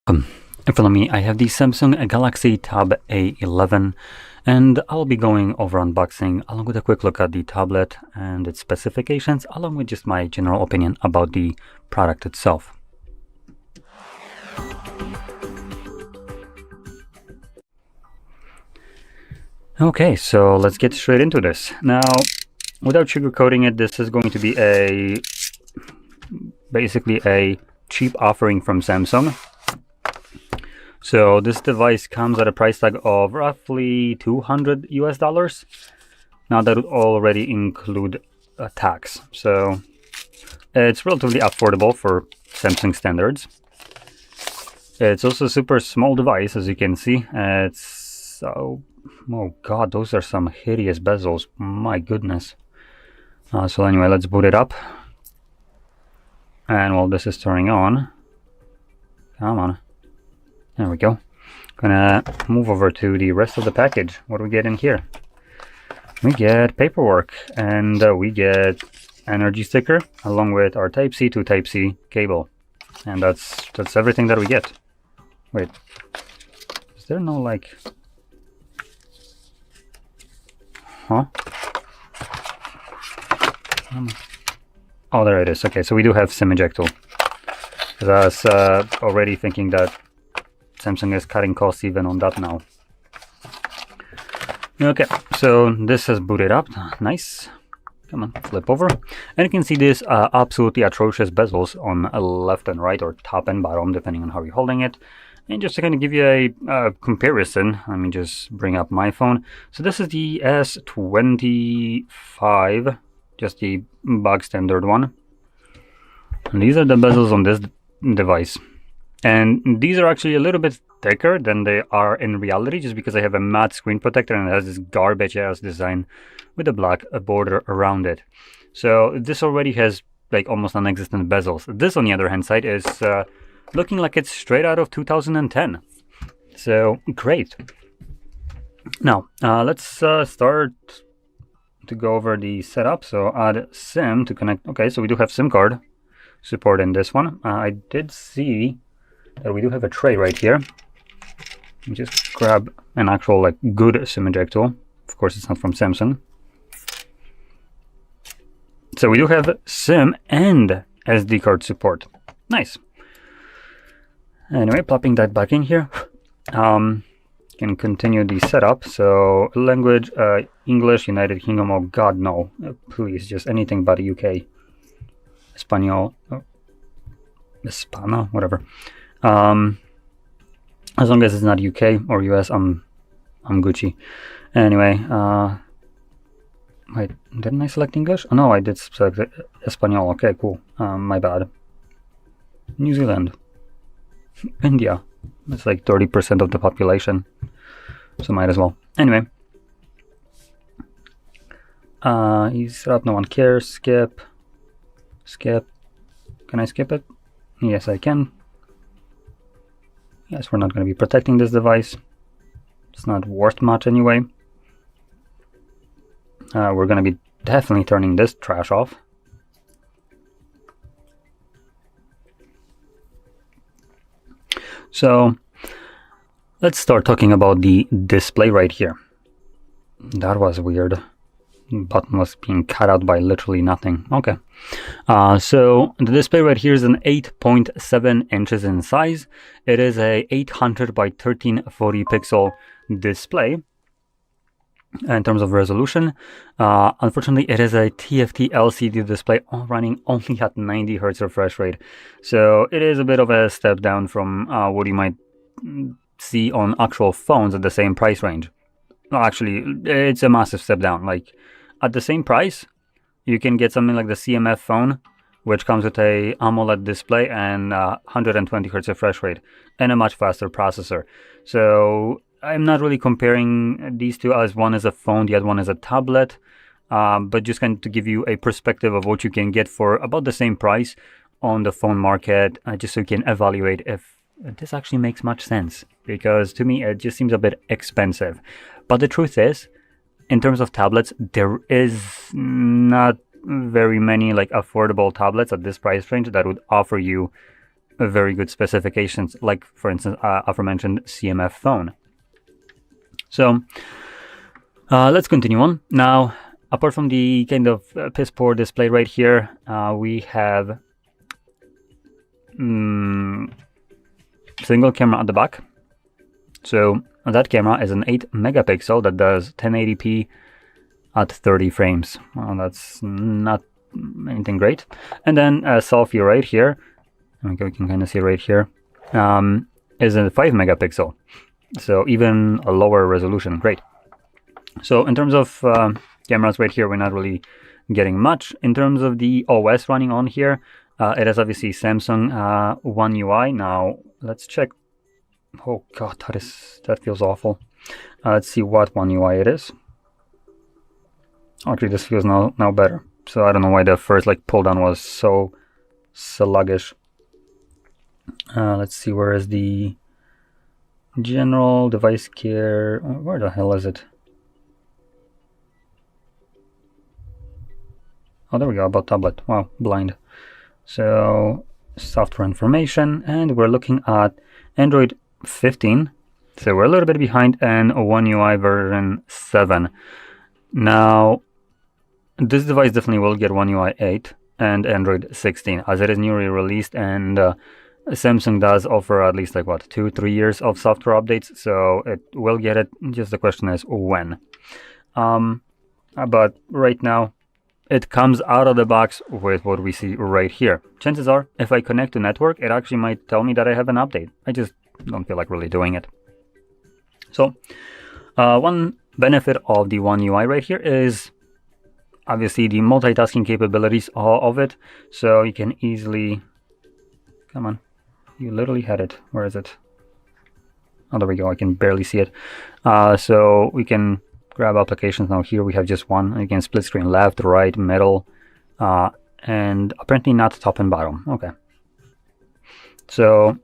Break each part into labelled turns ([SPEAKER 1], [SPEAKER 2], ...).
[SPEAKER 1] In front of me, I have the Samsung Galaxy Tab A11, and I'll be going over unboxing along with a quick look at the tablet and its specifications, along with just my general opinion about the product itself. Okay, so let's get straight into this. Now, without sugarcoating it, this is going to be basically a cheap offering from Samsung. So this device comes at a price tag of roughly $200 US. Now that would already include a tax. So it's relatively affordable for Samsung standards. It's also a super small device, as you can see. Oh god, those are some hideous bezels. My goodness. So anyway, let's boot it up. And while this is turning on, come on. There we go. Gonna move over to the rest of the package. What do we get in here? We get paperwork, and we get energy sticker along with our Type-C to Type-C cable, and that's everything that we get. Wait, is there no like? Huh? Oh, there it is. Okay, so we do have SIM eject tool. I was already thinking that Samsung is cutting costs even on that now. Okay, so this has booted up. Nice. Come on, flip over. And you can see these absolutely atrocious bezels on left and right, or top and bottom, depending on how you're holding it. And just to kind of give you a comparison, let me just bring up my phone. So this is the S25, just the bog standard one. And these are the bezels on this device. And these are actually a little bit thicker than they are in reality, just because I have a matte screen protector and it has this garbage ass design with a black border around it. So this already has like almost non-existent bezels. This, on the other hand side, is looking like it's straight out of 2010. So great. Now let's start to go over the setup. So add SIM to connect. Okay, so we do have SIM card support in this one. I did see that we do have a tray right here. Let me just grab an actual like good SIM eject tool. Of course, it's not from Samsung. So we do have SIM and SD card support. Nice. Anyway, plopping that back in here. Can continue the setup. So language, English, United Kingdom. Oh God, no! Please, just anything but UK. Espanol, Hispano, whatever. As long as it's not UK or US, I'm Gucci. Anyway, wait, didn't I select English? Oh no, I did select Espanol. Okay, cool. My bad. New Zealand, India. That's like 30% of the population, so might as well. Anyway, he's set up. No one cares. Skip. Can I skip it? Yes, I can. Yes, we're not going to be protecting this device. It's not worth much anyway. We're going to be definitely turning this trash off. So let's start talking about the display right here. That was weird. Button was being cut out by literally nothing. Okay, so the display right here is an 8.7 inches in size. It is a 800 by 1340 pixel display in terms of resolution. Unfortunately, it is a TFT LCD display running only at 90 Hz refresh rate, so it is a bit of a step down from what you might see on actual phones at the same price range. No, actually, it's a massive step down. Like, at the same price, you can get something like the CMF phone, which comes with a AMOLED display and 120 Hz refresh rate and a much faster processor. So I'm not really comparing these two, as one is a phone, the other one is a tablet, but just kind of to give you a perspective of what you can get for about the same price on the phone market, just so you can evaluate if this actually makes much sense, because to me it just seems a bit expensive. But the truth is, in terms of tablets, there is not very many like affordable tablets at this price range that would offer you very good specifications, like for instance aforementioned CMF phone. So let's continue on. Now, apart from the kind of piss poor display right here, we have single camera at the back. So that camera is an 8 megapixel that does 1080p at 30 frames. Well, that's not anything great. And then a selfie right here, okay, we can kind of see right here, is a 5 megapixel. So even a lower resolution. Great. So in terms of cameras right here, we're not really getting much. In terms of the OS running on here, it is obviously Samsung One UI. Now let's check. Oh god, that feels awful. Let's see what One UI it is. Actually, this feels now better. So I don't know why the first like pull down was so sluggish. Let's see, where is the general device care? Where the hell is it? Oh, there we go, about tablet. Wow, blind. So software information, and we're looking at Android 15. So we're a little bit behind, and One UI version 7. Now, this device definitely will get One UI 8 and Android 16 as it is newly released, and Samsung does offer at least like what, 2-3 years of software updates, so it will get it. Just the question is when. But right now it comes out of the box with what we see right here. Chances are, if I connect to network, it actually might tell me that I have an update. I just don't feel like really doing it. So one benefit of the One UI right here is obviously the multitasking capabilities of it. So you can easily, come on, you literally had it. Where is it? Oh, there we go. I can barely see it. So we can grab applications. Now here we have just one. You can split screen left, right, middle, and apparently not top and bottom. Okay. So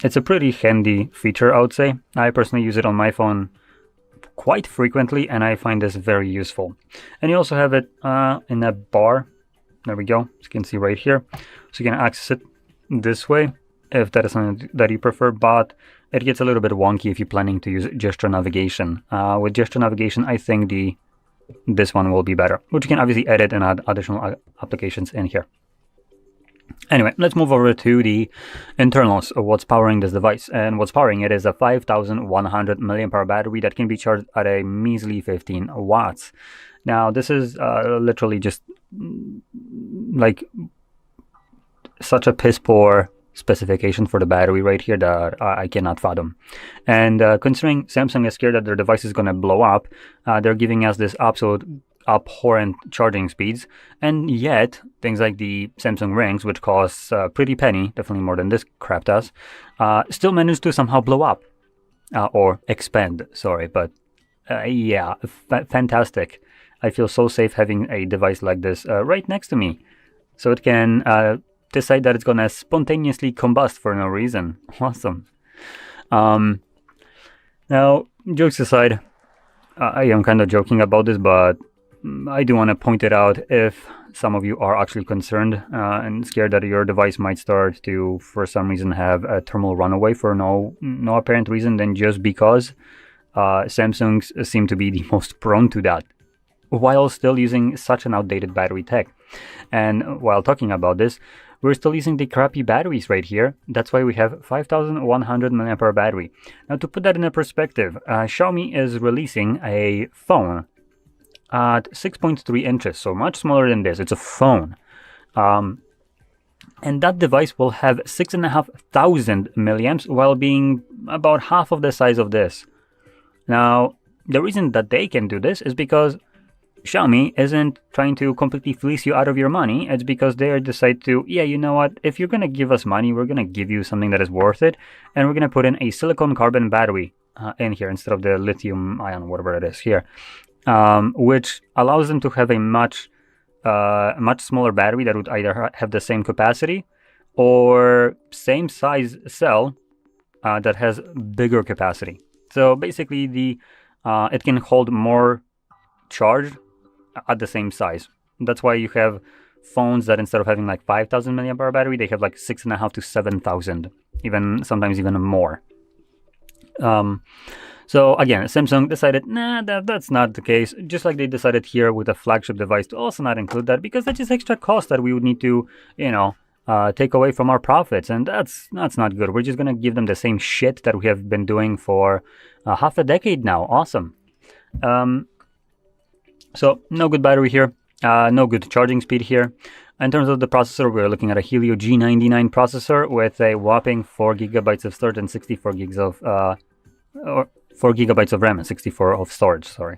[SPEAKER 1] it's a pretty handy feature, I would say. I personally use it on my phone quite frequently, and I find this very useful. And you also have it in a bar. There we go. As you can see right here. So you can access it this way if that is something that you prefer, but it gets a little bit wonky if you're planning to use gesture navigation. With gesture navigation, I think this one will be better, which you can obviously edit and add additional applications in here. Anyway, let's move over to the internals of what's powering this device. And what's powering it is a 5100 mAh battery that can be charged at a measly 15 watts. Now, this is literally just like such a piss poor specification for the battery right here that I cannot fathom. And considering Samsung is scared that their device is going to blow up, they're giving us this absolute abhorrent charging speeds, and yet things like the Samsung rings, which costs a pretty penny, definitely more than this crap does, still manage to somehow blow up or expand, sorry. But yeah, fantastic. I feel so safe having a device like this right next to me, so it can decide that it's gonna spontaneously combust for no reason. Awesome. Now, jokes aside, I am kind of joking about this, but I do want to point it out if some of you are actually concerned and scared that your device might start to, for some reason, have a thermal runaway for no apparent reason, then just because Samsungs seem to be the most prone to that, while still using such an outdated battery tech. And while talking about this, we're still using the crappy batteries right here. That's why we have 5100 mAh battery. Now, to put that in a perspective, Xiaomi is releasing a phone at 6.3 inches, so much smaller than this. It's a phone. And that device will have 6,500 milliamps while being about half of the size of this. Now, the reason that they can do this is because Xiaomi isn't trying to completely fleece you out of your money. It's because they decide to, yeah, you know what, if you're going to give us money, we're going to give you something that is worth it, and we're going to put in a silicon carbon battery in here instead of the lithium ion, whatever it is here, which allows them to have a much smaller battery that would either have the same capacity or same size cell that has bigger capacity. So basically, it can hold more charge at the same size. That's why you have phones that instead of having like 5,000 milliamp hour battery, they have like 6.5 to 7,000, even sometimes even more. So again, Samsung decided, nah, that's not the case. Just like they decided here with a flagship device to also not include that, because that's just extra cost that we would need to, you know, take away from our profits, and that's not good. We're just gonna give them the same shit that we have been doing for half a decade now. Awesome. So no good battery here, no good charging speed here. In terms of the processor, we're looking at a Helio G99 processor with a whopping 4 gigabytes of storage and 64 gigs of 4 gigabytes of RAM and 64 of storage, sorry.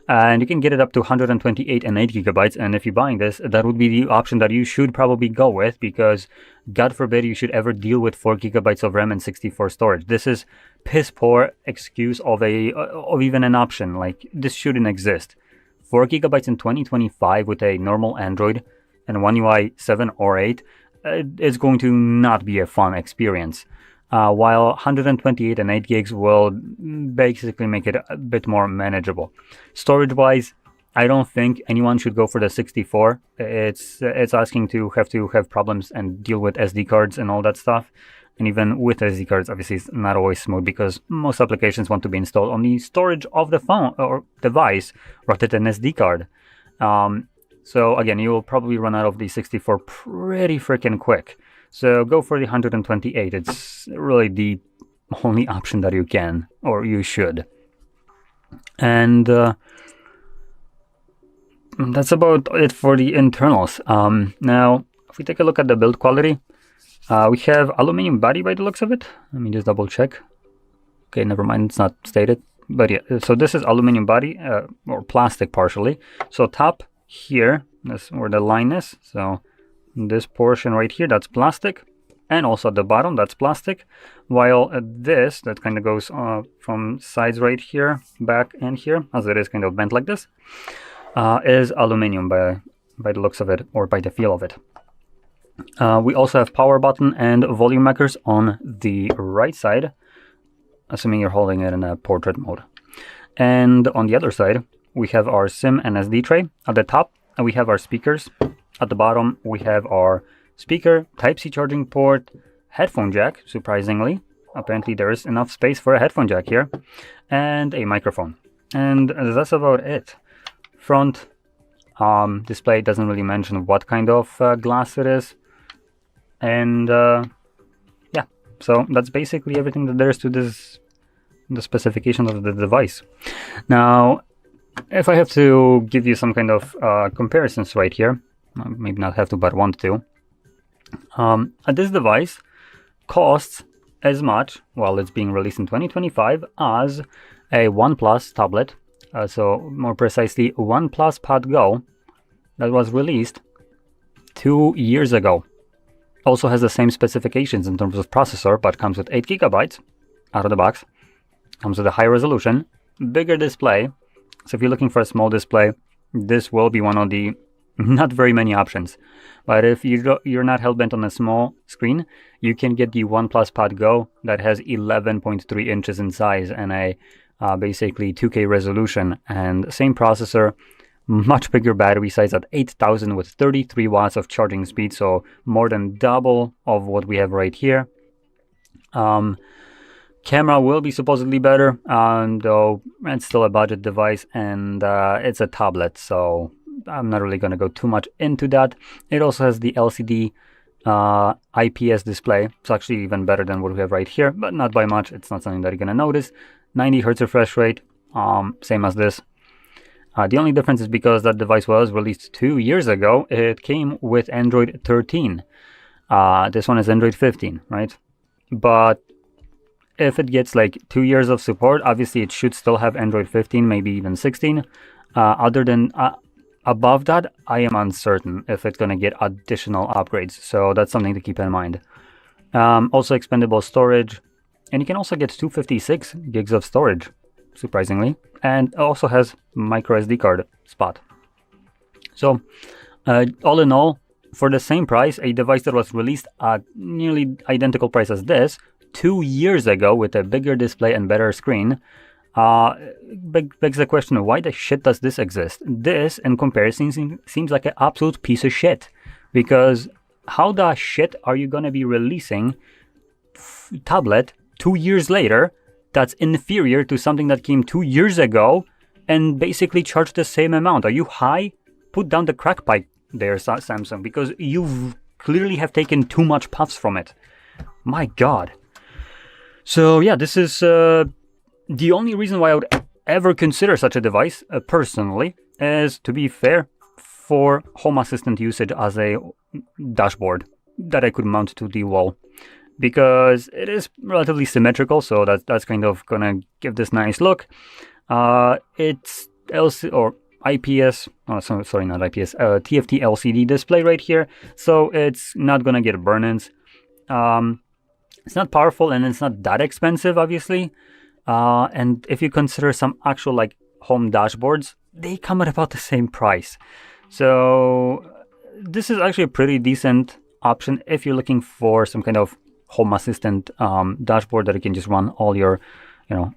[SPEAKER 1] And you can get it up to 128 and 8 gigabytes. And if you're buying this, that would be the option that you should probably go with, because God forbid you should ever deal with 4 gigabytes of RAM and 64 storage. This is piss poor excuse of even an option. Like, this shouldn't exist. 4 gigabytes in 2025 with a normal Android and One UI 7 or 8 is going to not be a fun experience. While 128 and 8 gigs will basically make it a bit more manageable. Storage-wise, I don't think anyone should go for the 64. It's asking to have problems and deal with SD cards and all that stuff. And even with SD cards, obviously, it's not always smooth, because most applications want to be installed on the storage of the phone or device rather than SD card. So again, you will probably run out of the 64 pretty freaking quick. So go for the 128. It's really the only option that you can, or you should. And that's about it for the internals. Now, if we take a look at the build quality, we have aluminum body by the looks of it. Let me just double check. Okay, never mind, it's not stated. But yeah, so this is aluminum body, or plastic partially. So top here, that's where the line is. So this portion right here, that's plastic, and also at the bottom, that's plastic, while this, that kind of goes from sides right here, back and here, as it is kind of bent like this, is aluminum by the looks of it, or by the feel of it. We also have power button and volume makers on the right side, assuming you're holding it in a portrait mode. And on the other side, we have our SIM and SD tray. At the top, we have our speakers. At the bottom, we have our speaker, Type-C charging port, headphone jack, surprisingly. Apparently there is enough space for a headphone jack here, and a microphone. And that's about it. Front display doesn't really mention what kind of glass it is. And yeah, so that's basically everything that there is to the specifications of the device. Now, if I have to give you some kind of comparisons right here, maybe not have to, but want to. This device costs as much, while it's being released in 2025, as a OnePlus tablet. So more precisely, OnePlus Pad Go that was released 2 years ago. Also has the same specifications in terms of processor, but comes with 8 gigabytes out of the box. Comes with a high resolution, bigger display. So if you're looking for a small display, this will be one of the not very many options. But if you're not hell-bent on a small screen, you can get the OnePlus Pad Go that has 11.3 inches in size and a basically 2K resolution, and same processor, much bigger battery size at 8,000 with 33 watts of charging speed, so more than double of what we have right here. Camera will be supposedly better, though it's still a budget device, and it's a tablet, so I'm not really going to go too much into that. It also has the LCD IPS display. It's actually even better than what we have right here, but not by much. It's not something that you're going to notice. 90 Hz refresh rate, same as this. The only difference is because that device was released 2 years ago, it came with Android 13. This one is Android 15, right? But if it gets like 2 years of support, obviously it should still have Android 15, maybe even 16. Other than above that, I am uncertain if it's going to get additional upgrades. So that's something to keep in mind. Also expandable storage. And you can also get 256 gigs of storage, surprisingly. And it also has micro SD card spot. So all in all, for the same price, a device that was released at nearly identical price as this 2 years ago with a bigger display and better screen, begs the question, why the shit does this exist? This, in comparison, seems like an absolute piece of shit. because how the shit are you gonna be releasing tablet 2 years later that's inferior to something that came 2 years ago and basically charge the same amount? Are you high? Put down the crack pipe there, Samsung, because you clearly have taken too much puffs from it. My god. So yeah, this is the only reason why I would ever consider such a device, personally, is, to be fair, for Home Assistant usage as a dashboard that I could mount to the wall, because it is relatively symmetrical, so that's kind of gonna give this nice look. It's LCD or IPS, sorry, not IPS, TFT LCD display right here, so it's not gonna get burn-ins. It's not powerful and it's not that expensive, obviously. And if you consider some actual like home dashboards, they come at about the same price. So this is actually a pretty decent option if you're looking for some kind of Home Assistant dashboard that you can just run all your,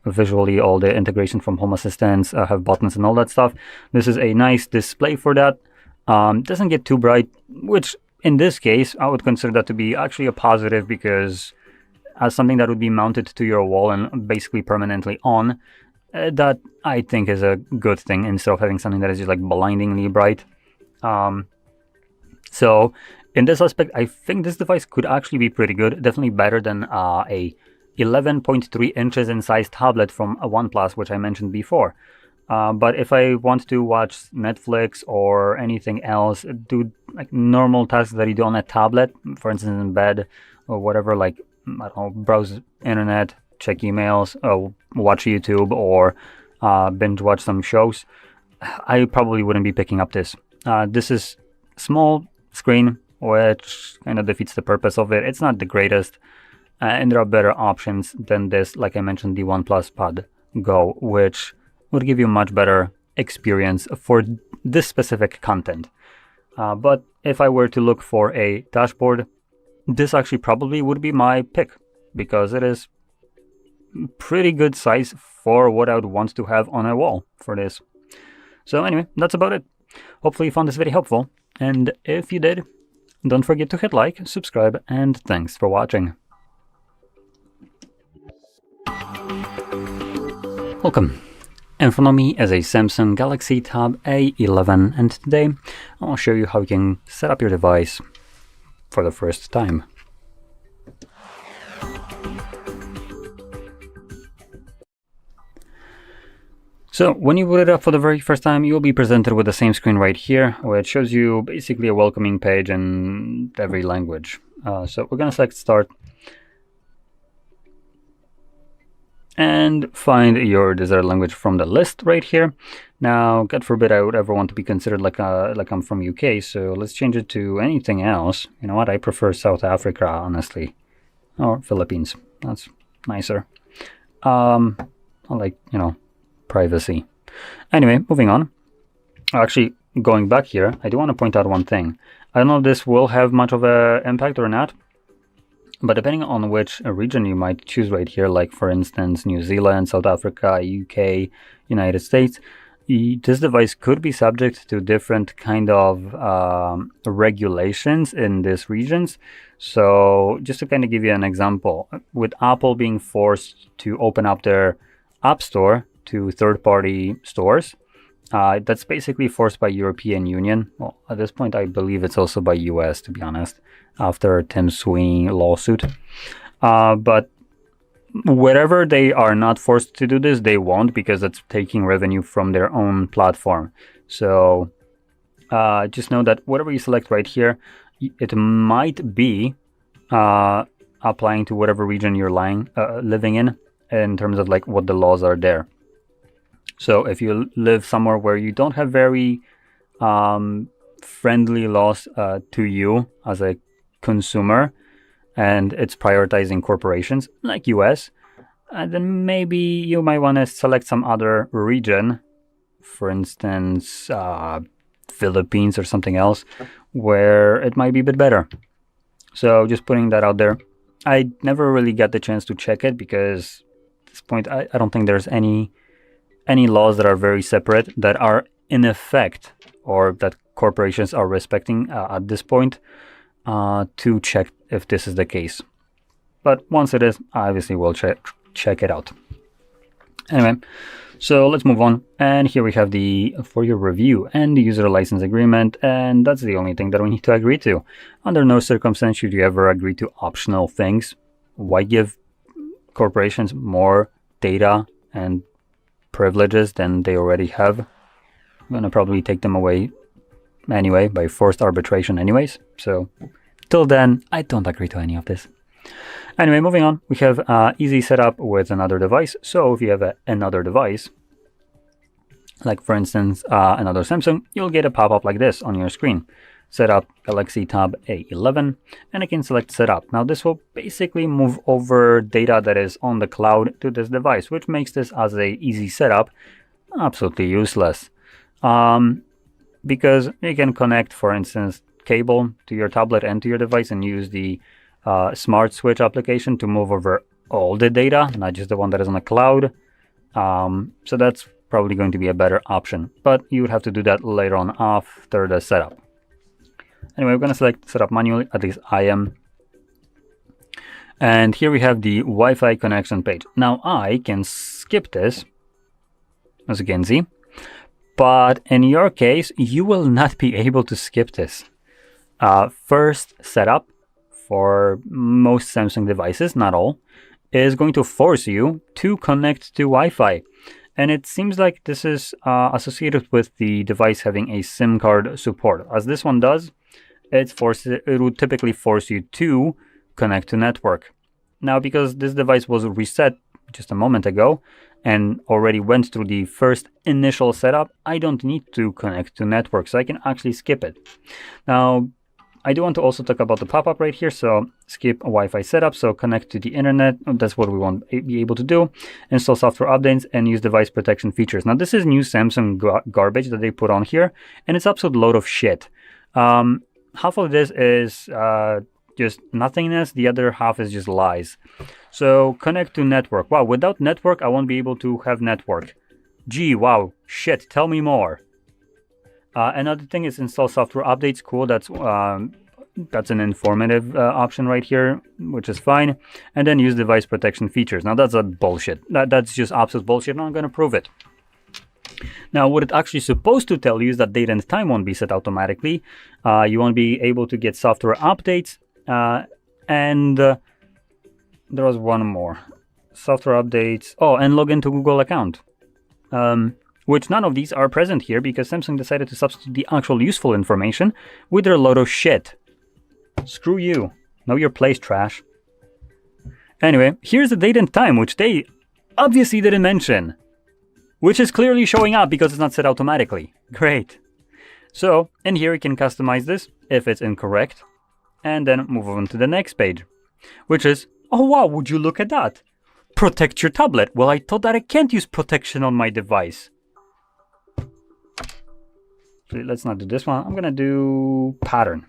[SPEAKER 1] visually all the integration from Home Assistants, have buttons and all that stuff. This is a nice display for that. Doesn't get too bright, which in this case I would consider that to be actually a positive, because as something that would be mounted to your wall and basically permanently on, that I think is a good thing, instead of having something that is just like blindingly bright. So in this aspect, I think this device could actually be pretty good, definitely better than a 11.3 inches in size tablet from a OnePlus, which I mentioned before. But if I want to watch Netflix or anything else, do like normal tasks that you do on a tablet, for instance in bed or whatever, like, I don't know, browse internet, check emails, watch YouTube, or binge watch some shows, I probably wouldn't be picking up this. This is small screen, which kind of defeats the purpose of it. It's not the greatest, and there are better options than this, like I mentioned, the OnePlus Pad Go, which would give you a much better experience for this specific content. But if I were to look for a dashboard, this actually probably would be my pick, because it is pretty good size for what I would want to have on a wall for this. So anyway, that's about it. Hopefully you found this video helpful, and if you did, don't forget to hit like, subscribe, and thanks for watching. Welcome. In front of me is a Samsung Galaxy Tab A11, and today I'll show you how you can set up your device for the first time. So when you boot it up for the very first time, you'll be presented with the same screen right here, which shows you basically a welcoming page in every language. So we're going to select Start and find your desired language from the list right here. Now, God forbid I would ever want to be considered like I'm from UK, so let's change it to anything else. You know what? I prefer South Africa, honestly, or Philippines. That's nicer. I like, privacy. Anyway, moving on. Actually, going back here, I do want to point out one thing. I don't know if this will have much of an impact or not, but depending on which region you might choose right here, like for instance New Zealand, South Africa, UK, United States, this device could be subject to different kind of regulations in these regions. So just to kind of give you an example, with Apple being forced to open up their App Store to third-party stores, that's basically forced by European Union. Well, at this point I believe it's also by US, to be honest, after Tim Sweeney lawsuit. But wherever they are not forced to do this, they won't, because it's taking revenue from their own platform. So just know that whatever you select right here, it might be applying to whatever region you're living in terms of like what the laws are there. So if you live somewhere where you don't have very friendly laws to you as a consumer, and it's prioritizing corporations like US, then maybe you might want to select some other region, for instance Philippines or something else, where it might be a bit better. So just putting that out there. I never really got the chance to check it, because at this point I don't think there's any laws that are very separate that are in effect, or that corporations are respecting at this point, to check if this is the case. But once it is, obviously we'll check it out. Anyway, so let's move on. And here we have the for your review and the user license agreement, and that's the only thing that we need to agree to. Under no circumstance should you ever agree to optional things. Why give corporations more data and privileges than they already have? I'm gonna probably take them away anyway by forced arbitration anyways. So till then, I don't agree to any of this. Anyway, moving on, we have easy setup with another device. So if you have another device, like for instance another Samsung, you'll get a pop-up like this on your screen. Setup Galaxy Tab A11, and I can select setup. Now this will basically move over data that is on the cloud to this device, which makes this as a easy setup absolutely useless. Because you can connect, for instance, cable to your tablet and to your device and use the Smart Switch application to move over all the data, not just the one that is on the cloud. So that's probably going to be a better option, but you would have to do that later on after the setup. Anyway, we're going to select setup manually, at least I am. And here we have the Wi-Fi connection page. Now I can skip this, as you can see, but in your case, you will not be able to skip this. First setup for most Samsung devices, not all, is going to force you to connect to Wi-Fi. And it seems like this is associated with the device having a SIM card support. As this one does, it would typically force you to connect to network. Now, because this device was reset just a moment ago and already went through the first initial setup, I don't need to connect to network, so I can actually skip it. Now, I do want to also talk about the pop-up right here. So skip Wi-Fi setup, so connect to the internet. That's what we want to be able to do. Install software updates and use device protection features. Now this is new Samsung garbage that they put on here, and it's absolute load of shit. Half of this is just nothingness. The other half is just lies. So connect to network. Wow, without network, I won't be able to have network. Gee, wow, shit, tell me more. Another thing is install software updates. Cool, that's an informative option right here, which is fine. And then use device protection features. Now that's a bullshit. That's just absolute bullshit, and I'm going to prove it. Now, what it's actually supposed to tell you is that date and time won't be set automatically. You won't be able to get software updates. And there was one more. Software updates. Oh, and log into Google account. Which none of these are present here because Samsung decided to substitute the actual useful information with their load of shit. Screw you. Know your place, trash. Anyway, here's the date and time, which they obviously didn't mention. Which is clearly showing up because it's not set automatically. Great. So, in here you can customize this if it's incorrect. And then move on to the next page. Which is, oh wow, would you look at that? Protect your tablet. Well, I thought that I can't use protection on my device. So let's not do this one. I'm going to do pattern.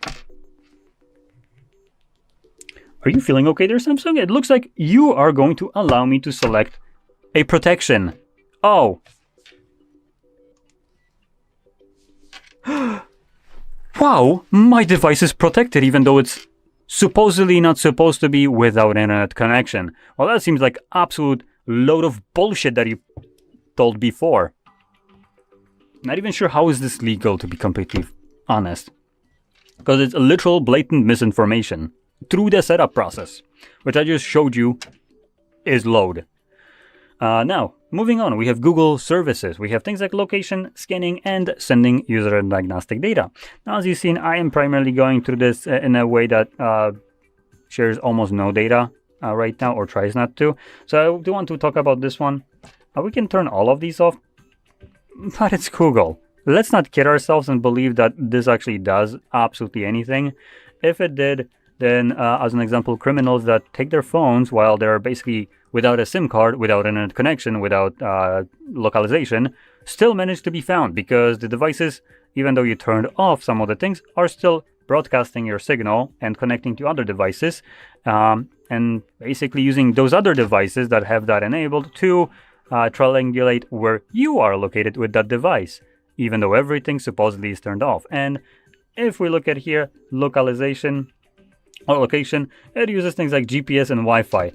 [SPEAKER 1] Are you feeling okay there, Samsung? It looks like you are going to allow me to select a protection. Oh. Wow, my device is protected even though it's supposedly not supposed to be without internet connection. Well, that seems like absolute load of bullshit that you told before. Not even sure how is this legal, to be completely honest. Because it's a literal blatant misinformation through the setup process, which I just showed you is load. Now, moving on, we have Google services. We have things like location, scanning, and sending user and diagnostic data. Now, as you've seen, I am primarily going through this in a way that shares almost no data right now, or tries not to. So I do want to talk about this one. We can turn all of these off, but it's Google. Let's not kid ourselves and believe that this actually does absolutely anything. If it did, then as an example, criminals that take their phones while they're basically without a SIM card, without internet connection, without localization, still manage to be found because the devices, even though you turned off some of the things, are still broadcasting your signal and connecting to other devices, and basically using those other devices that have that enabled to triangulate where you are located with that device. even though everything supposedly is turned off. And if we look at here, localization or location, it uses things like GPS and Wi-Fi.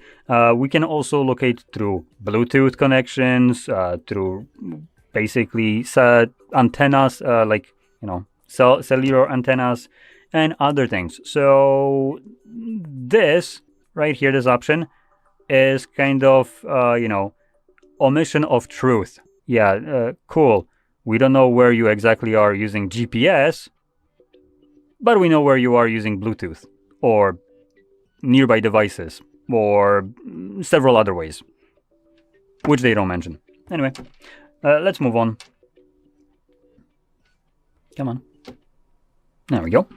[SPEAKER 1] We can also locate through Bluetooth connections, through basically antennas, like, you know, cellular antennas and other things. So this right here, this option is kind of, you know, omission of truth. Yeah, cool. We don't know where you exactly are using GPS, but we know where you are using Bluetooth or nearby devices or several other ways, which they don't mention. Anyway, let's move on. Come on. There we go.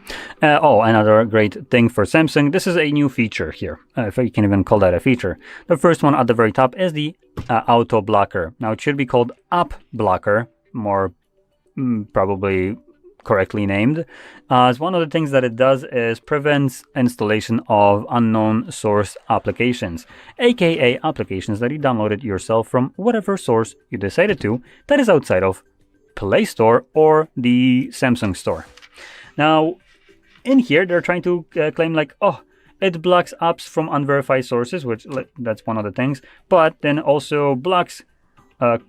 [SPEAKER 1] Oh, another great thing for Samsung. This is a new feature here, if you can even call that a feature. The first one at the very top is the auto blocker. Now, it should be called app blocker, more probably correctly named, as one of the things that it does is prevents installation of unknown source applications, aka applications that you downloaded yourself from whatever source you decided to that is outside of Play Store or the Samsung Store. Now, in here, they're trying to claim like, oh, it blocks apps from unverified sources, which that's one of the things, but then also blocks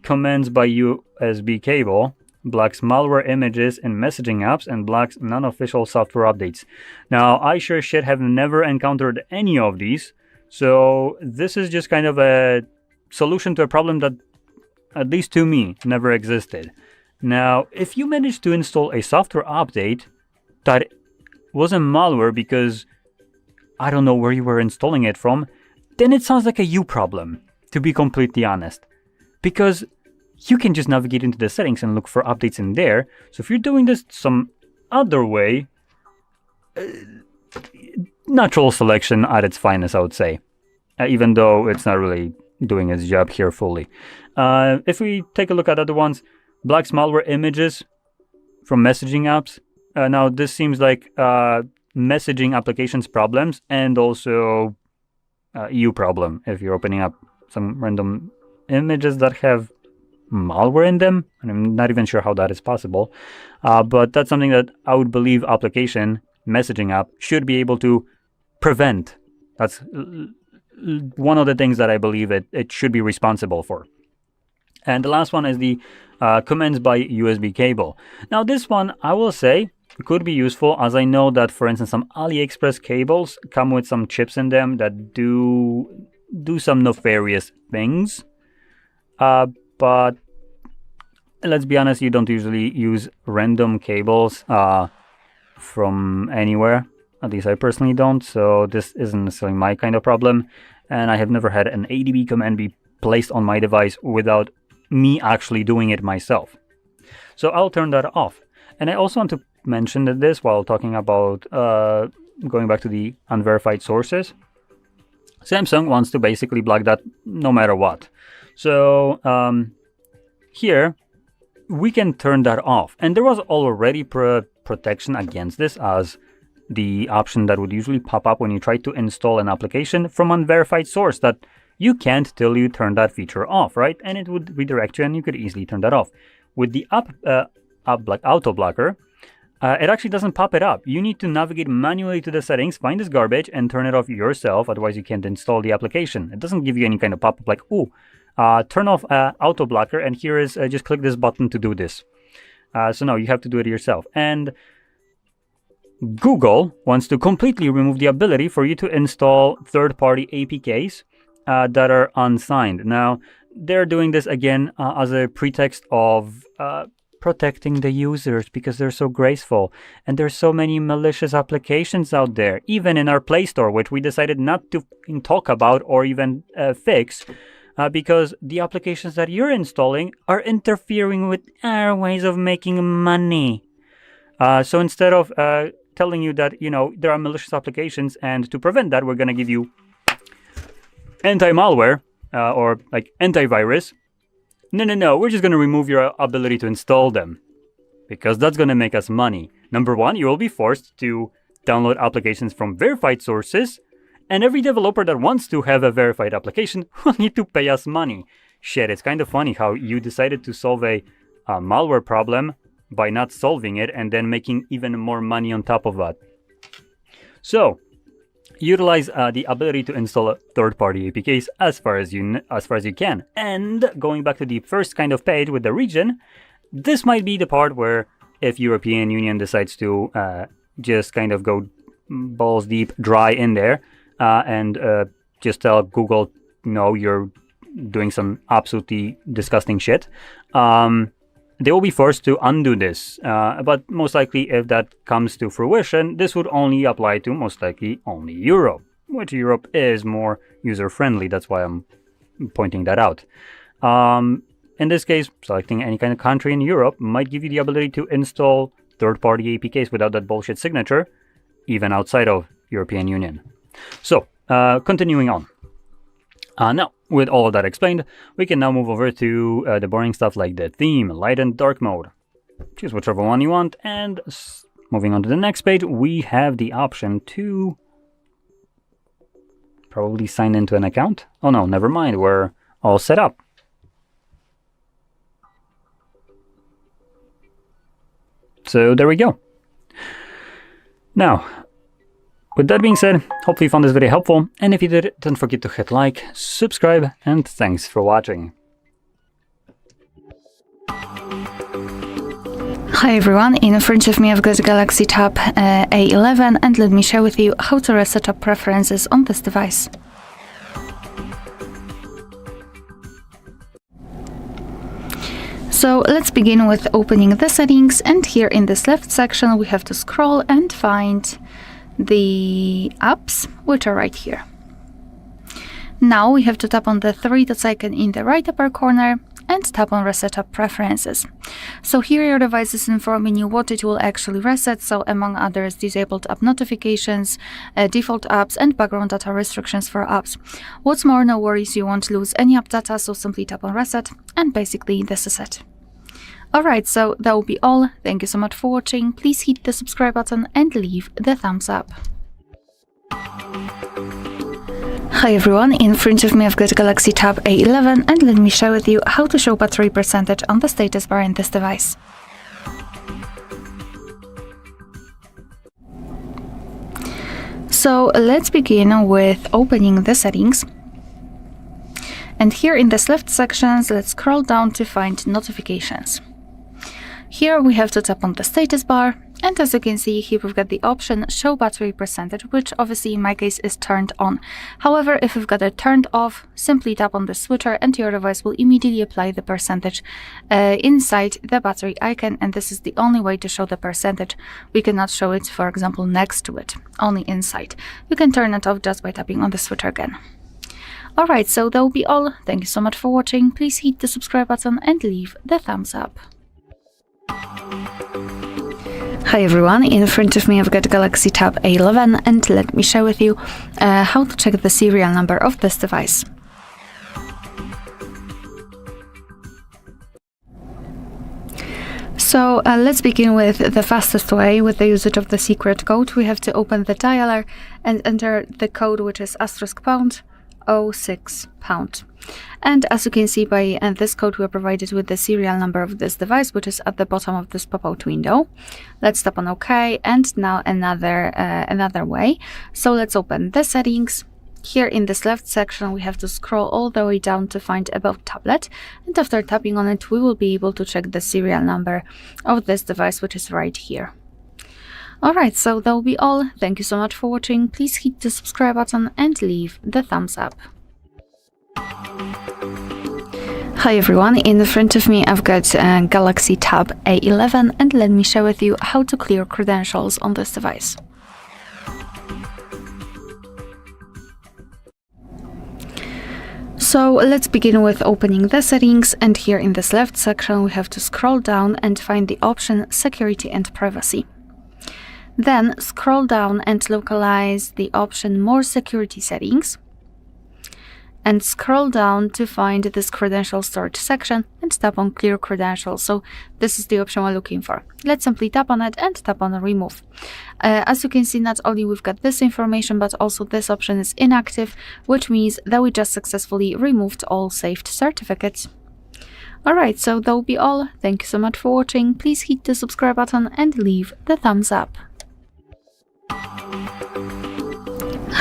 [SPEAKER 1] commands by USB cable, blocks malware images in messaging apps, and blocks non-official software updates. Now, I sure shit have never encountered any of these, so this is just kind of a solution to a problem that, at least to me, never existed. Now, if you manage to install a software update that wasn't malware because I don't know where you were installing it from, then it sounds like a you problem, to be completely honest. Because you can just navigate into the settings and look for updates in there. So if you're doing this some other way, natural selection at its finest, I would say. Even though it's not really doing its job here fully. If we take a look at other ones, blocks malware images from messaging apps. Now this seems like messaging applications problems and also EU problem if you're opening up some random images that have malware in them. And I'm not even sure how that is possible, but that's something that I would believe application messaging app should be able to prevent. That's one of the things that I believe it should be responsible for. And the last one is the commands by USB cable. Now this one, I will say, could be useful, as I know that, for instance, some AliExpress cables come with some chips in them that do some nefarious things. But let's be honest, you don't usually use random cables from anywhere. At least I personally don't, so this isn't necessarily my kind of problem. And I have never had an ADB command be placed on my device without me actually doing it myself. So I'll turn that off. And I also want to mention that this while talking about going back to the unverified sources. Samsung wants to basically block that no matter what. So here we can turn that off. And there was already protection against this, as the option that would usually pop up when you try to install an application from unverified source that you can't till you turn that feature off, right? And it would redirect you and you could easily turn that off. With the auto blocker, it actually doesn't pop it up. You need to navigate manually to the settings, find this garbage, and turn it off yourself. Otherwise, you can't install the application. It doesn't give you any kind of pop-up like, oh, turn off auto blocker, and here is just click this button to do this. So no, you have to do it yourself. And Google wants to completely remove the ability for you to install third-party APKs that are unsigned. Now, they're doing this again as a pretext of protecting the users because they're so graceful. And there's so many malicious applications out there, even in our Play Store, which we decided not to talk about or even fix because the applications that you're installing are interfering with our ways of making money. So instead of telling you that, you know, there are malicious applications and to prevent that, we're going to give you anti-malware or like antivirus. No, we're just going to remove your ability to install them because that's going to make us money. Number one, you will be forced to download applications from verified sources, and every developer that wants to have a verified application will need to pay us money. Shit, it's kind of funny how you decided to solve a malware problem by not solving it and then making even more money on top of that. So utilize the ability to install third-party APKs as far as you can. And going back to the first kind of page with the region, this might be the part where if European Union decides to just kind of go balls deep, dry in there, and just tell Google, no, you're doing some absolutely disgusting shit, they will be forced to undo this. But most likely, if that comes to fruition, this would only apply to most likely only Europe, which Europe is more user-friendly. That's why I'm pointing that out. In this case, selecting any kind of country in Europe might give you the ability to install third-party APKs without that bullshit signature, even outside of European Union. So, continuing on. Now, with all of that explained, we can now move over to the boring stuff like the theme, light and dark mode. Choose whichever one you want, and moving on to the next page, we have the option to probably sign into an account. Oh no, never mind, we're all set up. So there we go. Now, with that being said, hopefully you found this video helpful, and if you did, don't forget to hit like, subscribe, and thanks for watching.
[SPEAKER 2] Hi everyone, in front of me I've got Galaxy Tab A11, and let me share with you how to reset up preferences on this device. So let's begin with opening the settings, and here in this left section we have to scroll and find the apps, which are right here. Now we have to tap on the three dots icon in the right upper corner and tap on Reset Up Preferences. So here your device is informing you what it will actually reset, so among others disabled app notifications, default apps, and background data restrictions for apps. What's more, no worries, you won't lose any app data, so simply tap on Reset, and basically this is it. Alright, so that will be all. Thank you so much for watching. Please hit the subscribe button and leave the thumbs up. Hi everyone, in front of me I've got Galaxy Tab A11, and let me share with you how to show battery percentage on the status bar in this device. So let's begin with opening the settings. And here in this left sections, let's scroll down to find notifications. Here we have to tap on the status bar, and as you can see here we've got the option show battery percentage, which obviously in my case is turned on. However, if you've got it turned off, simply tap on the switcher and your device will immediately apply the percentage inside the battery icon, and this is the only way to show the percentage. We cannot show it, for example, next to it, only inside. You can turn it off just by tapping on the switcher again. Alright, so that will be all. Thank you so much for watching. Please hit the subscribe button and leave the thumbs up. Hi everyone, in front of me I've got Galaxy Tab A11, and let me share with you how to check the serial number of this device. So let's begin with the fastest way, with the usage of the secret code. We have to open the dialer and enter the code, which is *##06#. And as you can see by this code, we are provided with the serial number of this device, which is at the bottom of this pop-out window. Let's tap on OK, and now another way. So let's open the settings. Here in this left section, we have to scroll all the way down to find About Tablet, and after tapping on it, we will be able to check the serial number of this device, which is right here. Alright, so that will be all. Thank you so much for watching. Please hit the subscribe button and leave the thumbs up. Hi everyone, in front of me I've got Galaxy Tab A11, and let me share with you how to clear credentials on this device. So let's begin with opening the settings, and here in this left section we have to scroll down and find the option Security and Privacy. Then scroll down and localize the option More Security Settings, and scroll down to find this credential storage section and tap on Clear Credentials. So this is the option we're looking for. Let's simply tap on it and tap on Remove. As you can see, not only we've got this information, but also this option is inactive, which means that we just successfully removed all saved certificates. Alright, so that will be all. Thank you so much for watching. Please hit the subscribe button and leave the thumbs up.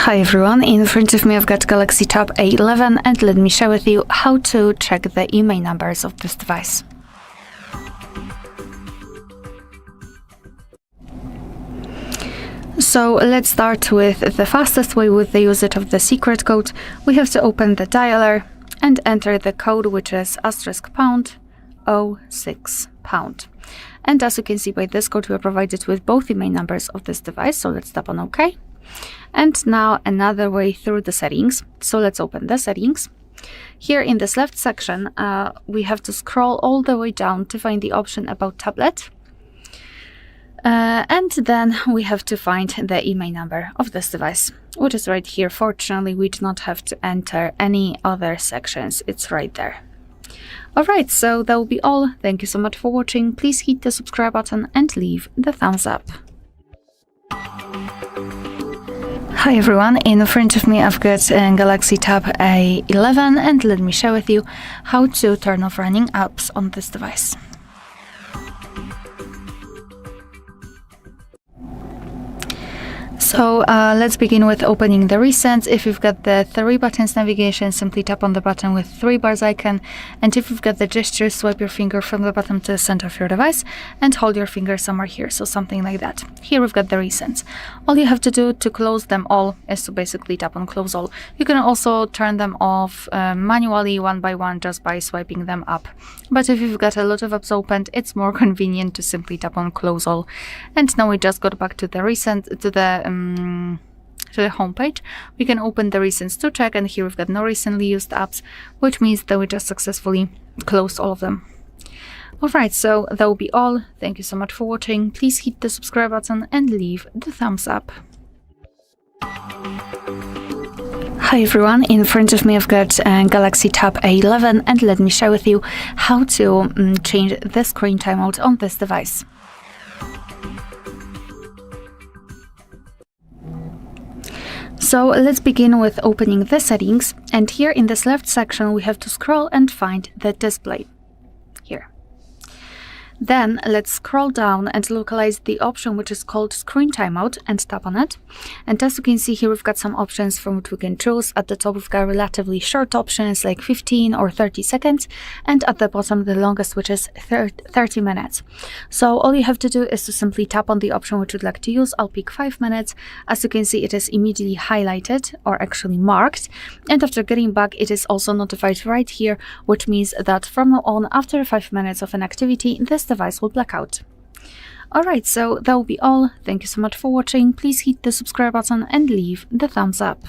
[SPEAKER 2] Hi everyone, in front of me I've got Galaxy Tab A11 and let me share with you how to check the IMEI numbers of this device. So let's start with the fastest way with the usage of the secret code. We have to open the dialer and enter the code, which is *##06#. And as you can see by this code, we are provided with both IMEI numbers of this device. So let's tap on OK. And now another way through the settings. So let's open the settings. Here in this left section, we have to scroll all the way down to find the option about tablet. And then we have to find the IMEI number of this device, which is right here. Fortunately, we do not have to enter any other sections. It's right there. Alright, so that will be all. Thank you so much for watching. Please hit the subscribe button and leave the thumbs up. Hi everyone, in front of me I've got Galaxy Tab A11 and let me share with you how to turn off running apps on this device. So let's begin with opening the recents. If you've got the 3 buttons navigation, simply tap on the button with 3 bars icon. And if you've got the gesture, swipe your finger from the bottom to the center of your device and hold your finger somewhere here. So something like that. Here we've got the recents. All you have to do to close them all is to basically tap on close all. You can also turn them off manually one by one just by swiping them up. But if you've got a lot of apps opened, it's more convenient to simply tap on close all. And now we just got back to the recent, to the home page. We can open the recents to check, and here we've got no recently used apps, which means that we just successfully closed all of them. Alright, so that will be all. Thank you so much for watching. Please hit the subscribe button and leave the thumbs up. Hi everyone, in front of me I've got Galaxy Tab A11 and let me share with you how to change the screen timeout on this device. So let's begin with opening the settings, and here in this left section we have to scroll and find the display here. Then let's scroll down and localize the option which is called screen timeout and tap on it. And as you can see here, we've got some options from which we can choose. At the top we've got relatively short options like 15 or 30 seconds, and at the bottom the longest, which is 30 minutes. So all you have to do is to simply tap on the option which you'd like to use. I'll pick 5 minutes. As you can see, it is immediately highlighted, or actually marked, and after getting back it is also notified right here, which means that from now on, after 5 minutes of an activity, this device will black out. Alright, so that will be all. Thank you so much for watching. Please hit the subscribe button and leave the thumbs up.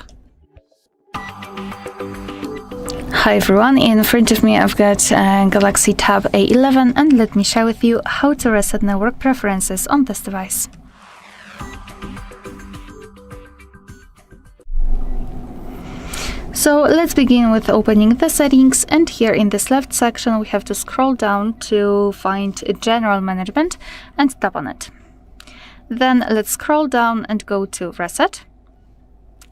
[SPEAKER 2] Hi everyone, in front of me I've got Galaxy Tab A11 and let me share with you how to reset network preferences on this device. So let's begin with opening the settings, and here in this left section we have to scroll down to find General Management and tap on it. Then let's scroll down and go to Reset,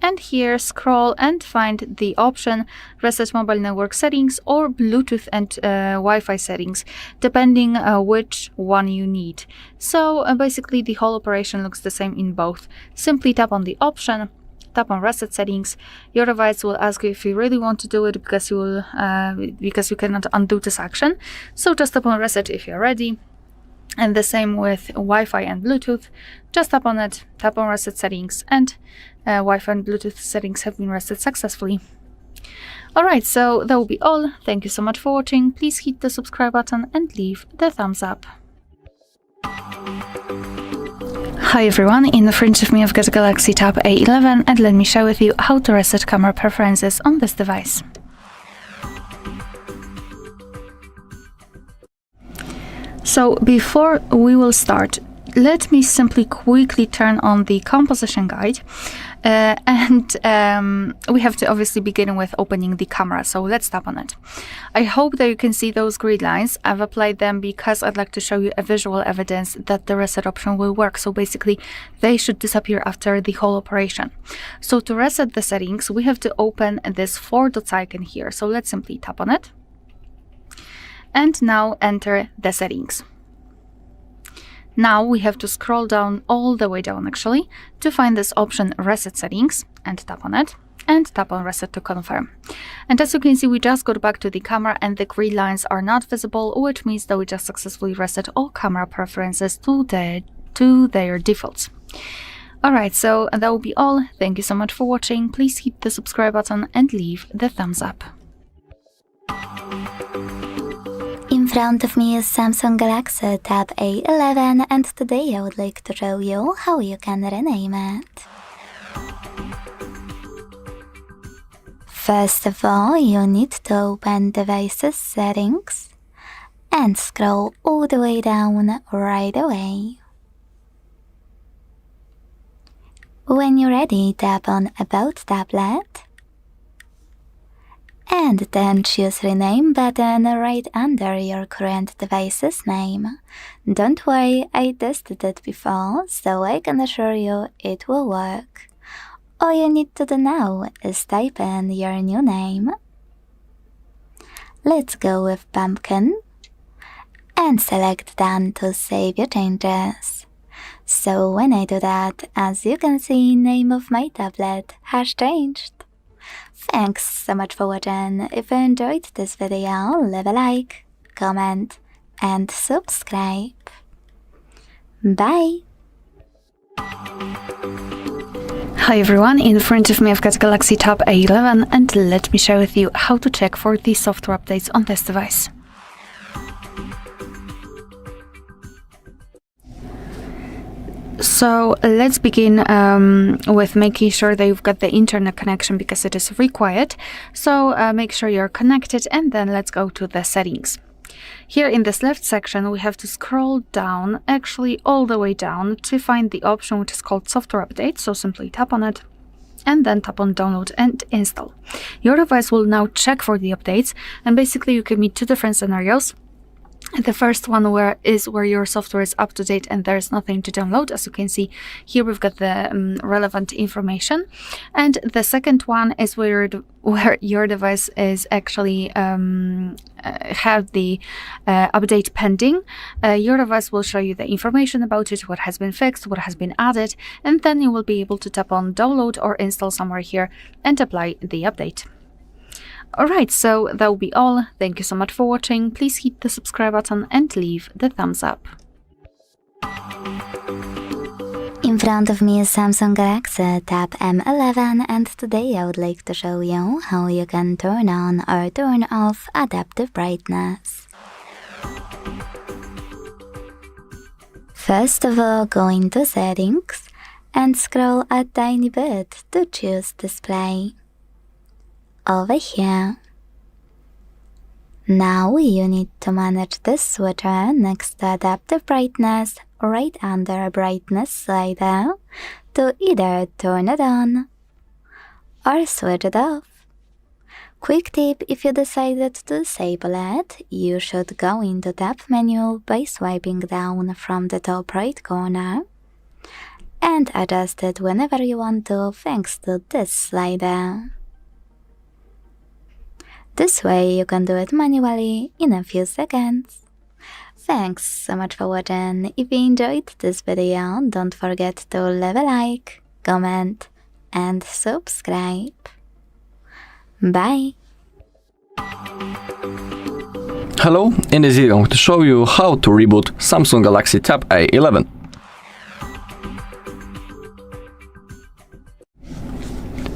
[SPEAKER 2] and here scroll and find the option Reset Mobile Network Settings or Bluetooth and Wi-Fi settings, depending which one you need. So basically the whole operation looks the same in both. Simply tap on the option, tap on Reset Settings. Your device will ask you if you really want to do it, because you cannot undo this action. So just tap on Reset if you're ready. And the same with Wi-Fi and Bluetooth. Just tap on it, tap on Reset Settings, and Wi-Fi and Bluetooth settings have been reset successfully. Alright, so that will be all. Thank you so much for watching. Please hit the subscribe button and leave the thumbs up. Hi everyone, in front of me I've got Galaxy Tab A11 and let me share with you how to reset camera preferences on this device. So before we will start, let me simply quickly turn on the composition guide, and we have to obviously begin with opening the camera, so let's tap on it. I hope that you can see those grid lines. I've applied them because I'd like to show you a visual evidence that the reset option will work, so basically they should disappear after the whole operation. So to reset the settings, we have to open this 4 dots icon here, so let's simply tap on it. and now enter the settings. Now we have to scroll down all the way down actually to find this option Reset Settings and tap on it and tap on Reset to confirm. And as you can see, we just got back to the camera and the green lines are not visible, which means that we just successfully reset all camera preferences to their defaults. Alright, so that will be all. Thank you so much for watching. Please hit the subscribe button and leave the thumbs up.
[SPEAKER 3] In front of me is Samsung Galaxy Tab A11 and today I would like to show you how you can rename it. First of all, you need to open Devices Settings and scroll all the way down right away. When you're ready, tap on About Tablet and then choose Rename button right under your current device's name. Don't worry, I tested it before, so I can assure you it will work. All you need to do now is type in your new name. Let's go with Pumpkin and select Done to save your changes. So when I do that, as you can see, name of my tablet has changed. Thanks so much for watching. If you enjoyed this video, leave a like, comment and subscribe. Bye!
[SPEAKER 2] Hi everyone, in front of me I've got Galaxy Tab A11 and let me share with you how to check for the software updates on this device. So let's begin with making sure that you've got the internet connection because it is required. So make sure you're connected and then let's go to the settings. Here in this left section we have to scroll down, actually all the way down, to find the option which is called Software Update. So simply tap on it and then tap on Download and Install. Your device will now check for the updates and basically you can meet two different scenarios. The first one is where your software is up to date and there's nothing to download. As you can see here, we've got the relevant information. And the second one is where your device is actually have the update pending. Your device will show you the information about it, what has been fixed, what has been added, and then you will be able to tap on Download or Install somewhere here and apply the update. Alright, so that will be all. Thank you so much for watching. Please hit the subscribe button and leave the thumbs up.
[SPEAKER 3] In front of me is Samsung Galaxy Tab A11 and today I would like to show you how you can turn on or turn off adaptive brightness. First of all, go into Settings and scroll a tiny bit to choose Display. Over here. Now you need to manage this switcher next to adaptive brightness right under brightness slider to either turn it on or switch it off. Quick tip, if you decided to disable it, you should go into Tab menu by swiping down from the top right corner and adjust it whenever you want to thanks to this slider. This way you can do it manually in a few seconds. Thanks so much for watching. If you enjoyed this video, don't forget to leave a like, comment and subscribe. Bye!
[SPEAKER 4] Hello, in this video I'm going to show you how to reboot Samsung Galaxy Tab A11.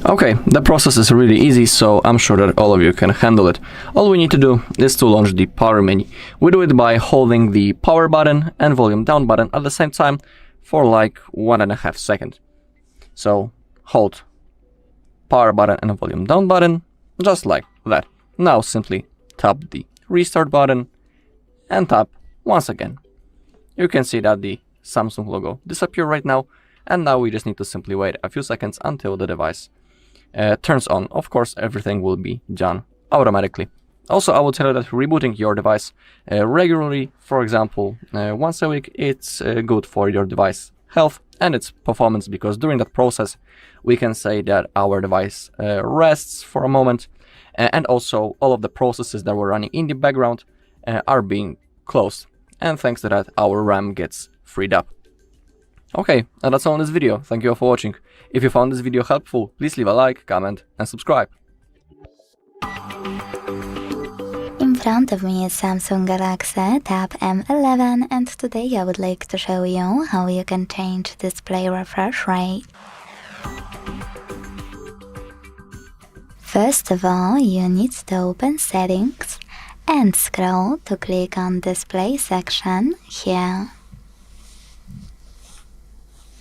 [SPEAKER 4] Okay, the process is really easy, so I'm sure that all of you can handle it. All we need to do is to launch the power menu. We do it by holding the power button and volume down button at the same time for like 1.5 seconds. So hold power button and volume down button, just like that. Now simply tap the restart button and tap once again. You can see that the Samsung logo disappeared right now, and now we just need to simply wait a few seconds until the device turns on. Of course, everything will be done automatically. Also, I will tell you that rebooting your device regularly, for example, once a week, it's good for your device health and its performance, because during that process, we can say that our device rests for a moment, and also all of the processes that were running in the background are being closed. And thanks to that, our RAM gets freed up. Okay, and that's all in this video. Thank you all for watching. If you found this video helpful, please leave a like, comment, and subscribe.
[SPEAKER 3] In front of me is Samsung Galaxy Tab A11, and today I would like to show you how you can change display refresh rate. First of all, you need to open Settings and scroll to click on Display section here.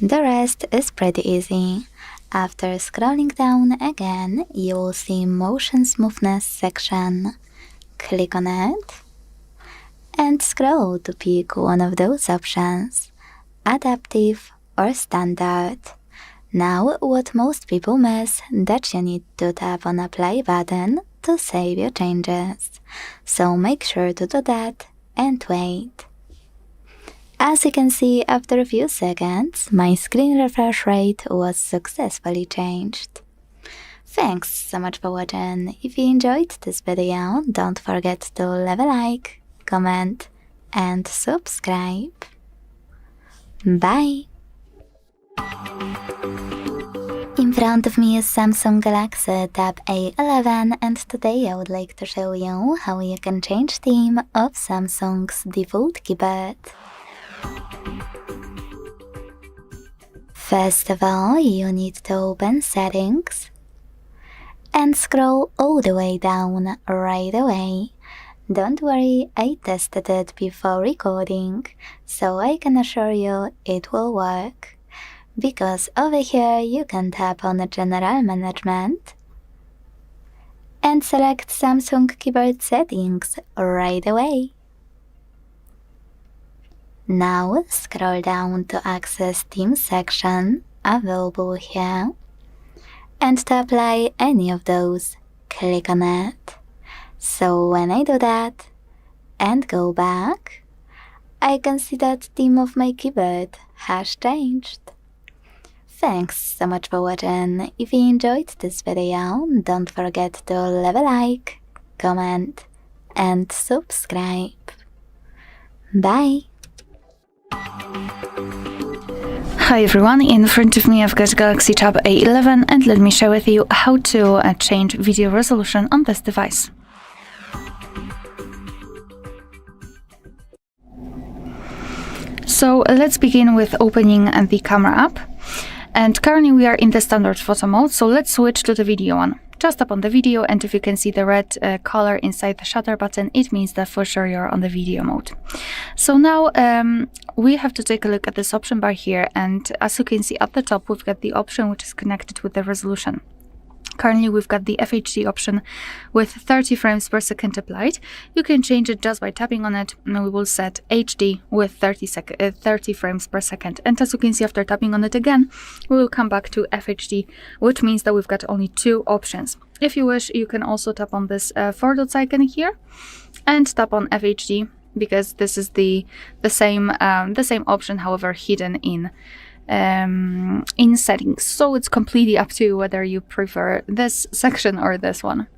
[SPEAKER 3] The rest is pretty easy. After scrolling down again, you will see Motion Smoothness section. Click on it and scroll to pick one of those options, Adaptive or Standard. Now, what most people miss, that you need to tap on Apply button to save your changes. So make sure to do that and wait. As you can see, after a few seconds, my screen refresh rate was successfully changed. Thanks so much for watching. If you enjoyed this video, don't forget to leave a like, comment, and subscribe. Bye! In front of me is Samsung Galaxy Tab A11, and today I would like to show you how you can change theme of Samsung's default keyboard. First of all, you need to open Settings and scroll all the way down right away. Don't worry, I tested it before recording, so I can assure you it will work. Because over here you can tap on the General Management and select Samsung Keyboard Settings right away. Now scroll down to access Theme section available here, and to apply any of those, click on it. So when I do that and go back, I can see that theme of my keyboard has changed. Thanks so much for watching. If you enjoyed this video, don't forget to leave a like, comment, and subscribe. Bye!
[SPEAKER 2] Hi everyone, in front of me I've got Galaxy Tab A11, and let me share with you how to change video resolution on this device. So let's begin with opening the camera app. And currently we are in the standard photo mode, so let's switch to the video one. Just tap on the video, and if you can see the red color inside the shutter button, it means that for sure you're on the video mode. So now we have to take a look at this option bar here, and as you can see at the top, we've got the option which is connected with the resolution. Currently we've got the FHD option with 30 frames per second applied. You can change it just by tapping on it, and we will set HD with 30 frames per second. And as you can see, after tapping on it again, we will come back to FHD, which means that we've got only two options. If you wish, you can also tap on this 4 dots icon here and tap on FHD, because this is the same option, however hidden in settings. So it's completely up to you whether you prefer this section or this one.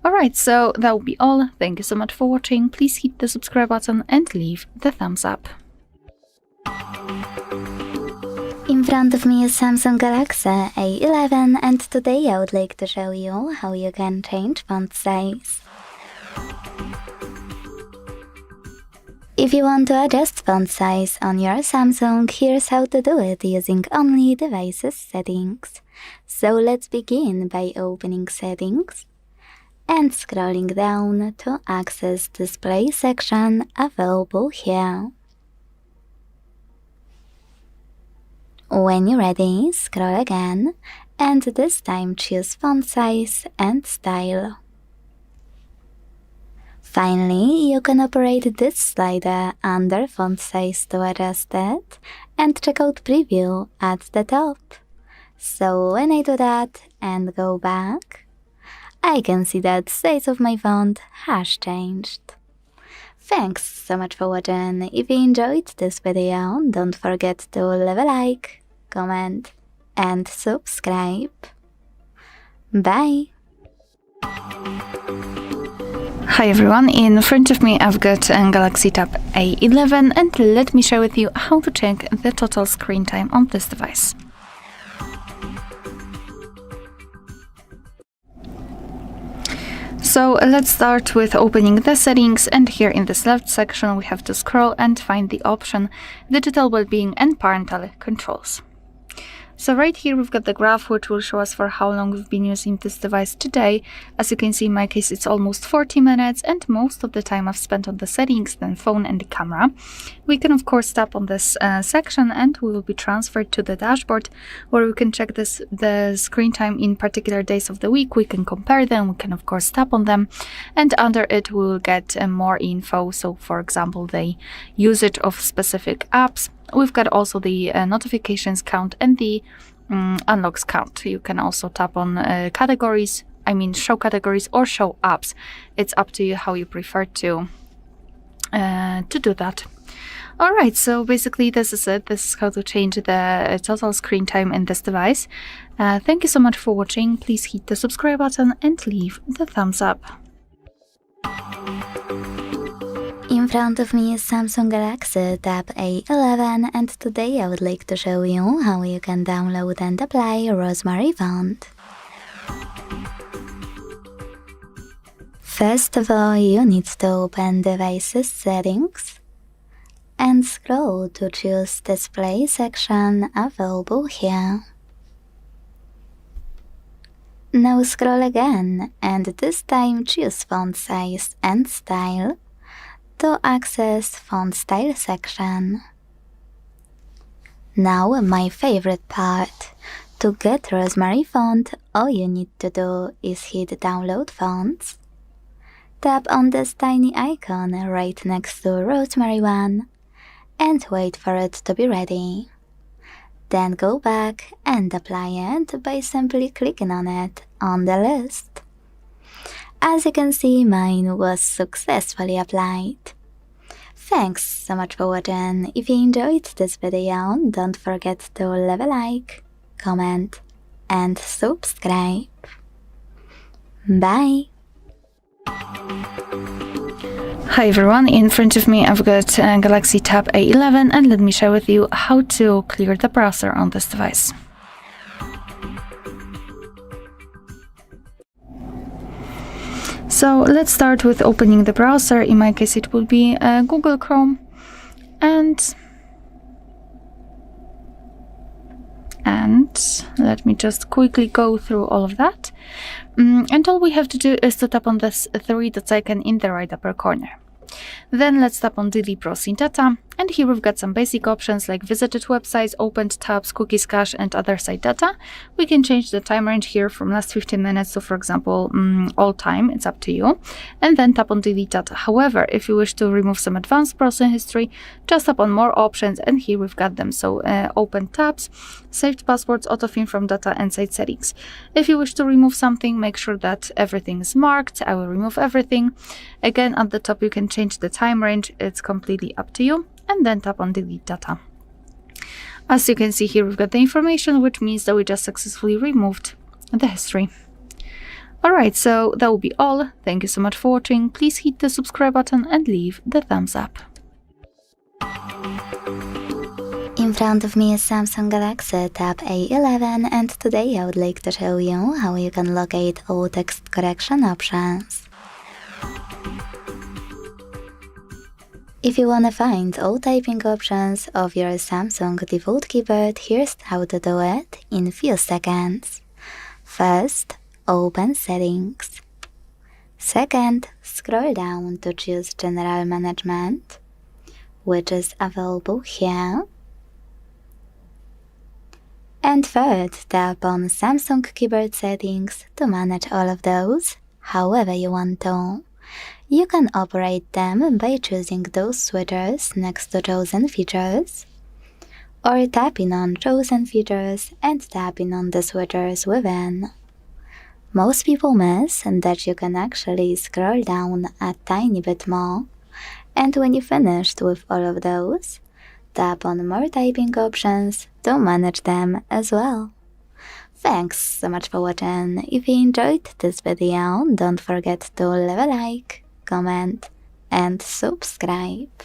[SPEAKER 2] Alright, so that will be all. Thank you so much for watching. Please hit the subscribe button and leave the thumbs up.
[SPEAKER 3] In front of me is Samsung Galaxy A11, and today I would like to show you how you can change font size. If you want to adjust font size on your Samsung, here's how to do it using only Devices settings. So let's begin by opening Settings and scrolling down to access Display section available here. When you're ready, scroll again, and this time choose Font Size and Style. Finally, you can operate this slider under Font Size to adjust it, and check out Preview at the top. So when I do that and go back, I can see that size of my font has changed. Thanks so much for watching. If you enjoyed this video, don't forget to leave a like, comment, and subscribe. Bye!
[SPEAKER 2] Hi everyone, in front of me I've got a Galaxy Tab A11 and let me share with you how to check the total screen time on this device. So let's start with opening the settings, and here in this left section we have to scroll and find the option Digital Wellbeing and Parental Controls. So right here we've got the graph which will show us for how long we've been using this device today. As you can see, in my case it's almost 40 minutes and most of the time I've spent on the settings, then phone and the camera. We can of course tap on this section and we will be transferred to the dashboard where we can check the screen time in particular days of the week. We can compare them, we can of course tap on them, and under it we will get more info. So for example, the usage of specific apps. We've got also the notifications count and the unlocks count. You can also tap on categories, show categories or show apps. It's up to you how you prefer to do that. Alright, so basically this is it. This is how to change the total screen time in this device. Thank you so much for watching. Please hit the subscribe button and leave the thumbs up.
[SPEAKER 3] In front of me is Samsung Galaxy Tab A11, and today I would like to show you how you can download and apply Rosemary font. First of all, you need to open Devices Settings and scroll to choose Display section available here. Now scroll again and this time choose Font Size and Style to access Font Style section. Now my favorite part. To get Rosemary font, all you need to do is hit Download Fonts. Tap on this tiny icon right next to Rosemary one and wait for it to be ready. Then go back and apply it by simply clicking on it on the list. As you can see, mine was successfully applied. Thanks so much for watching. If you enjoyed this video, don't forget to leave a like, comment and subscribe. Bye!
[SPEAKER 2] Hi everyone, in front of me I've got a Galaxy Tab A11 and let me share with you how to clear the browser on this device. So let's start with opening the browser. In my case it will be Google Chrome, and let me just quickly go through all of that. And all we have to do is to tap on this three dots icon in the right upper corner. Then let's tap on Delete Browsing Data, and here we've got some basic options like visited websites, opened tabs, cookies cache and other site data. We can change the time range here from last 15 minutes to, for example, all time. It's up to you. And then tap on Delete Data. However, if you wish to remove some advanced browsing history, just tap on More Options, and here we've got them. So open tabs, saved passwords, autofill from data and site settings. If you wish to remove something, make sure that everything is marked. I will remove everything. Again, at the top you can change the time range. It's completely up to you. And then tap on Delete Data. As you can see here, we've got the information, which means that we just successfully removed the history. Alright, so that will be all. Thank you so much for watching. Please hit the subscribe button and leave the thumbs up.
[SPEAKER 3] In front of me is Samsung Galaxy Tab A11, and today I would like to show you how you can locate all text correction options. If you wanna find all typing options of your Samsung default keyboard, here's how to do it in few seconds. First, open Settings. Second, scroll down to choose General Management, which is available here. And third, tap on Samsung keyboard settings to manage all of those however you want to. You can operate them by choosing those switchers next to chosen features, or tapping on chosen features and tapping on the switchers within. Most people miss that you can actually scroll down a tiny bit more, and when you finished with all of those, tap on More typing options to manage them as well. Thanks so much for watching. If you enjoyed this video, don't forget to leave a like, comment, and subscribe.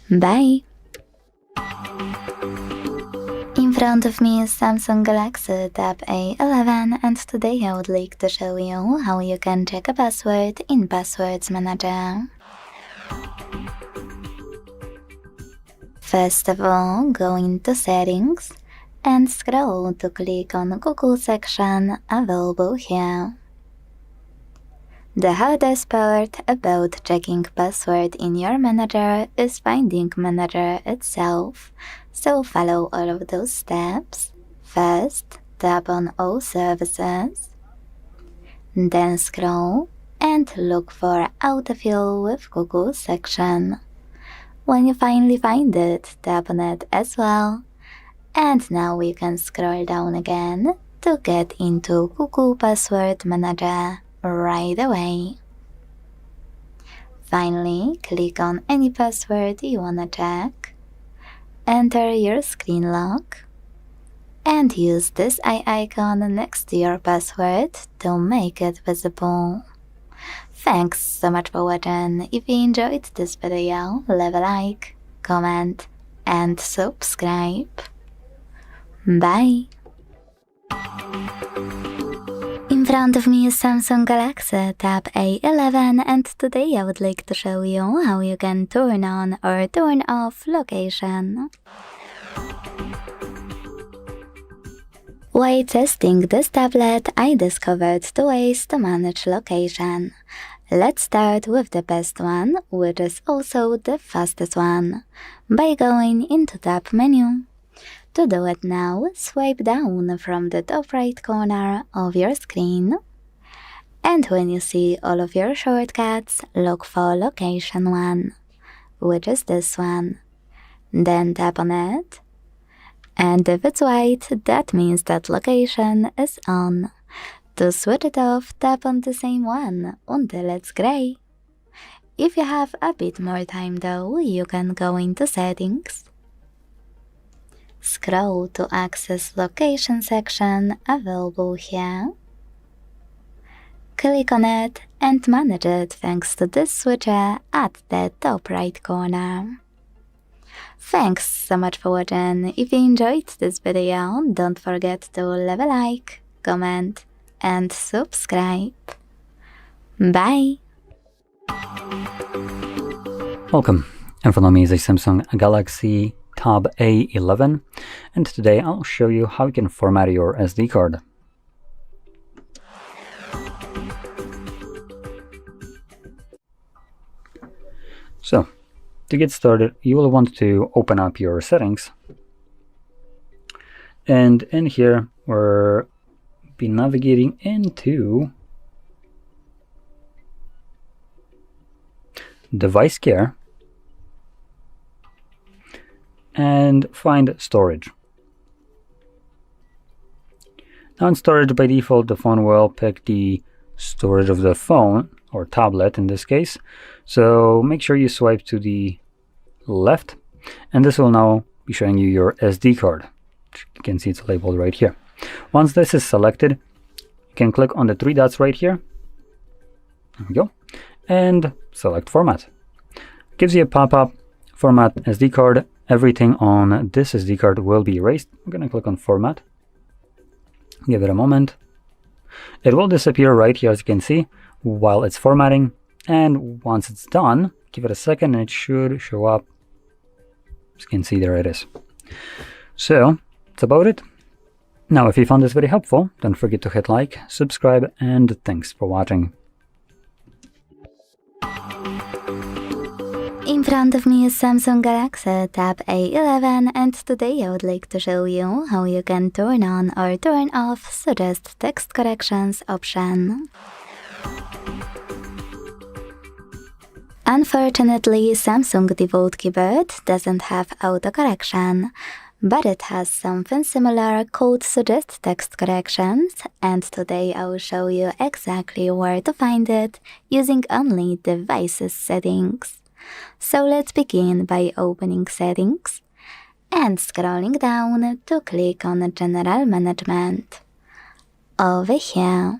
[SPEAKER 3] Bye! In front of me is Samsung Galaxy Tab A11, and today I would like to show you how you can check a password in Passwords Manager. First of all, go into Settings and scroll to click on Google section available here. The hardest part about checking password in your manager is finding manager itself, so follow all of those steps. First, tap on All Services, then scroll and look for Autofill with Google section. When you finally find it, tap on it as well. And now we can scroll down again to get into Google Password Manager right away. Finally, click on any password you wanna check, enter your screen lock, and use this eye icon next to your password to make it visible. Thanks so much for watching. If you enjoyed this video, leave a like, comment, and subscribe. Bye! In front of me is Samsung Galaxy Tab A11, and today I would like to show you how you can turn on or turn off location. While testing this tablet, I discovered two ways to manage location. Let's start with the best one, which is also the fastest one, by going into Tab menu. To do it now, swipe down from the top right corner of your screen, and when you see all of your shortcuts, look for Location 1, which is this one. Then tap on it, and if it's white, that means that location is on. To switch it off, tap on the same one until it's gray. If you have a bit more time though, you can go into Settings, scroll to access Location section available here, click on it and manage it thanks to this switcher at the top right corner. Thanks so much for watching. If you enjoyed this video, don't forget to leave a like, comment, and subscribe. Bye!
[SPEAKER 1] Welcome. In front of me is a Samsung Galaxy Tab A11, and today I'll show you how you can format your SD card. So, to get started, you will want to open up your settings, and in here we'll be navigating into Device Care and find Storage. Now in Storage, by default, the phone will pick the storage of the phone, or tablet in this case, so make sure you swipe to the left, and this will now be showing you your SD card. You can see it's labeled right here. Once this is selected, you can click on the three dots right here. There we go. And select Format. Gives you a pop-up, Format SD card. Everything on this SD card will be erased. I'm going to click on Format. Give it a moment. It will disappear right here, as you can see, while it's formatting. And once it's done, give it a second and it should show up. As you can see, there it is. So, that's about it. Now, if you found this very helpful, don't forget to hit like, subscribe, and thanks for watching.
[SPEAKER 3] In front of me is Samsung Galaxy Tab A11, and today I would like to show you how you can turn on or turn off Suggest Text Corrections option. Unfortunately, Samsung default keyboard doesn't have autocorrection, but it has something similar called Suggest Text Corrections, and today I will show you exactly where to find it using only Devices settings. So let's begin by opening Settings and scrolling down to click on General Management. Over here,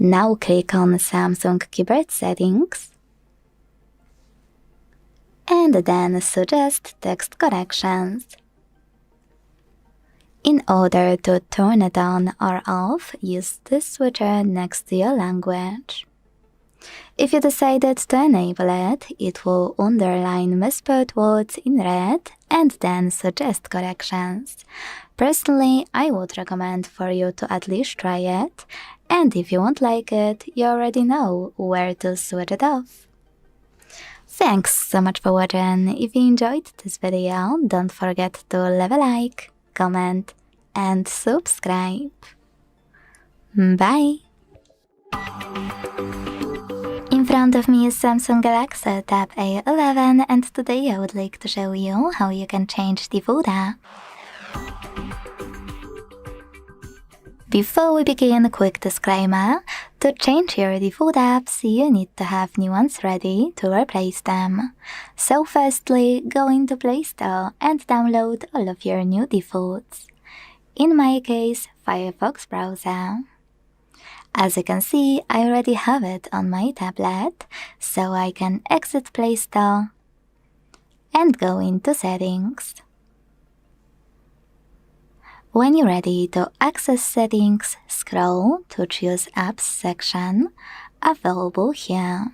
[SPEAKER 3] Now click on Samsung keyboard settings and then suggest text corrections. In order to turn it on or off, use this switcher next to your language. If you decided to enable it, it will underline misspelled words in red and then suggest corrections. Personally, I would recommend for you to at least try it, and if you won't like it, you already know where to switch it off. Thanks so much for watching. If you enjoyed this video, don't forget to leave a like, comment, and subscribe. Bye! In front of me is Samsung Galaxy Tab A11, and today I would like to show you how you can change the food app. Before we begin, a quick disclaimer. To change your default apps, you need to have new ones ready to replace them. So firstly, go into Play Store and download all of your new defaults. In my case, Firefox browser. As you can see, I already have it on my tablet, so I can exit Play Store and go into Settings. When you're ready to access settings, scroll to choose Apps section, available here.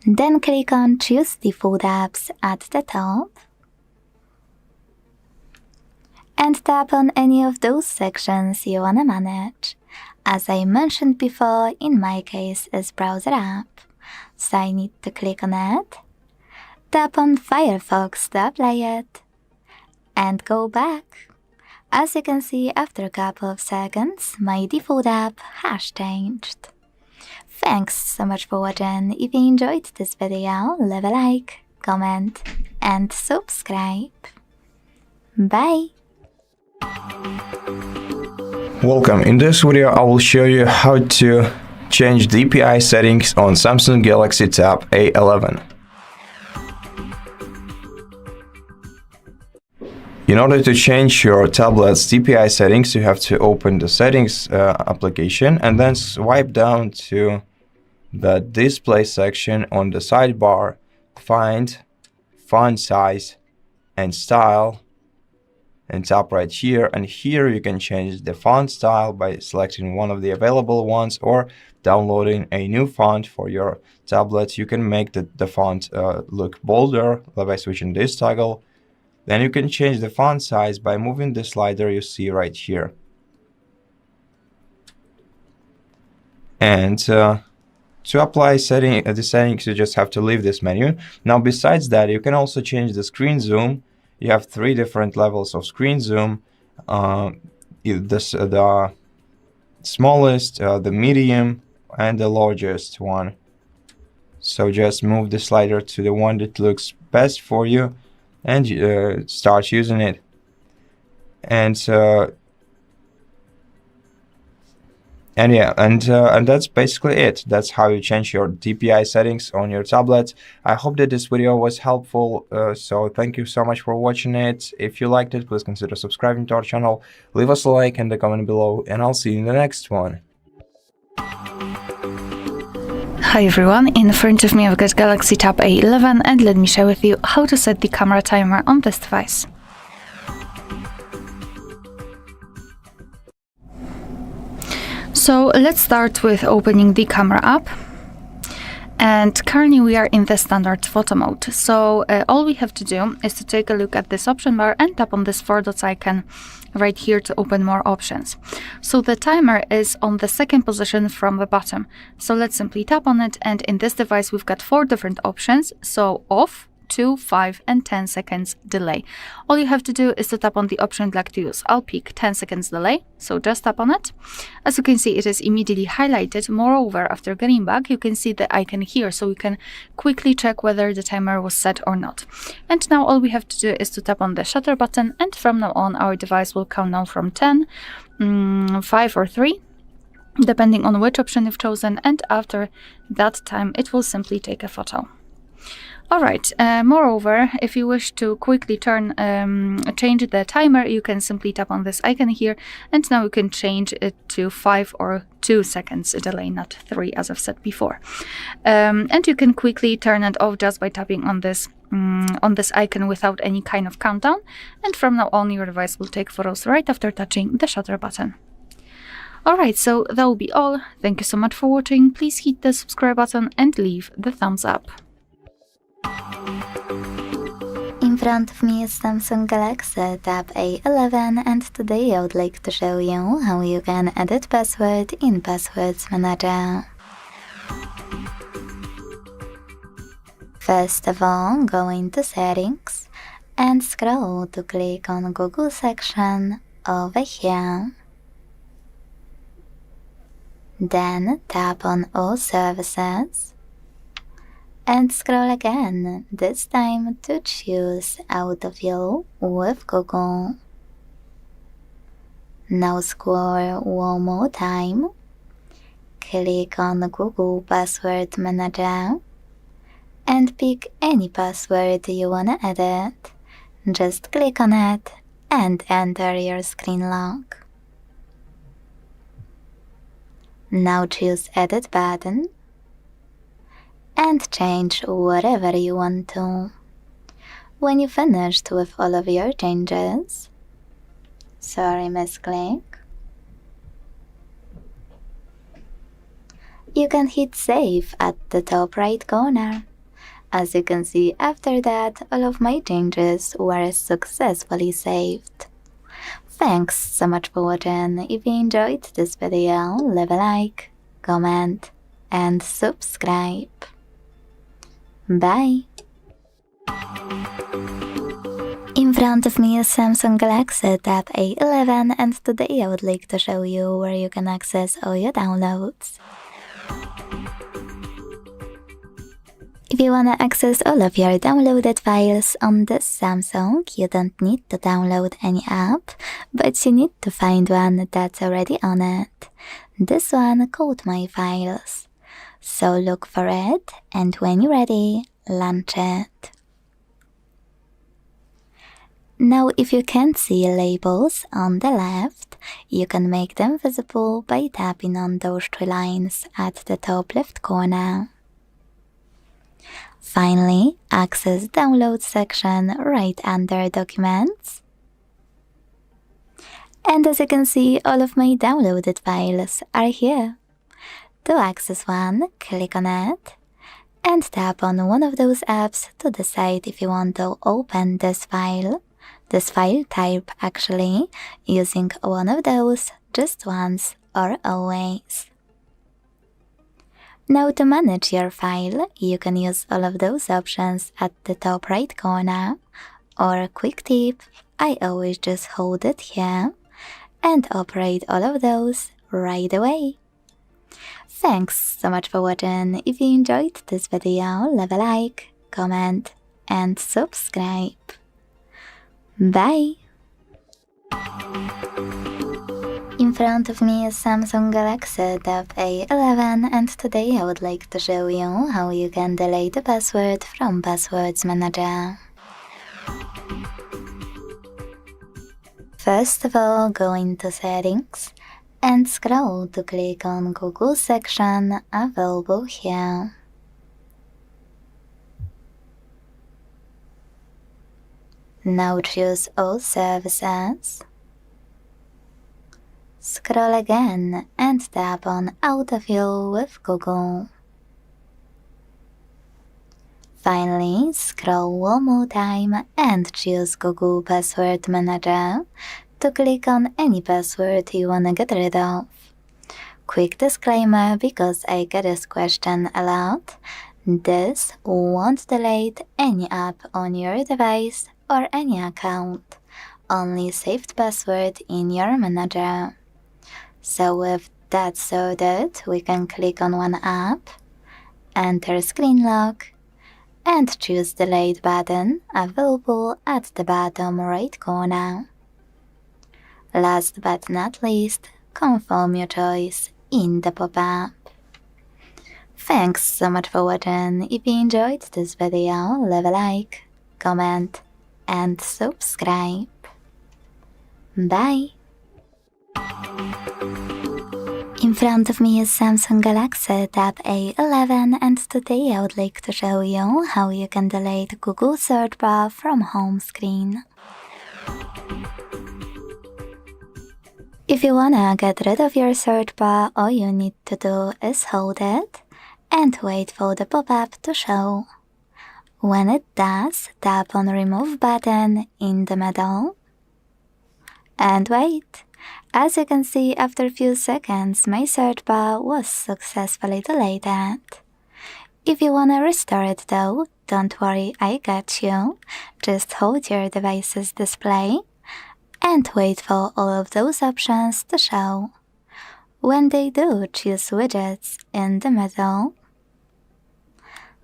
[SPEAKER 3] Then click on Choose Default Apps at the top and tap on any of those sections you wanna manage. As I mentioned before, in my case is Browser app, so I need to click on it. Tap on Firefox to apply it, and go back. As you can see, after a couple of seconds, my default app has changed. Thanks so much for watching. If you enjoyed this video, leave a like, comment, and subscribe. Bye!
[SPEAKER 5] Welcome. In this video I will show you how to change DPI settings on Samsung Galaxy Tab A11. In order to change your tablet's DPI settings, you have to open the settings application and then swipe down to the display section on the sidebar, find font size and style, and tap right here, and here you can change the font style by selecting one of the available ones or downloading a new font for your tablet. You can make the font look bolder by switching this toggle. Then you can change the font size by moving the slider you see right here. And to apply the settings, you just have to leave this menu. Now, besides that, you can also change the screen zoom. You have 3 different levels of screen zoom. The smallest, the medium, and the largest one. So just move the slider to the one that looks best for you and start using it. And that's basically it. That's how you change your DPI settings on your tablet. I hope that this video was helpful. So thank you so much for watching it. If you liked it, please consider subscribing to our channel. Leave us a like and a comment below, and I'll see you in the next one.
[SPEAKER 2] Hi everyone, in front of me I've got Galaxy Tab A11, and let me share with you how to set the camera timer on this device. So let's start with opening the camera app. And currently we are in the standard photo mode. So all we have to do is to take a look at this option bar and tap on this 4 dots icon right here to open more options. So the timer is on the second position from the bottom. So let's simply tap on it, and in this device we've got 4 different options. So off, 2, 5, and 10 seconds delay. All you have to do is to tap on the option you'd like to use. I'll pick 10 seconds delay, so just tap on it. As you can see, it is immediately highlighted. Moreover, after getting back, you can see the icon here, so we can quickly check whether the timer was set or not. And now all we have to do is to tap on the shutter button, and from now on our device will count down from 10, 5 or 3, depending on which option you've chosen, and after that time it will simply take a photo. Alright, moreover, if you wish to quickly change the timer, you can simply tap on this icon here, and now you can change it to 5 or 2 seconds delay, not 3 as I've said before. And you can quickly turn it off just by tapping on this icon without any kind of countdown, and from now on your device will take photos right after touching the shutter button. Alright, so that will be all. Thank you so much for watching. Please hit the subscribe button and leave the thumbs up.
[SPEAKER 3] In front of me is Samsung Galaxy Tab A11, and today I would like to show you how you can edit password in Passwords Manager. First of all, go into Settings and scroll to click on Google section over here. Then tap on All Services and scroll again, this time to choose Autofill with Google. Now scroll one more time, click on Google Password Manager and pick any password you wanna edit. Just click on it and enter your screen lock. Now choose Edit button and change whatever you want to. When you finished with all of your changes, misclick, you can hit Save at the top right corner. As you can see, after that, all of my changes were successfully saved. Thanks so much for watching. If you enjoyed this video, leave a like, comment, and subscribe. Bye! In front of me is Samsung Galaxy Tab A11, and today I would like to show you where you can access all your downloads. If you wanna access all of your downloaded files on this Samsung, you don't need to download any app, but you need to find one that's already on it. This one called My Files. So look for it, and when you're ready, launch it. Now if you can't see labels on the left, you can make them visible by tapping on those 3 lines at the top left corner. Finally, access Download section right under Documents. And as you can see, all of my downloaded files are here. To access one, click on it and tap on one of those apps to decide if you want to open this file type actually, using one of those just once or always. Now to manage your file, you can use all of those options at the top right corner, or a quick tip, I always just hold it here and operate all of those right away. Thanks so much for watching. If you enjoyed this video, leave a like, comment, and subscribe. Bye! In front of me is Samsung Galaxy Tab A11, and today I would like to show you how you can delete the password from Passwords Manager. First of all, go into Settings and scroll to click on Google section available here. Now choose All Services. Scroll again and tap on Autofill with Google. Finally, scroll one more time and choose Google Password Manager to click on any password you wanna get rid of. Quick disclaimer, because I get this question a lot, this won't delete any app on your device or any account, only saved password in your manager. So with that sorted, we can click on one app, enter screen lock, and choose Delete button available at the bottom right corner. Last but not least, confirm your choice in the pop-up. Thanks so much for watching. If you enjoyed this video, leave a like, comment, and subscribe. Bye! In front of me is Samsung Galaxy Tab A11, and today I would like to show you how you can delete Google search bar from home screen. If you wanna get rid of your search bar, all you need to do is hold it and wait for the pop-up to show. When it does, tap on Remove button in the middle and wait. As you can see, after a few seconds, my search bar was successfully deleted. If you wanna restore it though, don't worry, I got you. Just hold your device's display and wait for all of those options to show. When they do, choose widgets in the middle.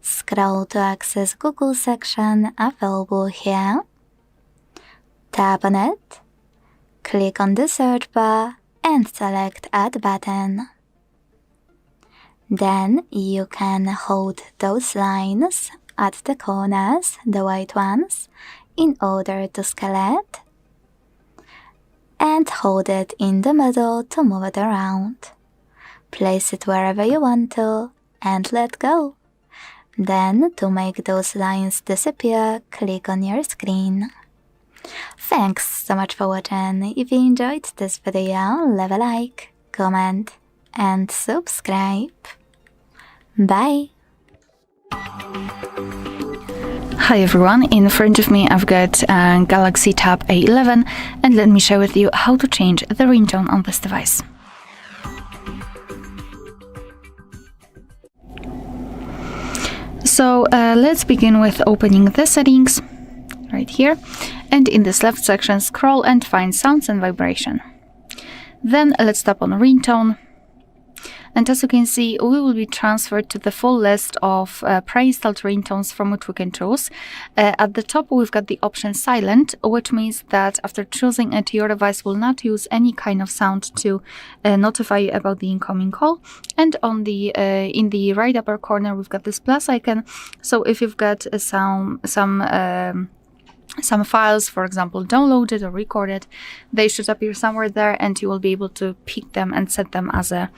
[SPEAKER 3] Scroll to access Google section available here. Tap on it. Click on the search bar and select Add button. Then you can hold those lines at the corners, the white ones, in order to scale it, and hold it in the middle to move it around. Place it wherever you want to and let go. Then, to make those lines disappear, click on your screen. Thanks so much for watching. If you enjoyed this video, leave a like, comment, and subscribe. Bye!
[SPEAKER 2] Hi everyone, in front of me I've got Galaxy Tab A11, and let me share with you how to change the ringtone on this device. So let's begin with opening the settings right here, and in this left section scroll and find sounds and vibration. Then let's tap on ringtone. And as you can see, we will be transferred to the full list of pre-installed ringtones from which we can choose. At the top, we've got the option silent, which means that after choosing it, your device will not use any kind of sound to notify you about the incoming call. And on the in the right upper corner, we've got this plus icon. So if you've got some files, for example, downloaded or recorded, they should appear somewhere there, and you will be able to pick them and set them as a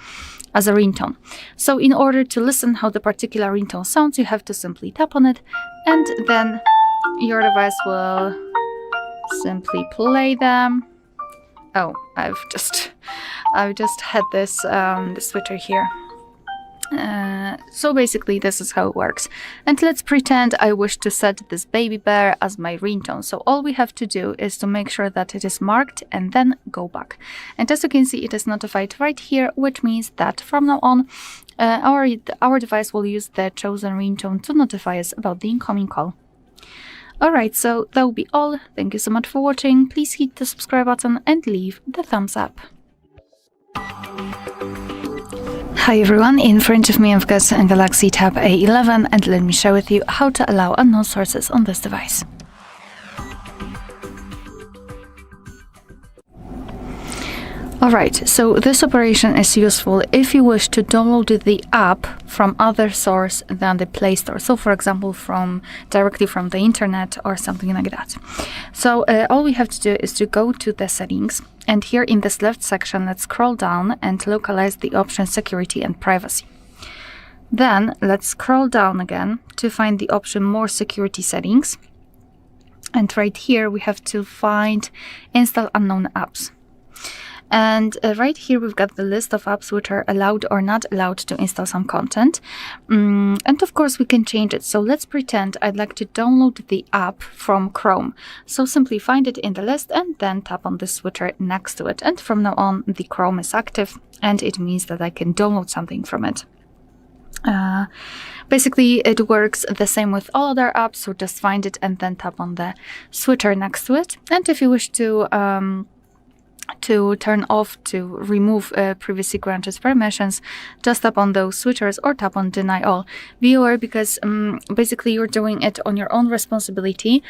[SPEAKER 2] ringtone. So in order to listen how the particular ringtone sounds, you have to simply tap on it, and then your device will simply play them. Oh, I've just had this switcher here. So basically this is how it works. And let's pretend I wish to set this baby bear as my ringtone. So all we have to do is to make sure that it is marked and then go back. And as you can see, it is notified right here, which means that from now on our device will use the chosen ringtone to notify us about the incoming call. Alright, so that will be all. Thank you so much for watching. Please hit the subscribe button and leave the thumbs up. Hi everyone, in front of me I've got a Galaxy Tab A11, and let me share with you how to allow unknown sources on this device. Alright, so this operation is useful if you wish to download the app from other source than the Play Store. So for example, directly from the internet or something like that. So all we have to do is to go to the settings, and here in this left section, let's scroll down and localize the option security and privacy. Then let's scroll down again to find the option more security settings. And right here we have to find install unknown apps. And right here we've got the list of apps which are allowed or not allowed to install some content. And of course we can change it. So let's pretend I'd like to download the app from Chrome. So simply find it in the list and then tap on the switcher next to it. And from now on the Chrome is active, and it means that I can download something from it. Basically it works the same with all other apps, so just find it and then tap on the switcher next to it. And if you wish to turn off, to remove previously granted permissions, just tap on those switchers or tap on deny all. Be aware, because basically you're doing it on your own responsibility.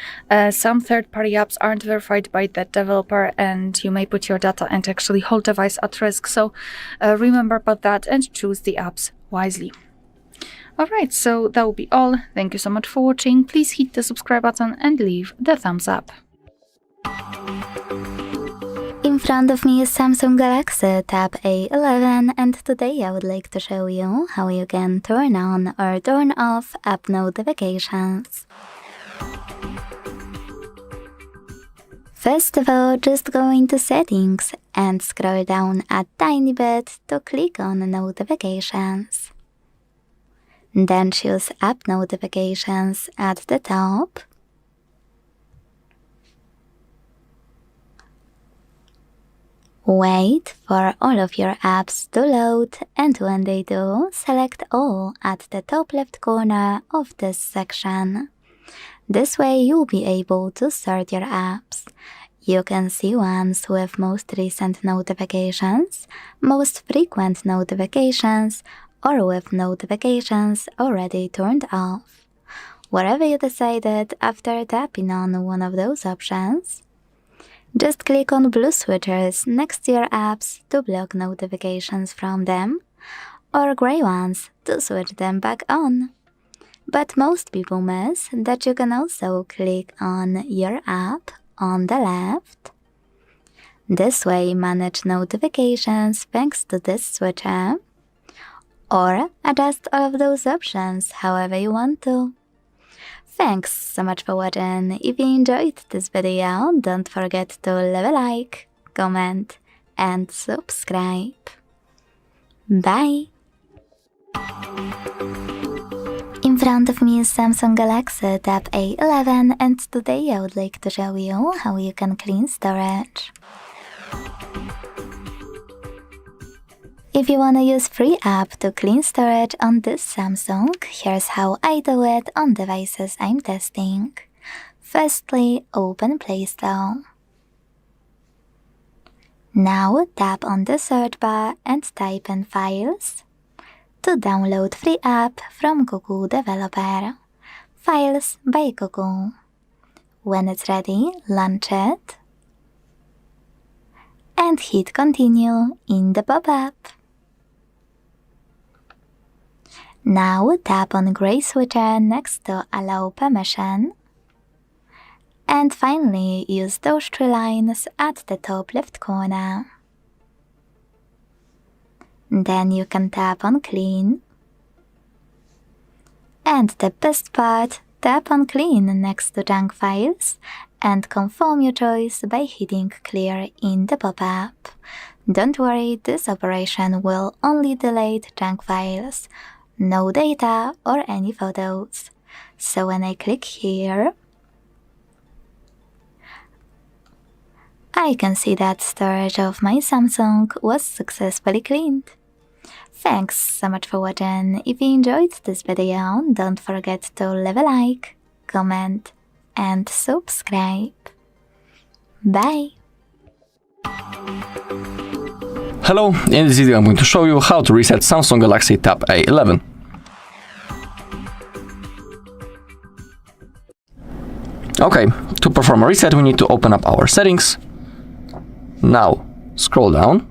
[SPEAKER 2] Some third-party apps aren't verified by the developer, and you may put your data and actually whole device at risk. So remember about that and choose the apps wisely. Alright, so that will be all. Thank you so much for watching. Please hit the subscribe button and leave the thumbs up.
[SPEAKER 3] In front of me is Samsung Galaxy Tab A11, and today I would like to show you how you can turn on or turn off app notifications. First of all, just go into Settings and scroll down a tiny bit to click on Notifications. Then choose App Notifications at the top. Wait for all of your apps to load, and when they do, select All at the top left corner of this section. This way you'll be able to sort your apps. You can see ones with most recent notifications, most frequent notifications, or with notifications already turned off. Whatever you decided after tapping on one of those options, just click on blue switches next to your apps to block notifications from them, or gray ones to switch them back on. But most people miss that you can also click on your app on the left. This way manage notifications thanks to this switcher, or adjust all of those options however you want to. Thanks so much for watching. If you enjoyed this video, don't forget to leave a like, comment, and subscribe. Bye! In front of me is Samsung Galaxy Tab A11, and today I would like to show you how you can clean storage. If you wanna use free app to clean storage on this Samsung, here's how I do it on devices I'm testing. Firstly, open Play Store. Now tap on the search bar and type in Files to download free app from Google Developer. Files by Google. When it's ready, launch it and hit Continue in the pop-up. Now tap on gray switcher next to Allow Permission. And finally use those three lines at the top left corner. Then you can tap on Clean. And the best part, tap on Clean next to Junk Files and confirm your choice by hitting Clear in the pop-up. Don't worry, this operation will only delete junk files, no data or any photos. So when I click here, I can see that storage of my Samsung was successfully cleaned. Thanks so much for watching. If you enjoyed this video, don't forget to leave a like, comment, and subscribe. Bye!
[SPEAKER 4] Hello, in this video I'm going to show you how to reset Samsung Galaxy Tab A11. Okay, to perform a reset we need to open up our settings. Now scroll down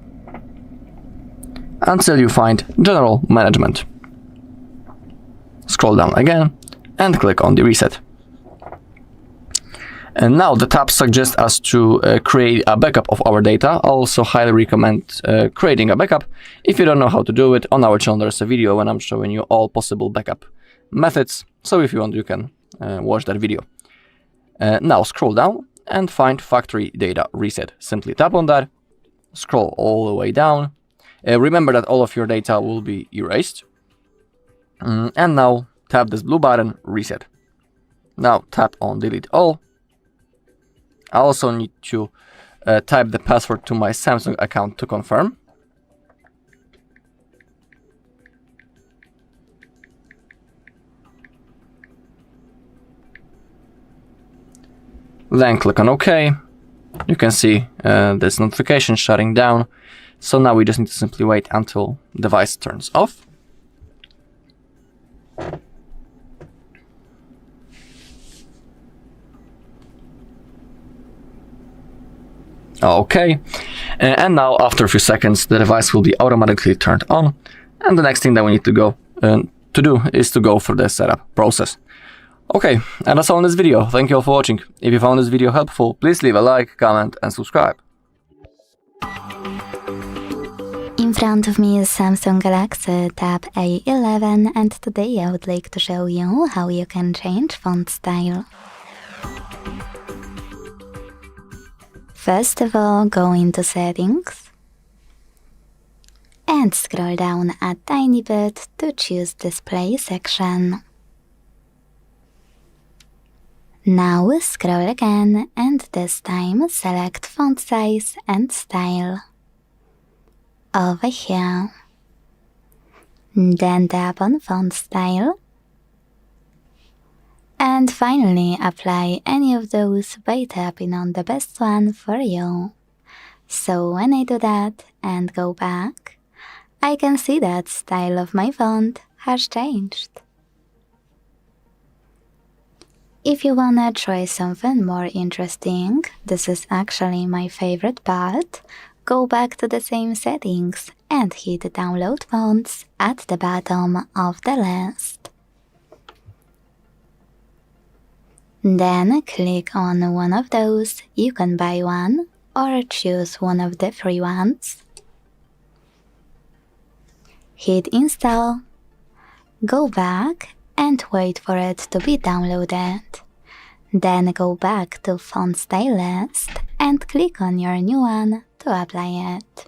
[SPEAKER 4] until you find General Management. Scroll down again and click on the reset. And now the tab suggests us to create a backup of our data. I also highly recommend creating a backup. If you don't know how to do it, on our channel there's a video when I'm showing you all possible backup methods. So if you want, you can watch that video. Now scroll down and find Factory Data Reset. Simply tap on that, scroll all the way down. Remember that all of your data will be erased. And now tap this blue button, Reset. Now tap on Delete All. I also need to type the password to my Samsung account to confirm. Then click on OK. You can see this notification shutting down. So now we just need to simply wait until the device turns off. Okay, and now after a few seconds the device will be automatically turned on, and the next thing that we need to to do is to go through the setup process. Okay, and that's all in this video. Thank you all for watching. If you found this video helpful, please leave a like, comment and subscribe.
[SPEAKER 3] In front of me is Samsung Galaxy Tab A11 and today I would like to show you how you can change font style. First of all, go into Settings and scroll down a tiny bit to choose Display section. Now scroll again and this time select Font Size and Style. Over here. Then tap on Font Style. And finally apply any of those by tapping on the best one for you. So when I do that and go back, I can see that style of my font has changed. If you wanna try something more interesting, this is actually my favorite part, go back to the same settings and hit Download Fonts at the bottom of the list. Then click on one of those, you can buy one or choose one of the free ones. Hit Install, go back and wait for it to be downloaded. Then go back to Font Style list and click on your new one to apply it.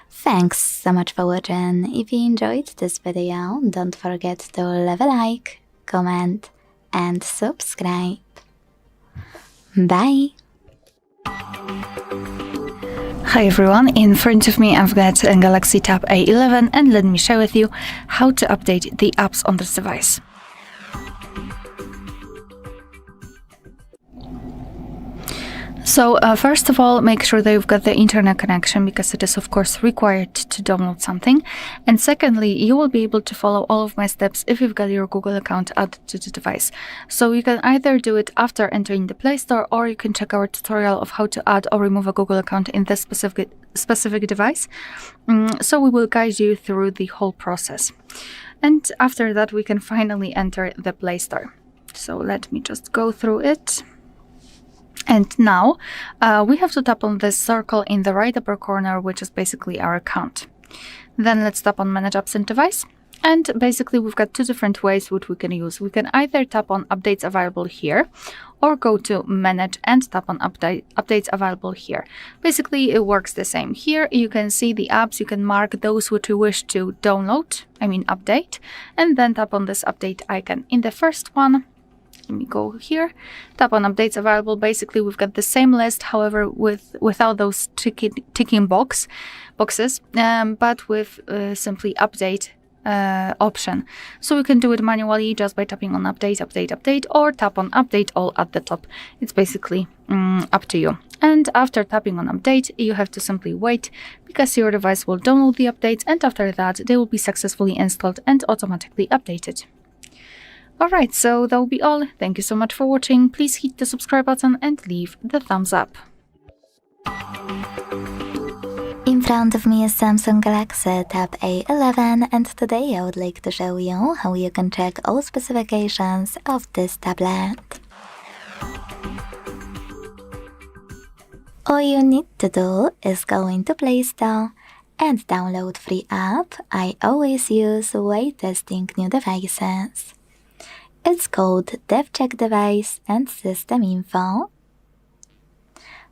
[SPEAKER 3] Thanks so much for watching. If you enjoyed this video, don't forget to leave a like, comment and subscribe. Bye!
[SPEAKER 2] Hi everyone, in front of me I've got a Galaxy Tab A11 and let me share with you how to update the apps on this device. So first of all, make sure that you've got the internet connection because it is of course required to download something. And secondly, you will be able to follow all of my steps if you've got your Google account added to the device. So you can either do it after entering the Play Store or you can check our tutorial of how to add or remove a Google account in this specific device. So we will guide you through the whole process. And after that, we can finally enter the Play Store. So let me just go through it. And now we have to tap on this circle in the right upper corner, which is basically our account. Then let's tap on Manage Apps and Device. And basically we've got two different ways which we can use. We can either tap on Updates Available here or go to Manage and tap on Updates Available here. Basically it works the same. Here you can see the apps, you can mark those which you wish to download, update, and then tap on this update icon. In the first one, let me go here, tap on Updates Available. Basically we've got the same list, however without those ticking boxes, but with simply Update option. So we can do it manually just by tapping on Update, or tap on Update All at the top. It's basically up to you. And after tapping on Update, you have to simply wait because your device will download the updates, and after that they will be successfully installed and automatically updated. Alright, so that will be all. Thank you so much for watching. Please hit the subscribe button and leave the thumbs up.
[SPEAKER 3] In front of me is Samsung Galaxy Tab A11 and today I would like to show you how you can check all specifications of this tablet. All you need to do is go into Play Store and download free app I always use while testing new devices. It's called DevCheck Device and System Info.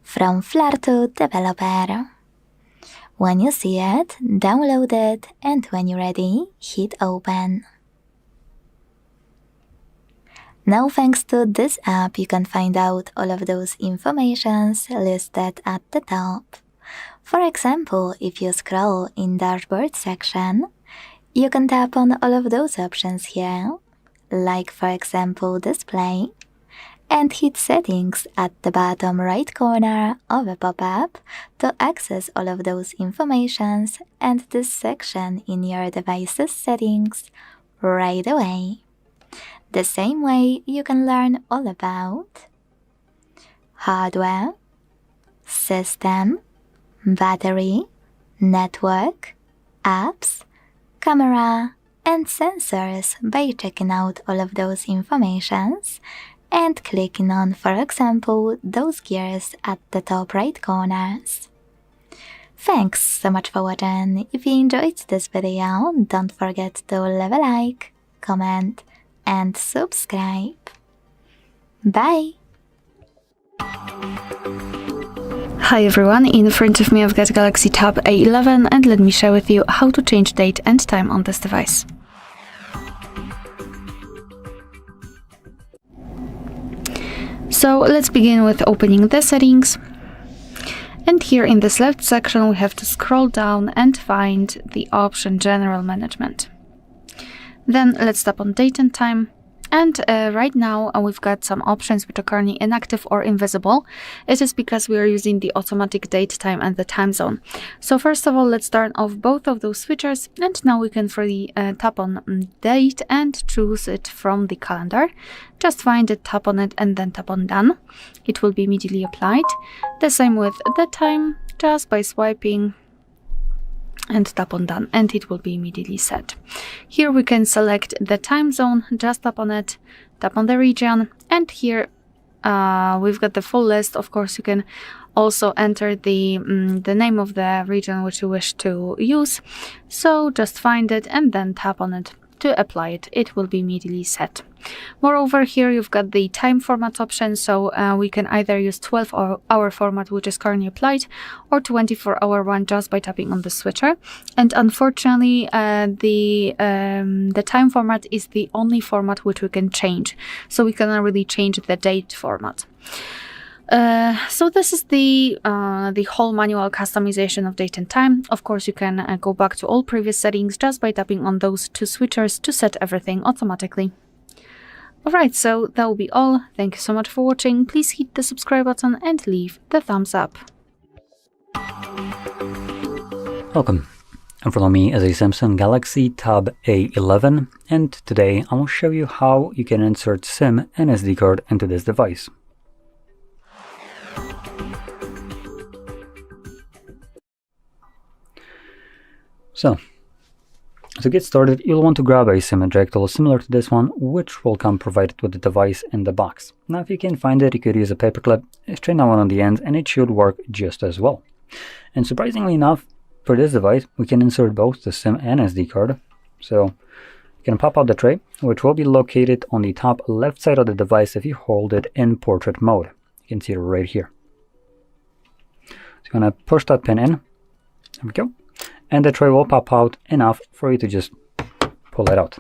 [SPEAKER 3] From Flare to Developer. When you see it, download it, and when you're ready, hit Open. Now thanks to this app, you can find out all of those informations listed at the top. For example, if you scroll in Dashboard section, you can tap on all of those options here, like for example Display, and hit Settings at the bottom right corner of a pop-up to access all of those informations and this section in your device's settings right away. The same way you can learn all about hardware, system, battery, network, apps, camera, and sensors by checking out all of those informations and clicking on, for example, those gears at the top right corners. Thanks so much for watching. If you enjoyed this video, don't forget to leave a like, comment, and subscribe. Bye!
[SPEAKER 2] Hi everyone, in front of me I've got Galaxy Tab A11 and let me share with you how to change date and time on this device. So let's begin with opening the settings. And here in this left section we have to scroll down and find the option General Management. Then let's tap on date and time. And right now we've got some options which are currently inactive or invisible. It is because we are using the automatic date time and the time zone. So first of all, let's turn off both of those switchers, and now we can freely tap on date and choose it from the calendar. Just find it, tap on it, and then tap on done. It will be immediately applied. The same with the time, just by swiping and tap on done, and it will be immediately set. Here we can select the time zone, just tap on it, tap on the region, and here we've got the full list. Of course, you can also enter the name of the region which you wish to use. So just find it and then tap on it to apply it. It will be immediately set. Moreover, here you've got the time format option, so we can either use 12-hour format, which is currently applied, or 24-hour one just by tapping on the switcher. And unfortunately, the time format is the only format which we can change, so we cannot really change the date format. So this is the whole manual customization of date and time. Of course, you can go back to all previous settings just by tapping on those two switchers to set everything automatically. Alright, so that will be all. Thank you so much for watching. Please hit the subscribe button and leave the thumbs up.
[SPEAKER 1] Welcome. In front of me is a Samsung Galaxy Tab A11, and today I will show you how you can insert SIM and SD card into this device. So, to get started, you'll want to grab a SIM ejector similar to this one, which will come provided with the device in the box. Now, if you can't find it, you could use a paperclip, straighten out one on the end, and it should work just as well. And surprisingly enough, for this device, we can insert both the SIM and SD card. So, you can pop out the tray, which will be located on the top left side of the device if you hold it in portrait mode. You can see it right here. So, you're going to push that pin in. There we go. And the tray will pop out enough for you to just pull it out.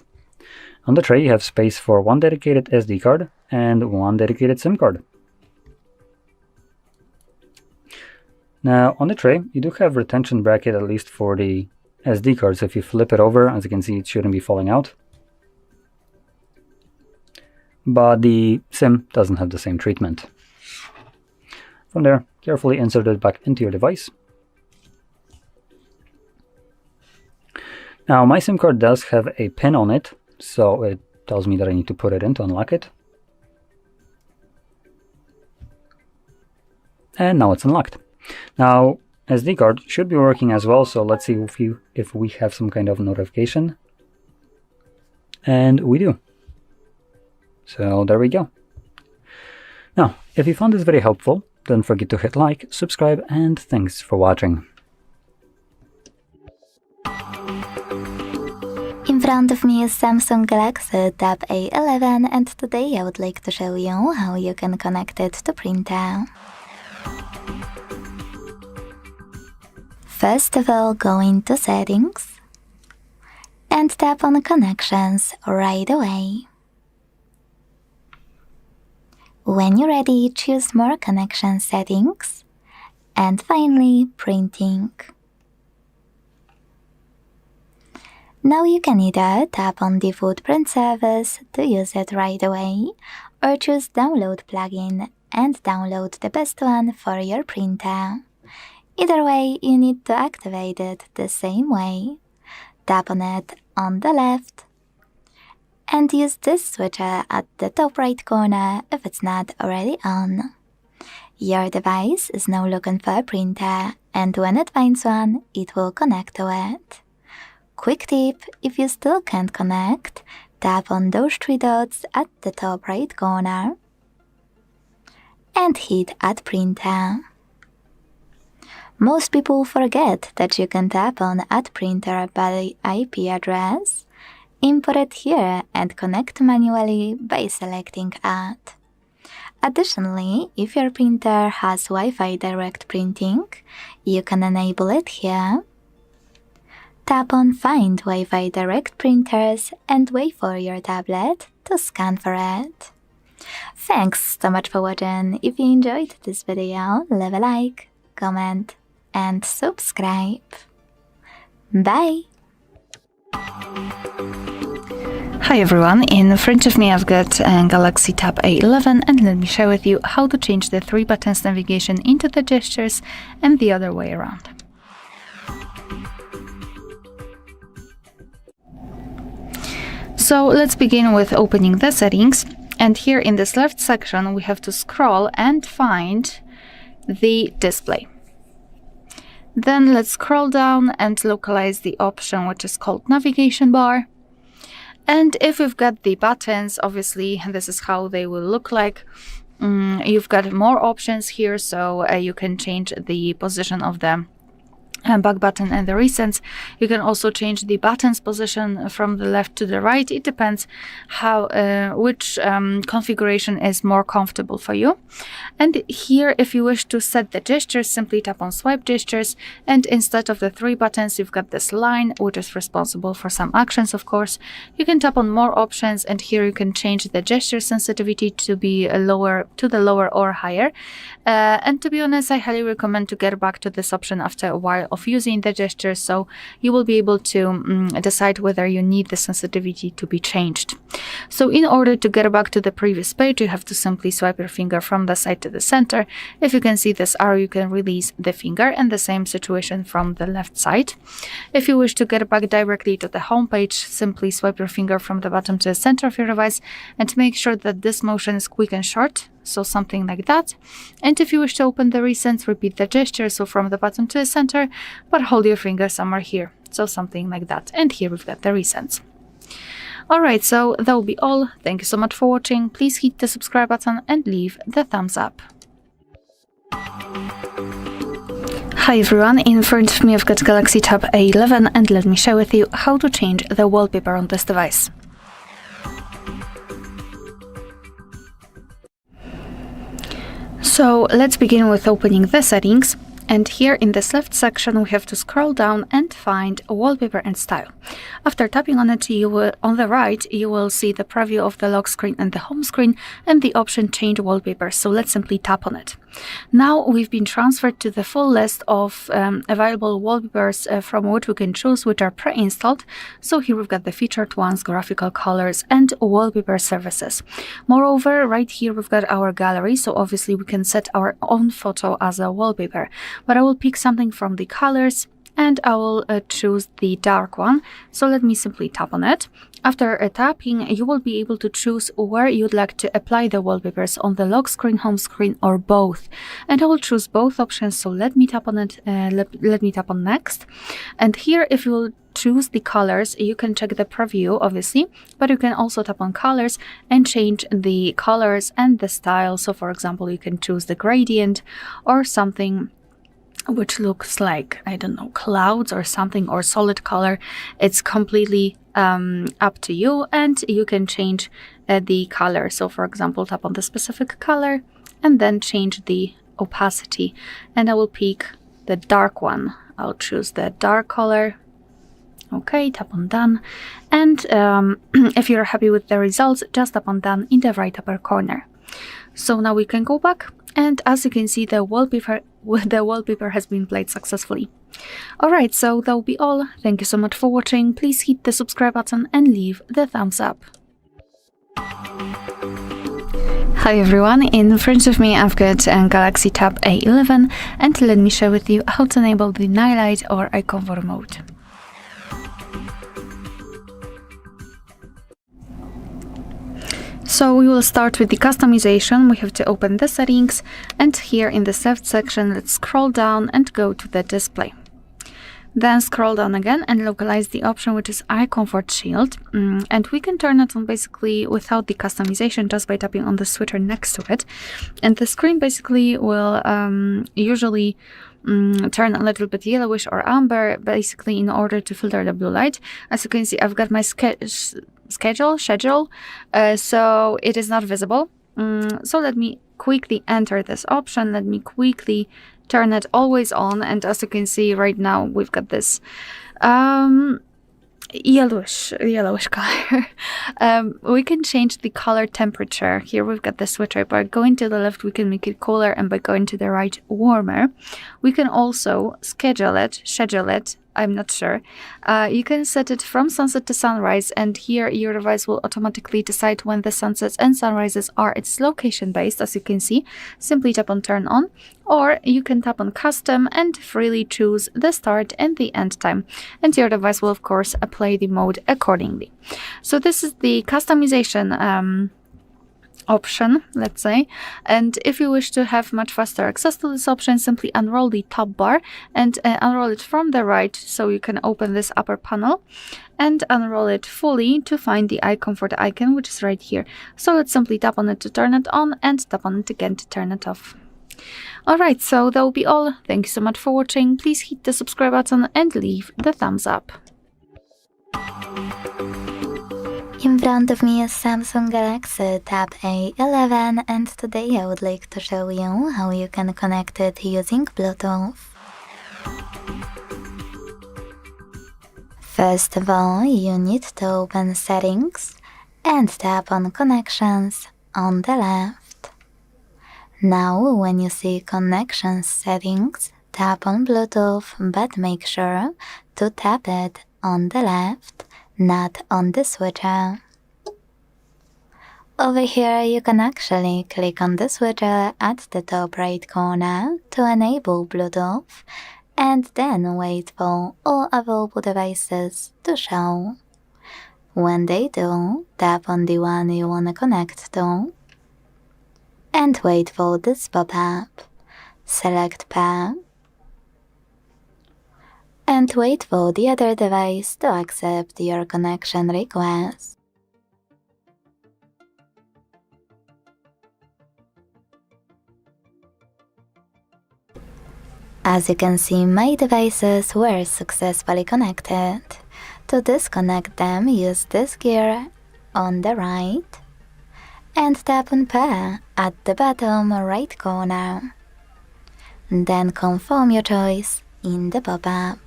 [SPEAKER 1] On the tray you have space for one dedicated SD card and one dedicated SIM card. Now on the tray you do have retention bracket, at least for the SD card, so if you flip it over, as you can see, it shouldn't be falling out. But the SIM doesn't have the same treatment. From there, carefully insert it back into your device. Now my SIM card does have a pin on it, so it tells me that I need to put it in to unlock it. And now it's unlocked. Now SD card should be working as well, so let's see if we have some kind of notification. And we do. So there we go. Now, if you found this video helpful, don't forget to hit like, subscribe, and thanks for watching.
[SPEAKER 3] In front of me is Samsung Galaxy Tab A11, and today I would like to show you how you can connect it to printer. First of all, go into Settings and tap on Connections right away. When you're ready, choose More Connection Settings, and finally Printing. Now you can either tap on the footprint service to use it right away, or choose Download plugin and download the best one for your printer. Either way, you need to activate it the same way. Tap on it on the left, and use this switcher at the top right corner if it's not already on. Your device is now looking for a printer, and when it finds one, it will connect to it. Quick tip, if you still can't connect, tap on those 3 dots at the top right corner and hit Add Printer. Most people forget that you can tap on Add Printer by IP address, import it here and connect manually by selecting Add. Additionally, if your printer has Wi-Fi direct printing, you can enable it here. Tap on Find Wi-Fi direct printers and wait for your tablet to scan for it. Thanks so much for watching. If you enjoyed this video, leave a like, comment, and subscribe. Bye!
[SPEAKER 2] Hi everyone, in front of me I've got a Galaxy Tab A11 and let me share with you how to change the 3 buttons navigation into the gestures and the other way around. So let's begin with opening the settings, and here in this left section we have to scroll and find the display. Then let's scroll down and localize the option which is called navigation bar. And if we've got the buttons, obviously this is how they will look like. You've got more options here, so you can change the position of the back button and the recents. You can also change the buttons position from the left to the right. It depends which configuration is more comfortable for you. And here, if you wish to set the gestures, simply tap on swipe gestures, and instead of the 3 buttons you've got this line which is responsible for some actions, of course. You can tap on more options, and here you can change the gesture sensitivity to be lower or higher. And to be honest, I highly recommend to get back to this option after a while of using the gesture, so you will be able to decide whether you need the sensitivity to be changed. So in order to get back to the previous page, you have to simply swipe your finger from the side to the center. If you can see this arrow, you can release the finger, and the same situation from the left side. If you wish to get back directly to the home page, simply swipe your finger from the bottom to the center of your device and make sure that this motion is quick and short, so something like that. And if you wish to open the recents, repeat the gesture, so from the bottom to the center, but hold your finger somewhere here, so something like that. And here we've got the recents. Alright, so that will be all. Thank you so much for watching. Please hit the subscribe button and leave the thumbs up. Hi everyone, in front of me I've got Galaxy Tab A11 and let me share with you how to change the wallpaper on this device. So let's begin with opening the settings, and here in this left section we have to scroll down and find wallpaper and style. After tapping on it, on the right you will see the preview of the lock screen and the home screen and the option change wallpaper, so let's simply tap on it. Now we've been transferred to the full list of available wallpapers from which we can choose, which are pre-installed. So here we've got the featured ones, graphical colors, and wallpaper services. Moreover, right here we've got our gallery, so obviously we can set our own photo as a wallpaper. But I will pick something from the colors, and I will choose the dark one. So let me simply tap on it. After tapping, you will be able to choose where you'd like to apply the wallpapers, on the lock screen, home screen, or both. And I will choose both options, so let me tap on it, let me tap on next. And here, if you will choose the colors, you can check the preview obviously, but you can also tap on colors and change the colors and the style. So for example, you can choose the gradient or something which looks like, I don't know, clouds or something, or solid color. It's completely up to you, and you can change the color. So for example, tap on the specific color and then change the opacity, and I will pick the dark one. I'll choose the dark color. Okay, tap on done, and if you're happy with the results, just tap on done in the right upper corner. So now we can go back, and as you can see, the wallpaper has been played successfully. Alright, so that will be all. Thank you so much for watching. Please hit the subscribe button and leave the thumbs up. Hi everyone, in front of me I've got a Galaxy Tab A11, and let me share with you how to enable the nightlight or eye comfort mode. So we will start with the customization. We have to open the settings, and here in the left section let's scroll down and go to the display. Then scroll down again and localize the option which is Eye Comfort Shield. And we can turn it on basically without the customization just by tapping on the switcher next to it. And the screen basically will usually turn a little bit yellowish or amber, basically in order to filter the blue light. As you can see, I've got my schedule, so it is not visible. So let me quickly enter this option. Let me quickly turn it always on, and as you can see right now, we've got this yellowish color. We can change the color temperature. Here we've got the switcher. By going to the left, we can make it cooler, and by going to the right, warmer. We can also schedule it. I'm not sure. You can set it from sunset to sunrise, and here your device will automatically decide when the sunsets and sunrises are. It's location based, as you can see. Simply tap on turn on, or you can tap on custom and freely choose the start and the end time, and your device will of course apply the mode accordingly. So this is the customization option, let's say, and if you wish to have much faster access to this option, simply unroll the top bar and unroll it from the right, so you can open this upper panel and unroll it fully to find the eye comfort icon, which is right here. So let's simply tap on it to turn it on and tap on it again to turn it off. Alright, so that will be all. Thank you so much for watching. Please hit the subscribe button and leave the thumbs up.
[SPEAKER 3] In front of me is Samsung Galaxy Tab A11, and today I would like to show you how you can connect it using Bluetooth. First of all, you need to open Settings and tap on Connections on the left. Now, when you see Connections Settings, tap on Bluetooth, but make sure to tap it on the left, not on the switcher. Over here you can actually click on the switcher at the top right corner to enable Bluetooth, and then wait for all available devices to show. When they do, tap on the one you want to connect to and wait for this pop-up. Select Pair and wait for the other device to accept your connection request. As you can see, my devices were successfully connected. To disconnect them, use this gear on the right and tap on Pair at the bottom right corner. Then confirm your choice in the pop-up.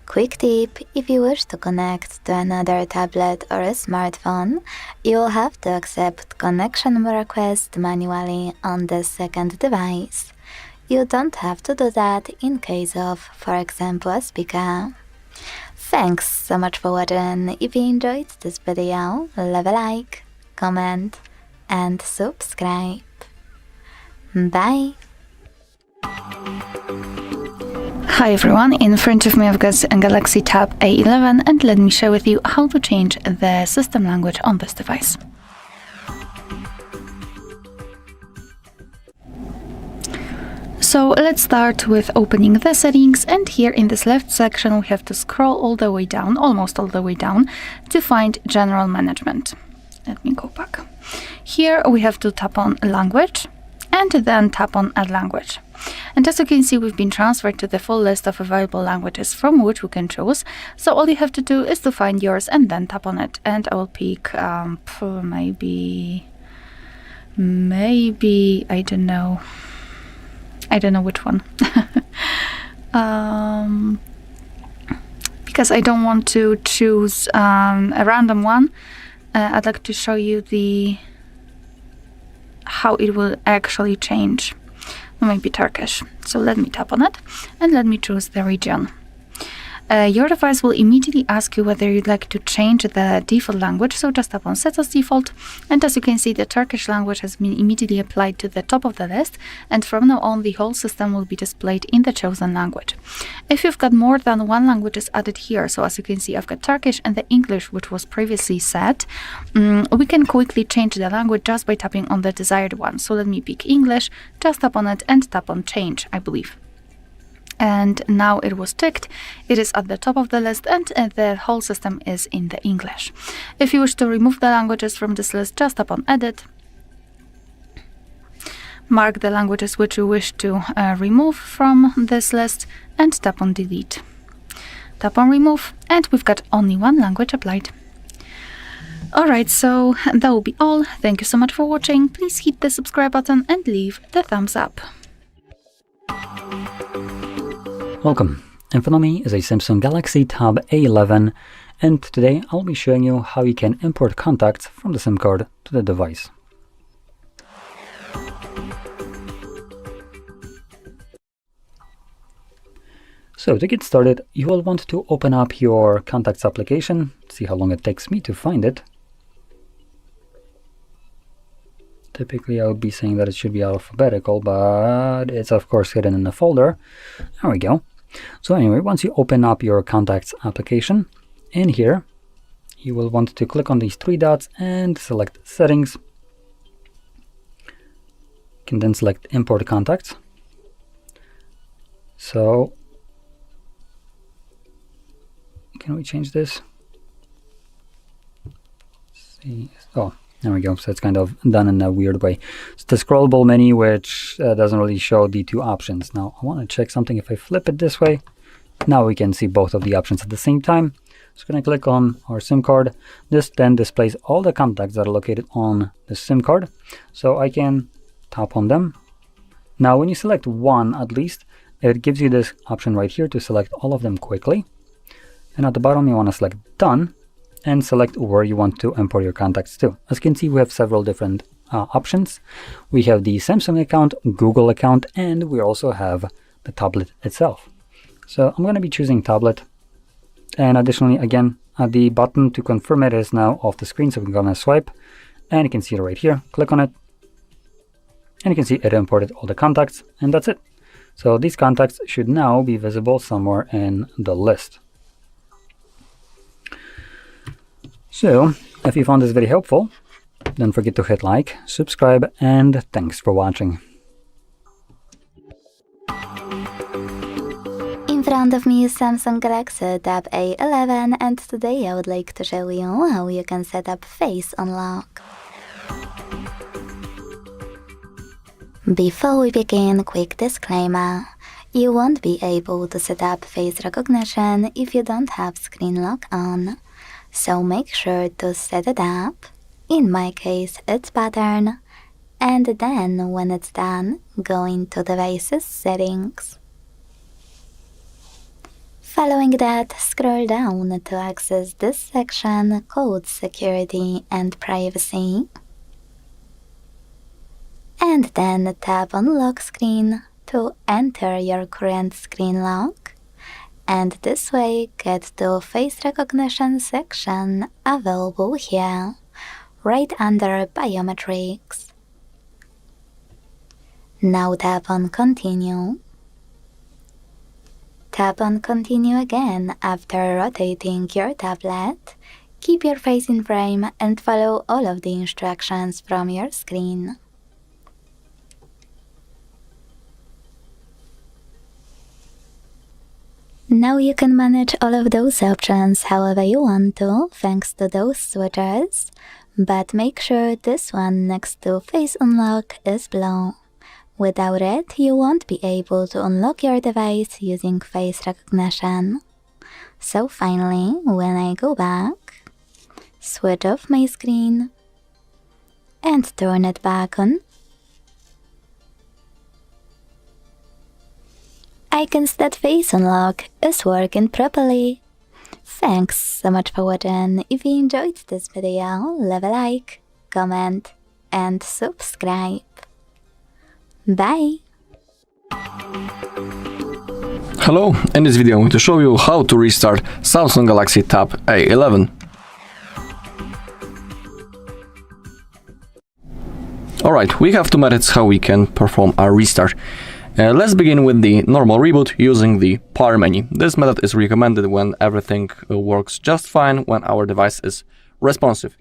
[SPEAKER 3] Quick tip: if you wish to connect to another tablet or a smartphone, you'll have to accept connection request manually on the second device. You don't have to do that in case of, for example, a speaker. Thanks so much for watching. If you enjoyed this video, leave a like, comment and subscribe. Bye!
[SPEAKER 2] Hi everyone, in front of me I've got a Galaxy Tab A11, and let me share with you how to change the system language on this device. So let's start with opening the settings, and here in this left section we have to scroll all the way down, almost all the way down, to find General Management. Let me go back. Here we have to tap on Language and then tap on Add Language. And as you can see, we've been transferred to the full list of available languages from which we can choose. So all you have to do is to find yours and then tap on it. And I will pick maybe I don't know which one. Because I don't want to choose a random one. I'd like to show you how it will actually change. Maybe Turkish. So let me tap on it and let me choose the region. Your device will immediately ask you whether you'd like to change the default language, so just tap on Set as Default, and as you can see, the Turkish language has been immediately applied to the top of the list, and from now on the whole system will be displayed in the chosen language. If you've got more than one language is added here, so as you can see, I've got Turkish and the English, which was previously set, we can quickly change the language just by tapping on the desired one. So let me pick English, just tap on it and tap on Change, I believe. And now it was ticked, it is at the top of the list, and the whole system is in the English. If you wish to remove the languages from this list, just tap on Edit, mark the languages which you wish to remove from this list, and tap on Delete. Tap on Remove, and we've got only one language applied. Alright, so that will be all. Thank you so much for watching. Please hit the subscribe button and leave the thumbs up.
[SPEAKER 1] Welcome. In front of me is a Samsung Galaxy Tab A11, and today I'll be showing you how you can import contacts from the SIM card to the device. So to get started, you will want to open up your contacts application, see how long it takes me to find it. Typically I would be saying that it should be alphabetical, but it's of course hidden in a folder. There we go. So anyway, once you open up your contacts application, in here you will want to click on these three dots and select Settings. You can then select Import Contacts. So can we change this? Let's see. Oh, there we go. So it's kind of done in a weird way. It's the scrollable menu, which doesn't really show the two options. Now I want to check something. If I flip it this way, now we can see both of the options at the same time. Just going to click on our SIM card. This then displays all the contacts that are located on the SIM card. So I can tap on them. Now when you select one at least, it gives you this option right here to select all of them quickly. And at the bottom you want to select Done and select where you want to import your contacts to. As you can see, we have several different options. We have the Samsung account, Google account, and we also have the tablet itself. So I'm going to be choosing tablet. And additionally, again, the button to confirm it is now off the screen, so we're going to swipe. And you can see it right here. Click on it. And you can see it imported all the contacts, and that's it. So these contacts should now be visible somewhere in the list. So, if you found this video helpful, don't forget to hit like, subscribe, and thanks for watching.
[SPEAKER 3] In front of me is Samsung Galaxy Tab A11, and today I would like to show you how you can set up Face Unlock. Before we begin, quick disclaimer. You won't be able to set up face recognition if you don't have screen lock on. So make sure to set it up, in my case it's pattern, and then when it's done, go into Devices Settings. Following that, scroll down to access this section called Security and Privacy. And then tap on Lock Screen to enter your current screen lock. And this way get to face recognition section available here, right under Biometrics. Now tap on Continue. Tap on Continue again after rotating your tablet. Keep your face in frame and follow all of the instructions from your screen. Now you can manage all of those options however you want to, thanks to those switches, but make sure this one next to Face Unlock is blue. Without it, you won't be able to unlock your device using face recognition. So finally, when I go back, switch off my screen, and turn it back on, I can see that Face Unlock is working properly. Thanks so much for watching. If you enjoyed this video, leave a like, comment, and subscribe. Bye!
[SPEAKER 4] Hello, in this video I'm going to show you how to restart Samsung Galaxy Tab A11. Alright, we have two methods how we can perform our restart. Let's begin with the normal reboot using the power menu. This method is recommended when everything works just fine, when our device is responsive.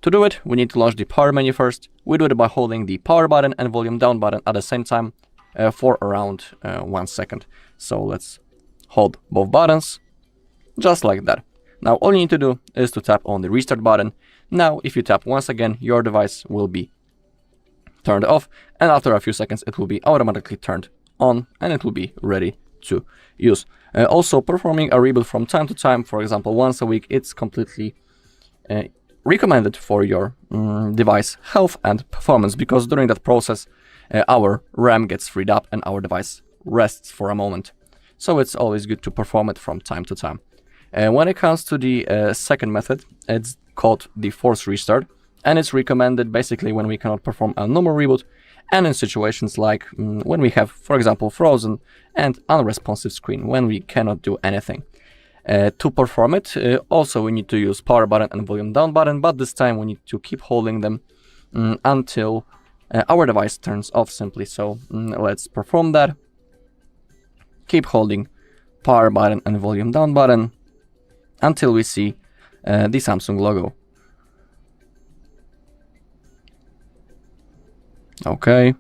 [SPEAKER 4] To do it, we need to launch the power menu first. We do it by holding the power button and volume down button at the same time. for around 1 second. So let's hold both buttons, just like that. Now all you need to do is to tap on the restart button. Now if you tap once again, your device will be turned off, and after a few seconds it will be automatically turned on and it will be ready to use. Also, performing a reboot from time to time, for example once a week, it's completely recommended for your device health and performance, because during that process our RAM gets freed up and our device rests for a moment. So it's always good to perform it from time to time. When it comes to the second method, it's called the forced restart, and it's recommended basically when we cannot perform a normal reboot and in situations like when we have, for example, frozen and unresponsive screen, when we cannot do anything. To perform it, also we need to use power button and volume down button, but this time we need to keep holding them until our device turns off simply. So let's perform that. Keep holding power button and volume down button until we see the Samsung logo. Okay.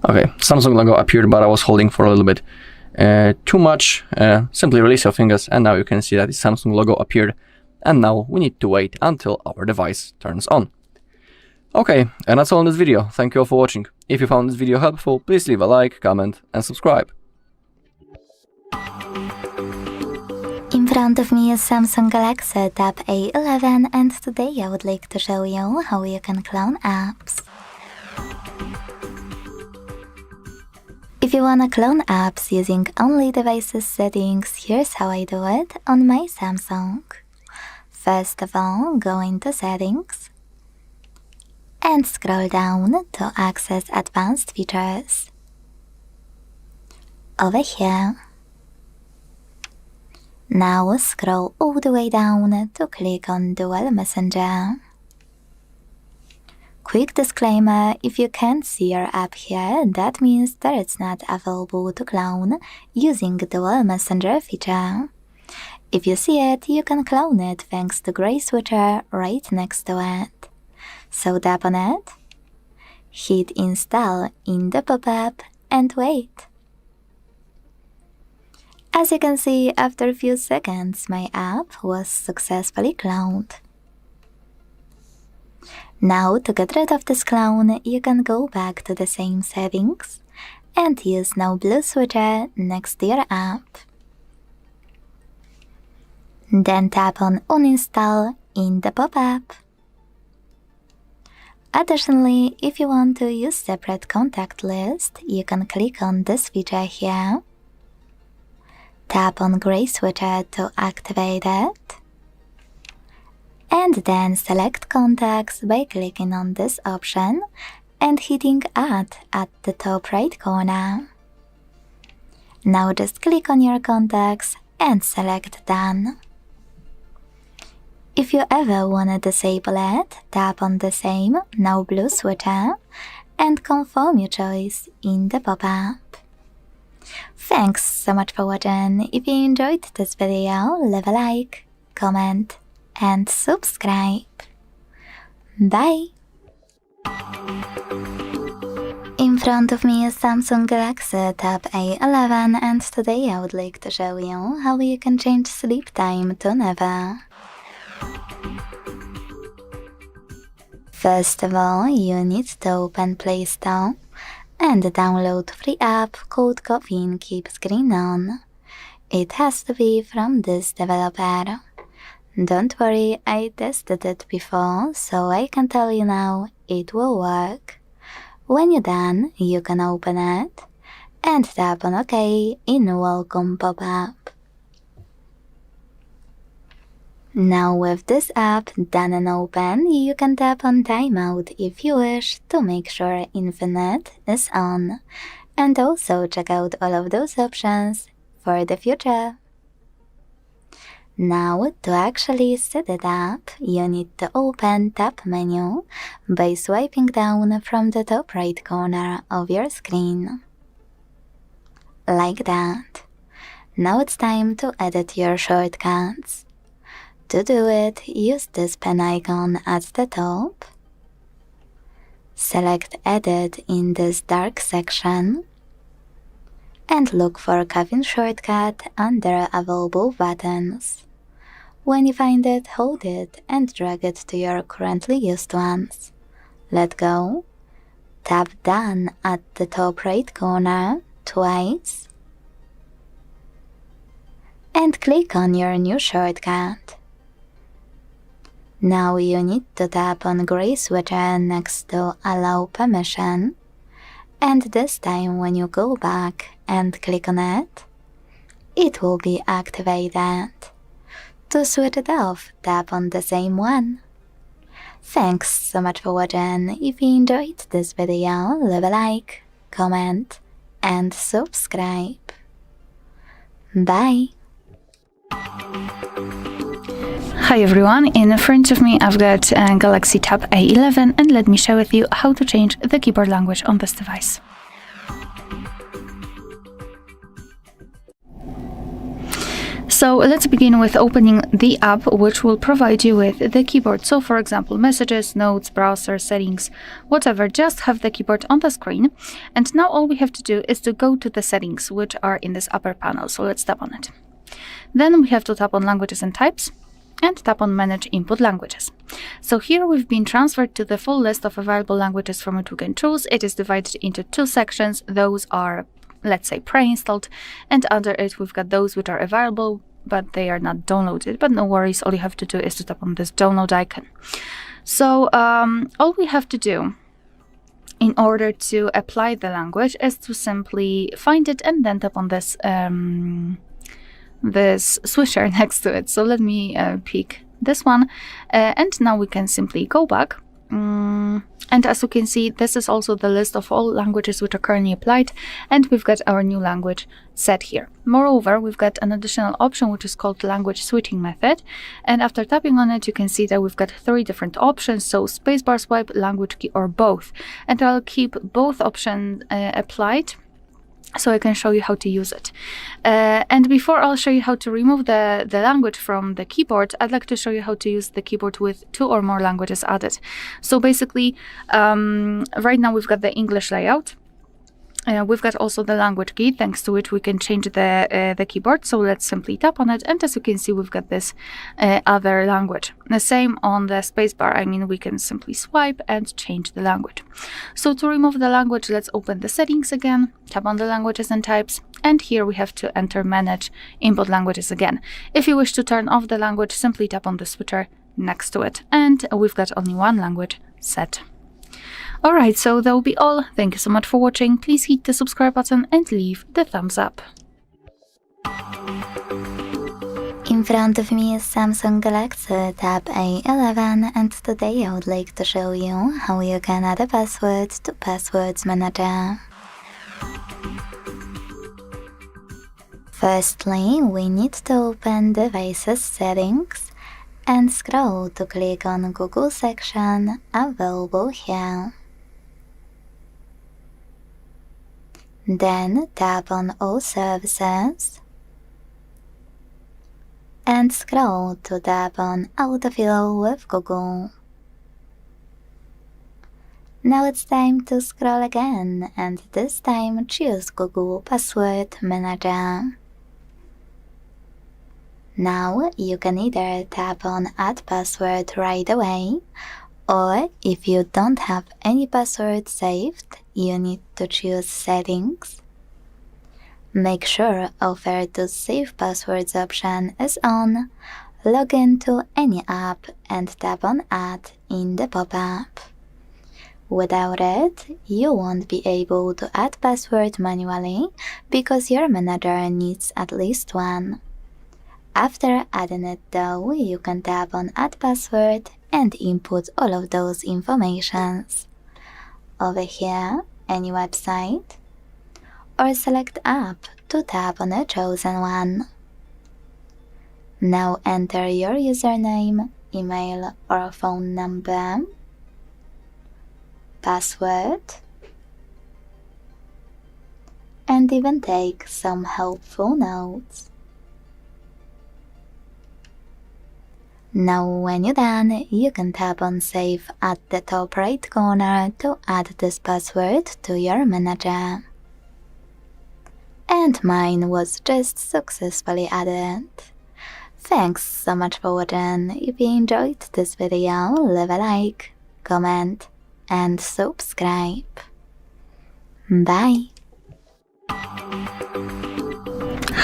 [SPEAKER 4] Okay, Samsung logo appeared, but I was holding for a little bit too much. Simply release your fingers and now you can see that the Samsung logo appeared, and now we need to wait until our device turns on. Okay, and that's all in this video. Thank you all for watching. If you found this video helpful, please leave a like, comment and subscribe.
[SPEAKER 3] In front of me is Samsung Galaxy Tab A11, and today I would like to show you how you can clone apps. If you wanna clone apps using only devices settings, here's how I do it on my Samsung. First of all, go into settings and scroll down to access advanced features. Over here. Now scroll all the way down to click on Dual Messenger. Quick disclaimer, if you can't see your app here, that means that it's not available to clone using the Dual Messenger feature. If you see it, you can clone it thanks to gray switcher right next to it. So tap on it, hit install in the pop-up and wait. As you can see, after a few seconds, my app was successfully cloned. Now, to get rid of this clone, you can go back to the same settings and use now blue switcher next to your app. Then tap on uninstall in the pop-up. Additionally, if you want to use separate contact list, you can click on this feature here. Tap on gray switcher to activate it, and then select contacts by clicking on this option and hitting add at the top right corner. Now just click on your contacts and select done. If you ever want to disable it, tap on the same now blue switcher and confirm your choice in the pop-up. Thanks so much for watching. If you enjoyed this video, leave a like, comment and subscribe. Bye! In front of me is Samsung Galaxy Tab A11, and today I would like to show you how you can change sleep time to never. First of all, you need to open Play Store and download free app called Coffee Keep Screen On. It has to be from this developer. Don't worry, I tested it before, so I can tell you now it will work. When you're done, you can open it and tap on OK in Welcome pop-up. Now with this app done and open, you can tap on timeout if you wish to make sure Infinite is on, and also check out all of those options for the future. Now to actually set it up, you need to open Tap menu by swiping down from the top right corner of your screen. Like that. Now it's time to edit your shortcuts. To do it, use this pen icon at the top. Select Edit in this dark section and look for Cabin shortcut under Available buttons. When you find it, hold it and drag it to your currently used ones. Let go. Tap Done at the top right corner twice and click on your new shortcut. Now you need to tap on gray switcher next to Allow Permission, and this time when you go back and click on it, it will be activated. To switch it off, tap on the same one. Thanks so much for watching. If you enjoyed this video, leave a like, comment, and subscribe. Bye!
[SPEAKER 2] Hi everyone, in front of me I've got Galaxy Tab A11 and let me share with you how to change the keyboard language on this device. So let's begin with opening the app which will provide you with the keyboard. So for example, messages, notes, browser, settings, whatever, just have the keyboard on the screen. And now all we have to do is to go to the settings which are in this upper panel. So let's tap on it. Then we have to tap on languages and types and tap on manage input languages. So here we've been transferred to the full list of available languages from which we can choose. It is divided into two sections. Those are, let's say, pre-installed, and under it we've got those which are available but they are not downloaded. But no worries, all you have to do is to tap on this download icon. So all we have to do in order to apply the language is to simply find it and then tap on this this switcher next to it. So let me pick this one and now we can simply go back. And as you can see, this is also the list of all languages which are currently applied, and we've got our new language set here. Moreover, we've got an additional option which is called language switching method, and after tapping on it you can see that we've got three different options, so spacebar swipe, language key, or both. And I'll keep both options applied so I can show you how to use it. And before I'll show you how to remove the language from the keyboard, I'd like to show you how to use the keyboard with two or more languages added. So basically, right now we've got the English layout. We've got also the language key, thanks to which we can change the keyboard. So let's simply tap on it, and as you can see, we've got this other language. The same on the spacebar. I mean, we can simply swipe and change the language. So to remove the language, let's open the settings again, tap on the languages and types, and here we have to enter manage input languages again. If you wish to turn off the language, simply tap on the switcher next to it, and we've got only one language set. Alright, so that will be all. Thank you so much for watching. Please hit the subscribe button and leave the thumbs up.
[SPEAKER 3] In front of me is Samsung Galaxy Tab A11, and today I would like to show you how you can add a password to Passwords Manager. Firstly, we need to open Devices Settings and scroll to click on Google section available here. Then tap on All Services and scroll to tap on Autofill with Google. Now it's time to scroll again, and this time choose Google Password Manager. Now you can either tap on Add Password right away, or if you don't have any password saved, you need to choose Settings. Make sure Offer to Save Passwords option is on, log into any app and tap on Add in the pop-up. Without it, you won't be able to add password manually because your manager needs at least one. After adding it though, you can tap on Add Password and input all of those informations. Over here, any website, or select App to tap on a chosen one. Now enter your username, email or phone number, password, and even take some helpful notes. Now when you're done, you can tap on Save at the top right corner to add this password to your manager. And mine was just successfully added. Thanks so much for watching. If you enjoyed this video, leave a like, comment, and subscribe. Bye!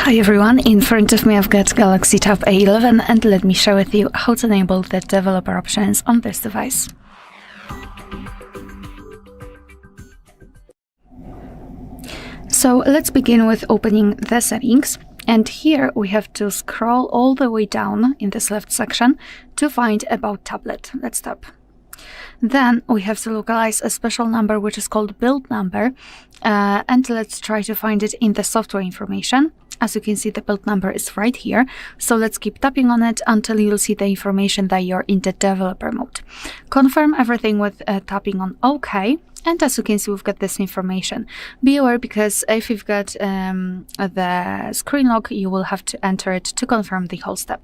[SPEAKER 2] Hi everyone, in front of me I've got Galaxy Tab A11 and let me share with you how to enable the developer options on this device. So let's begin with opening the settings, and here we have to scroll all the way down in this left section to find About Tablet. Let's tap. Then we have to localize a special number which is called build number, and let's try to find it in the software information. As you can see, the build number is right here, so let's keep tapping on it until you'll see the information that you're in the developer mode. Confirm everything with tapping on OK, and as you can see, we've got this information. Be aware, because if you've got the screen lock, you will have to enter it to confirm the whole step.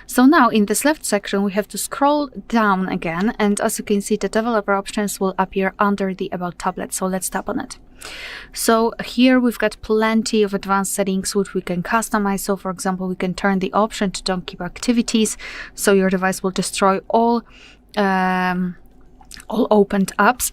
[SPEAKER 2] So now in this left section, we have to scroll down again, and as you can see, the developer options will appear under the About Tablet, so let's tap on it. So here we've got plenty of advanced settings which we can customize. So for example, we can turn the option to don't keep activities, so your device will destroy all opened apps,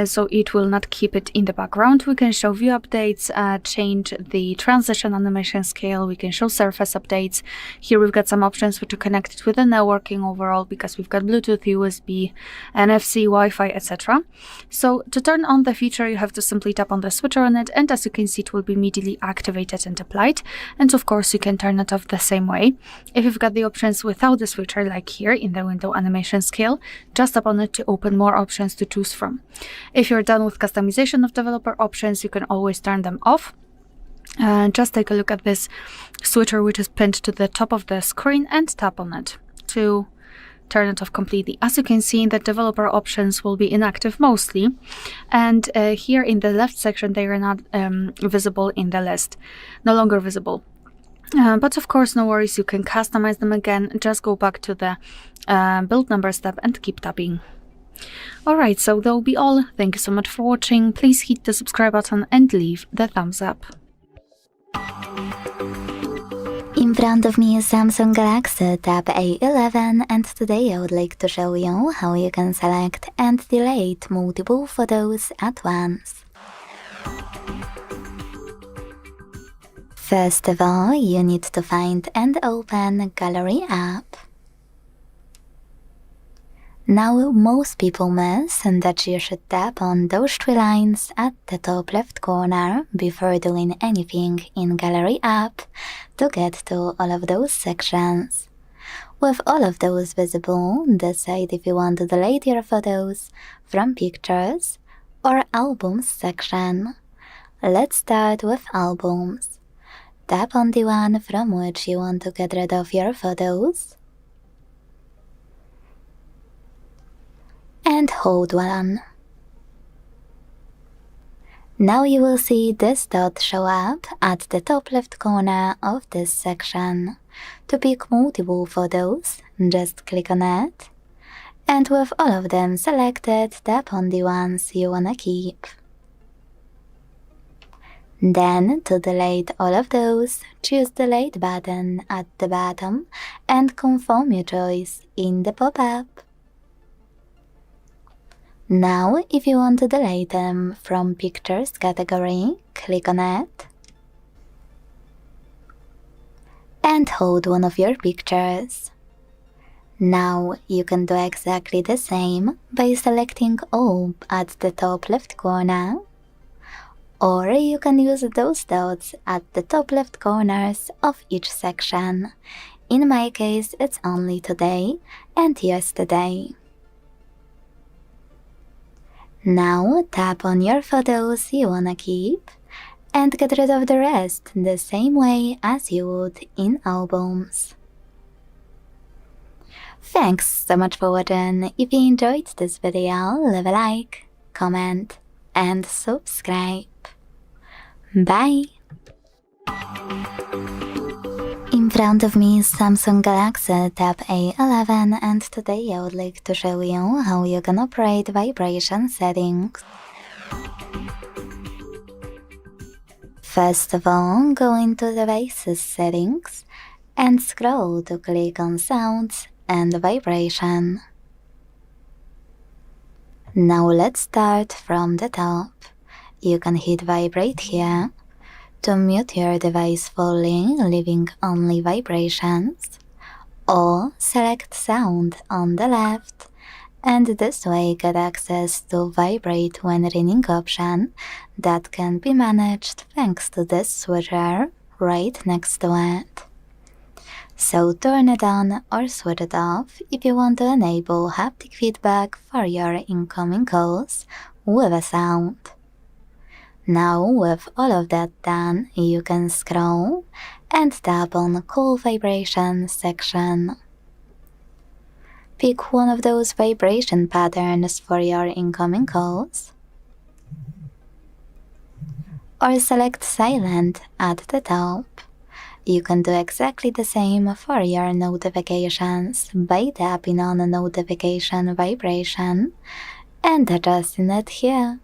[SPEAKER 2] so it will not keep it in the background. We can show view updates, change the transition animation scale, we can show surface updates. Here we've got some options which are connected with the networking overall, because we've got Bluetooth, USB, NFC, Wi-Fi, etc. So to turn on the feature, you have to simply tap on the switcher on it, and as you can see, it will be immediately activated and applied. And of course, you can turn it off the same way. If you've got the options without the switcher, like here in the window animation scale, just tap on it to open more options to choose from. If you're done with customization of developer options, you can always turn them off. Just take a look at this switcher which is pinned to the top of the screen and tap on it to turn it off completely. As you can see, the developer options will be inactive mostly, and here in the left section they are not visible in the list, no longer visible. But of course, no worries, you can customize them again. Just go back to the build number step and keep tapping. Alright, so that will be all. Thank you so much for watching. Please hit the subscribe button and leave the thumbs up.
[SPEAKER 3] In front of me is Samsung Galaxy Tab A11, and today I would like to show you how you can select and delete multiple photos at once. First of all, you need to find and open Gallery app. Now most people miss that you should tap on those three lines at the top left corner before doing anything in Gallery app to get to all of those sections. With all of those visible, decide if you want to delete your photos from Pictures or Albums section. Let's start with Albums. Tap on the one from which you want to get rid of your photos and hold one. Now you will see this dot show up at the top left corner of this section. To pick multiple photos, just click on it, and with all of them selected, tap on the ones you wanna keep. Then, to delete all of those, choose the Delete button at the bottom and confirm your choice in the pop-up. Now, if you want to delete them from Pictures category, click on it and hold one of your pictures. Now, you can do exactly the same by selecting All at the top left corner, or you can use those dots at the top left corners of each section. In my case, it's only today and yesterday. Now tap on your photos you wanna keep and get rid of the rest the same way as you would in Albums. Thanks so much for watching. If you enjoyed this video, leave a like, comment and subscribe. Bye! In In front of me is Samsung Galaxy Tab A11, and today I would like to show you how you can operate vibration settings. First of all, go into Devices Settings and scroll to click on Sounds and Vibration. Now let's start from the top. You can hit Vibrate here to mute your device fully, leaving only vibrations, or select Sound on the left, and this way get access to Vibrate when ringing option that can be managed thanks to this switcher right next to it. So turn it on or switch it off if you want to enable haptic feedback for your incoming calls with a sound. Now, with all of that done, you can scroll and tap on Cool Vibration section. Pick one of those vibration patterns for your incoming calls, or select Silent at the top. You can do exactly the same for your notifications by tapping on a notification vibration and adjusting it here.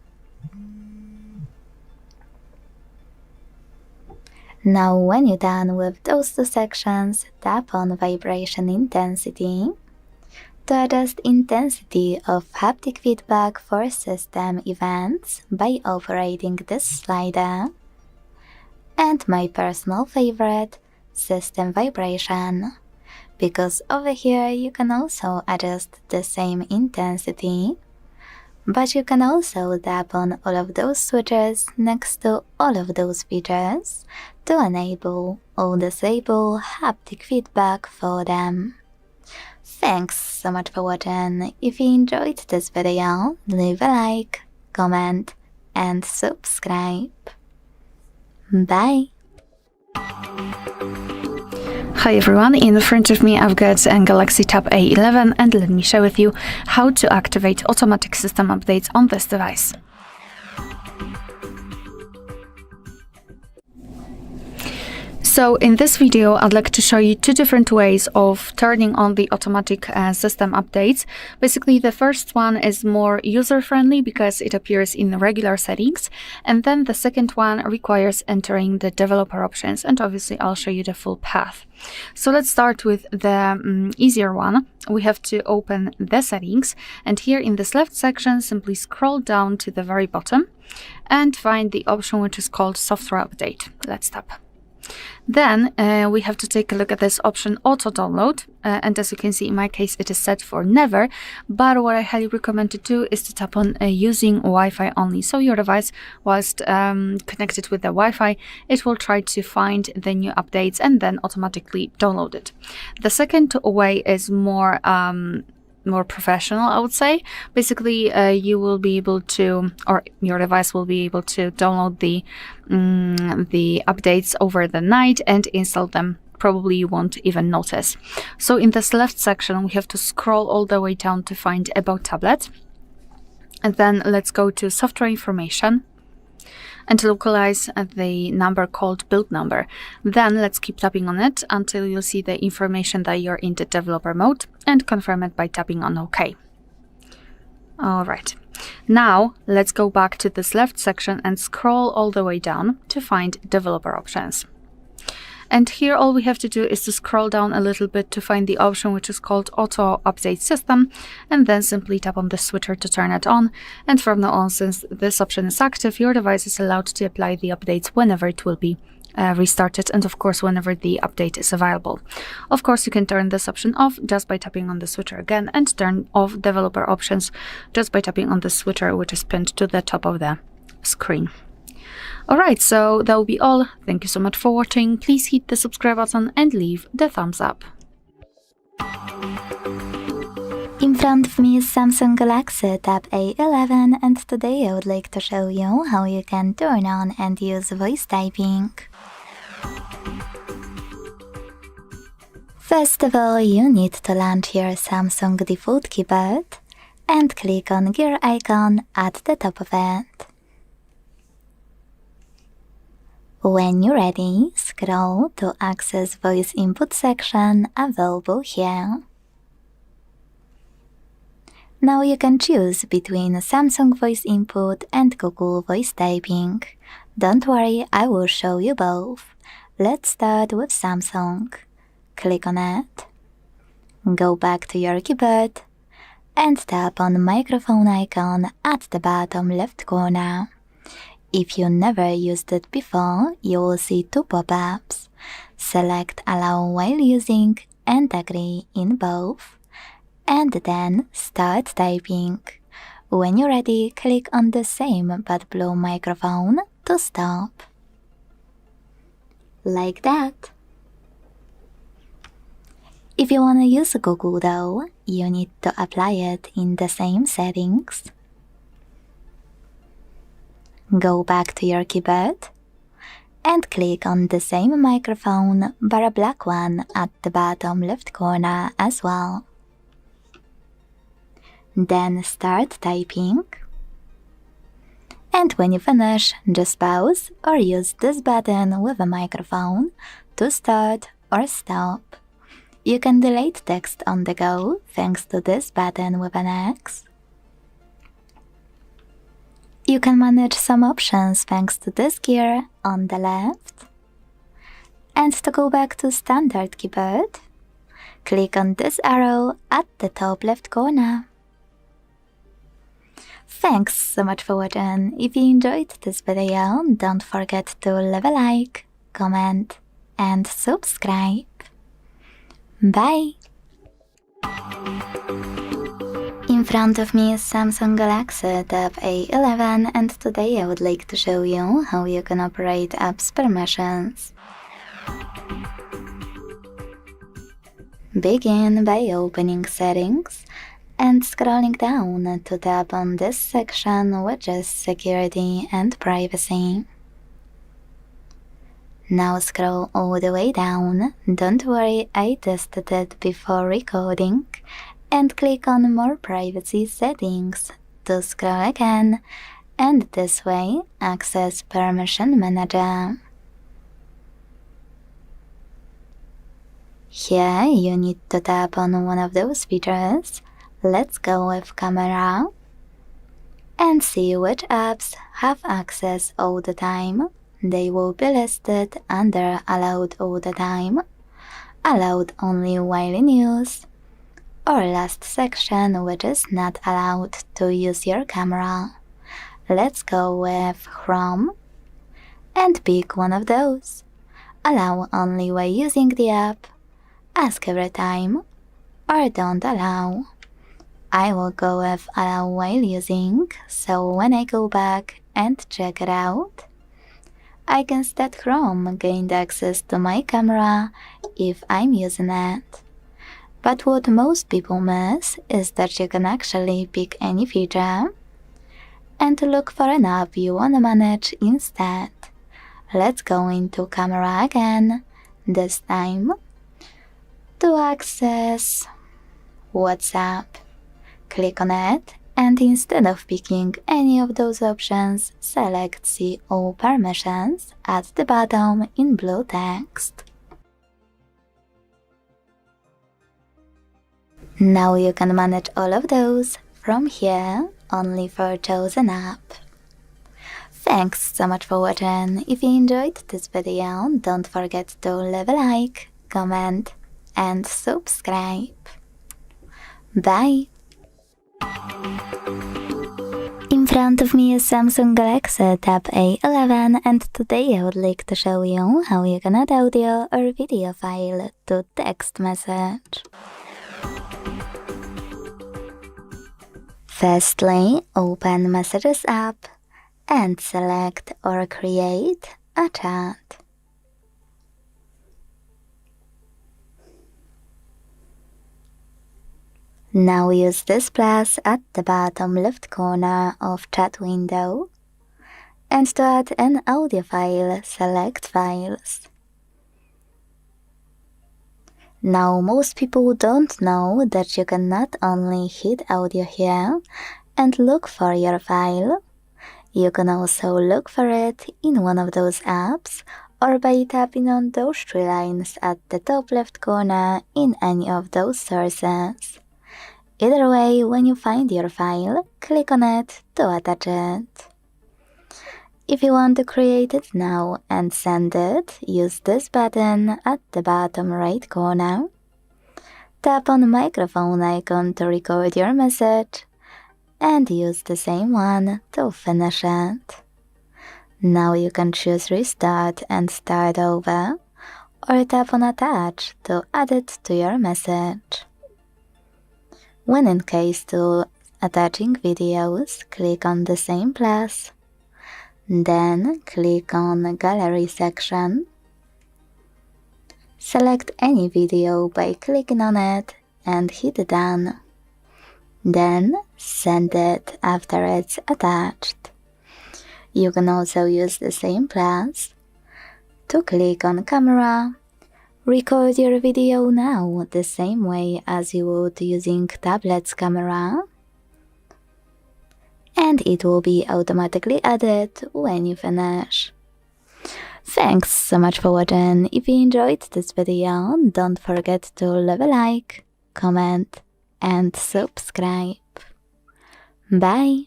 [SPEAKER 3] Now when you're done with those two sections, tap on Vibration Intensity to adjust intensity of haptic feedback for system events by operating this slider. And my personal favorite, System Vibration, because over here you can also adjust the same intensity, but you can also tap on all of those switches next to all of those features to enable or disable haptic feedback for them. Thanks so much for watching. If you enjoyed this video, leave a like, comment, and subscribe. Bye!
[SPEAKER 2] Hi everyone, in front of me I've got a Galaxy Tab A11, and let me share with you how to activate automatic system updates on this device. So in this video, I'd like to show you two different ways of turning on the automatic system updates. Basically, the first one is more user-friendly because it appears in regular settings. And then the second one requires entering the developer options. And obviously, I'll show you the full path. So let's start with the easier one. We have to open the settings. And here in this left section, simply scroll down to the very bottom and find the option which is called Software Update. Let's tap. Then we have to take a look at this option Auto Download, and as you can see in my case it is set for never, but what I highly recommend to do is to tap on using Wi-Fi only. So your device, whilst connected with the Wi-Fi, it will try to find the new updates and then automatically download it. The second way is more professional, I would say. Basically, you will be able to, or your device will be able to download the updates over the night and install them. Probably you won't even notice. So in this left section, we have to scroll all the way down to find About Tablet. And then let's go to Software Information and localize the number called build number. Then let's keep tapping on it until you see the information that you're in the developer mode, and confirm it by tapping on OK. Alright, now let's go back to this left section and scroll all the way down to find developer options. And here all we have to do is to scroll down a little bit to find the option which is called Auto Update System, and then simply tap on the switcher to turn it on. And from now on, since this option is active, your device is allowed to apply the updates whenever it will be restarted, and of course whenever the update is available. Of course, you can turn this option off just by tapping on the switcher again, and turn off developer options just by tapping on the switcher which is pinned to the top of the screen. Alright, so that will be all. Thank you so much for watching. Please hit the subscribe button and leave the thumbs up.
[SPEAKER 3] In front of me is Samsung Galaxy Tab A11, and today I would like to show you how you can turn on and use voice typing. First of all, you need to launch your Samsung default keyboard and click on gear icon at the top of it. When you're ready, scroll to access voice input section available here. Now you can choose between Samsung voice input and Google voice typing. Don't worry, I will show you both. Let's start with Samsung. Click on it. Go back to your keyboard and tap on the microphone icon at the bottom left corner. If you never used it before, you will see two pop-ups. Select Allow while using and agree in both, and then start typing. When you're ready, click on the same but blue microphone to stop. Like that. If you want to use Google though, you need to apply it in the same settings. Go back to your keyboard and click on the same microphone but a black one at the bottom left corner as well. Then start typing. And when you finish, just pause or use this button with a microphone to start or stop. You can delete text on the go thanks to this button with an X. You can manage some options thanks to this gear on the left. And to go back to standard keyboard, click on this arrow at the top left corner. Thanks so much for watching. If you enjoyed this video, don't forget to leave a like, comment and subscribe. Bye! In front of me is Samsung Galaxy Tab A11 and today I would like to show you how you can operate apps permissions. Begin by opening Settings and scrolling down to tap on this section which is Security and Privacy. Now scroll all the way down, don't worry, I tested it before recording, and click on More Privacy Settings to scroll again, and this way access Permission Manager. Here you need to tap on one of those features. Let's go with Camera and see which apps have access all the time. They will be listed under Allowed all the time, Allowed only while in use, or last section which is not allowed to use your camera. Let's go with Chrome and pick one of those. Allow only while using the app, ask every time, or don't allow. I will go with Allow while using, so when I go back and check it out, I can see that Chrome gained access to my camera if I'm using it. But what most people miss is that you can actually pick any feature and look for an app you want to manage instead. Let's go into Camera again, this time to access WhatsApp. Click on it and instead of picking any of those options, select See All Permissions at the bottom in blue text. Now you can manage all of those from here only for chosen app. Thanks so much for watching. If you enjoyed this video, don't forget to leave a like, comment and subscribe. Bye! In front of me is Samsung Galaxy Tab A11 and today I would like to show you how you can add audio or video file to text message. Firstly, open Messages app and select or create a chat. Now use this plus at the bottom left corner of chat window, and to add an audio file, select Files. Now most people don't know that you can not only hit audio here and look for your file, You can also look for it in one of those apps or by tapping on those three lines at the top left corner in any of those sources. Either way, when you find your file, click on it to attach it. If you want to create it now and send it, use this button at the bottom right corner. Tap on the microphone icon to record your message and use the same one to finish it. Now you can choose Restart and Start Over, or tap on Attach to add it to your message. When in case to attaching videos, click on the same plus. Then click on the Gallery section. Select any video by clicking on it and hit Done. Then send it after it's attached. You can also use the same plus to click on Camera. Record your video now the same way as you would using tablet's camera, and it will be automatically added when you finish. Thanks so much for watching. If you enjoyed this video, don't forget to leave a like, comment and subscribe. Bye!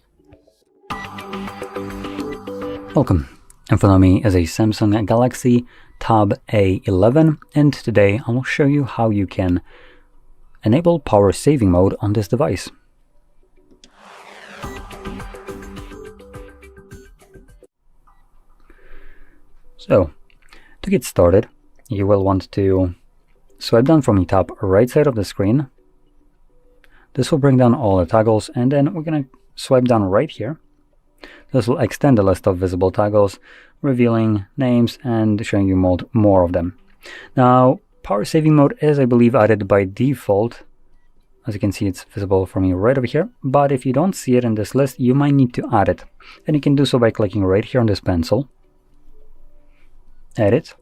[SPEAKER 1] Welcome. In front of me is a Samsung Galaxy Tab A11, and today I will show you how you can enable power saving mode on this device. So, to get started, you will want to swipe down from the top right side of the screen. This will bring down all the toggles, and then we're going to swipe down right here. This will extend the list of visible toggles, revealing names and showing you more of them. Now, power saving mode is, I believe, added by default. As you can see, it's visible for me right over here. But if you don't see it in this list, you might need to add it. And you can do so by clicking right here on this pencil. Edit.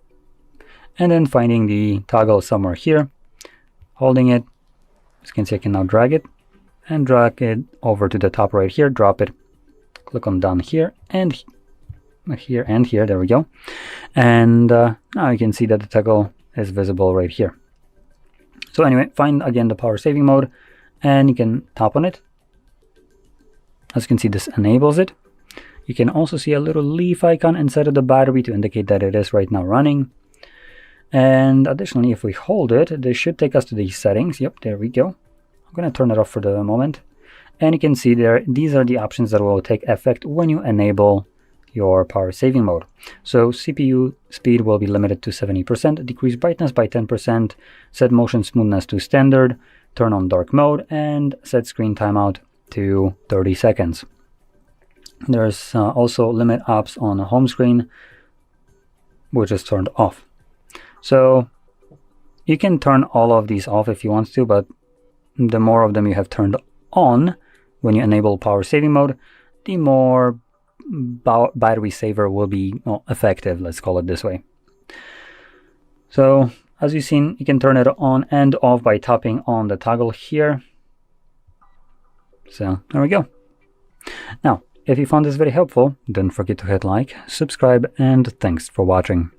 [SPEAKER 1] And then finding the toggle somewhere here. Holding it. As you can see, I can now drag it. And drag it over to the top right here. Drop it. Click on down here and here, there we go. And now you can see that the toggle is visible right here. So anyway, find again the power saving mode and you can tap on it. As you can see, this enables it. You can also see a little leaf icon inside of the battery to indicate that it is right now running. And additionally, if we hold it, this should take us to the settings. Yep, there we go. I'm going to turn it off for the moment. And you can see there, these are the options that will take effect when you enable your power saving mode. So CPU speed will be limited to 70%, decrease brightness by 10%, set motion smoothness to standard, turn on dark mode, and set screen timeout to 30 seconds. There's also limit apps on the home screen, which is turned off. So you can turn all of these off if you want to, but the more of them you have turned on when you enable power saving mode, the more battery saver will be effective, let's call it this way. So as you've seen, you can turn it on and off by tapping on the toggle here. So there we go. Now, if you found this very helpful, don't forget to hit like, subscribe, and thanks for watching.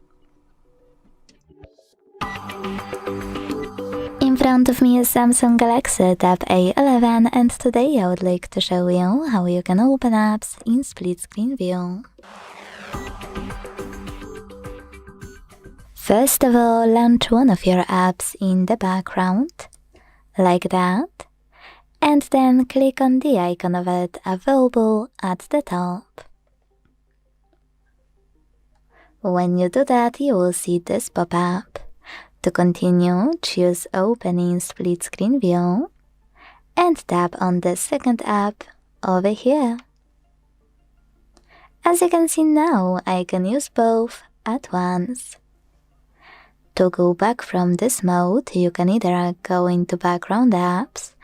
[SPEAKER 3] In front of me is Samsung Galaxy Tab A11, and today I would like to show you how you can open apps in split screen view. First of all, launch one of your apps in the background, like that, and then click on the icon of it available at the top. When you do that, you will see this pop-up. To continue, choose Open in Split Screen View and tap on the second app over here. As you can see now, I can use both at once. To go back from this mode, you can either go into Background Apps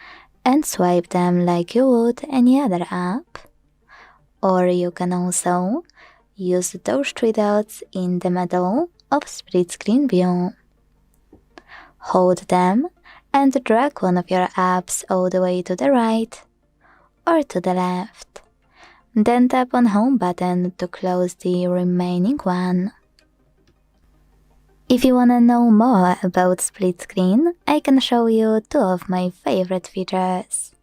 [SPEAKER 3] and swipe them like you would any other app, or you can also use those three dots in the middle of Split Screen View. Hold them and drag one of your apps all the way to the right or to the left. Then tap on Home button to close the remaining one. If you wanna know more about split screen, I can show you two of my favorite features.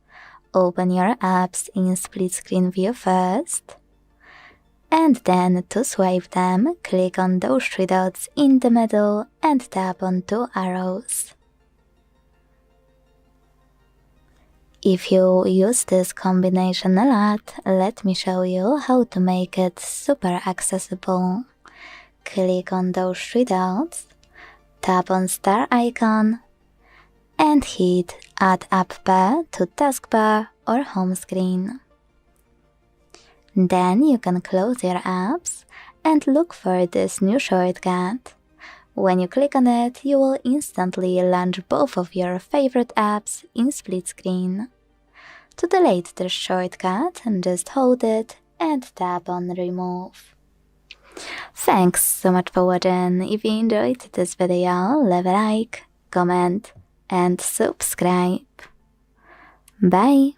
[SPEAKER 3] Open your apps in split screen view first, and then to swipe them, click on those three dots in the middle and tap on two arrows. If you use this combination a lot, let me show you how to make it super accessible. Click on those three dots, tap on star icon, and hit Add App Pair to Taskbar or Home screen. Then you can close your apps and look for this new shortcut. When you click on it, you will instantly launch both of your favorite apps in split screen. To delete this shortcut, just hold it and tap on Remove. Thanks so much for watching. If you enjoyed this video, leave a like, comment, and subscribe. Bye!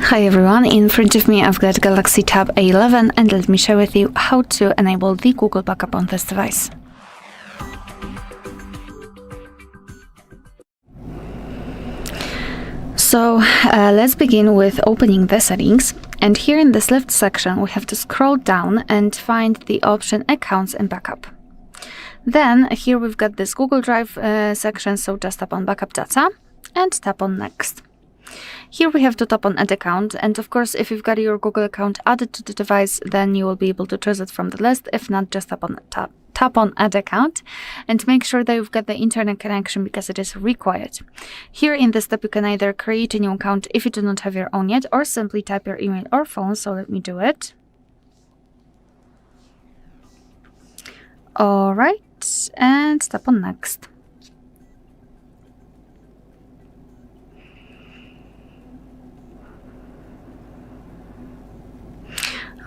[SPEAKER 2] Hi everyone, in front of me I've got Galaxy Tab A11 and let me share with you how to enable the Google backup on this device. So let's begin with opening the settings, and here in this left section we have to scroll down and find the option Accounts and Backup. Then here we've got this Google Drive section, so just tap on Backup Data and tap on Next. Here we have to tap on Add Account, and of course if you've got your Google account added to the device, then you will be able to choose it from the list. If not, just tap on Add Account and make sure that you've got the internet connection because it is required. Here in this step you can either create a new account if you do not have your own yet, or simply type your email or phone, so let me do it. Alright, and tap on Next.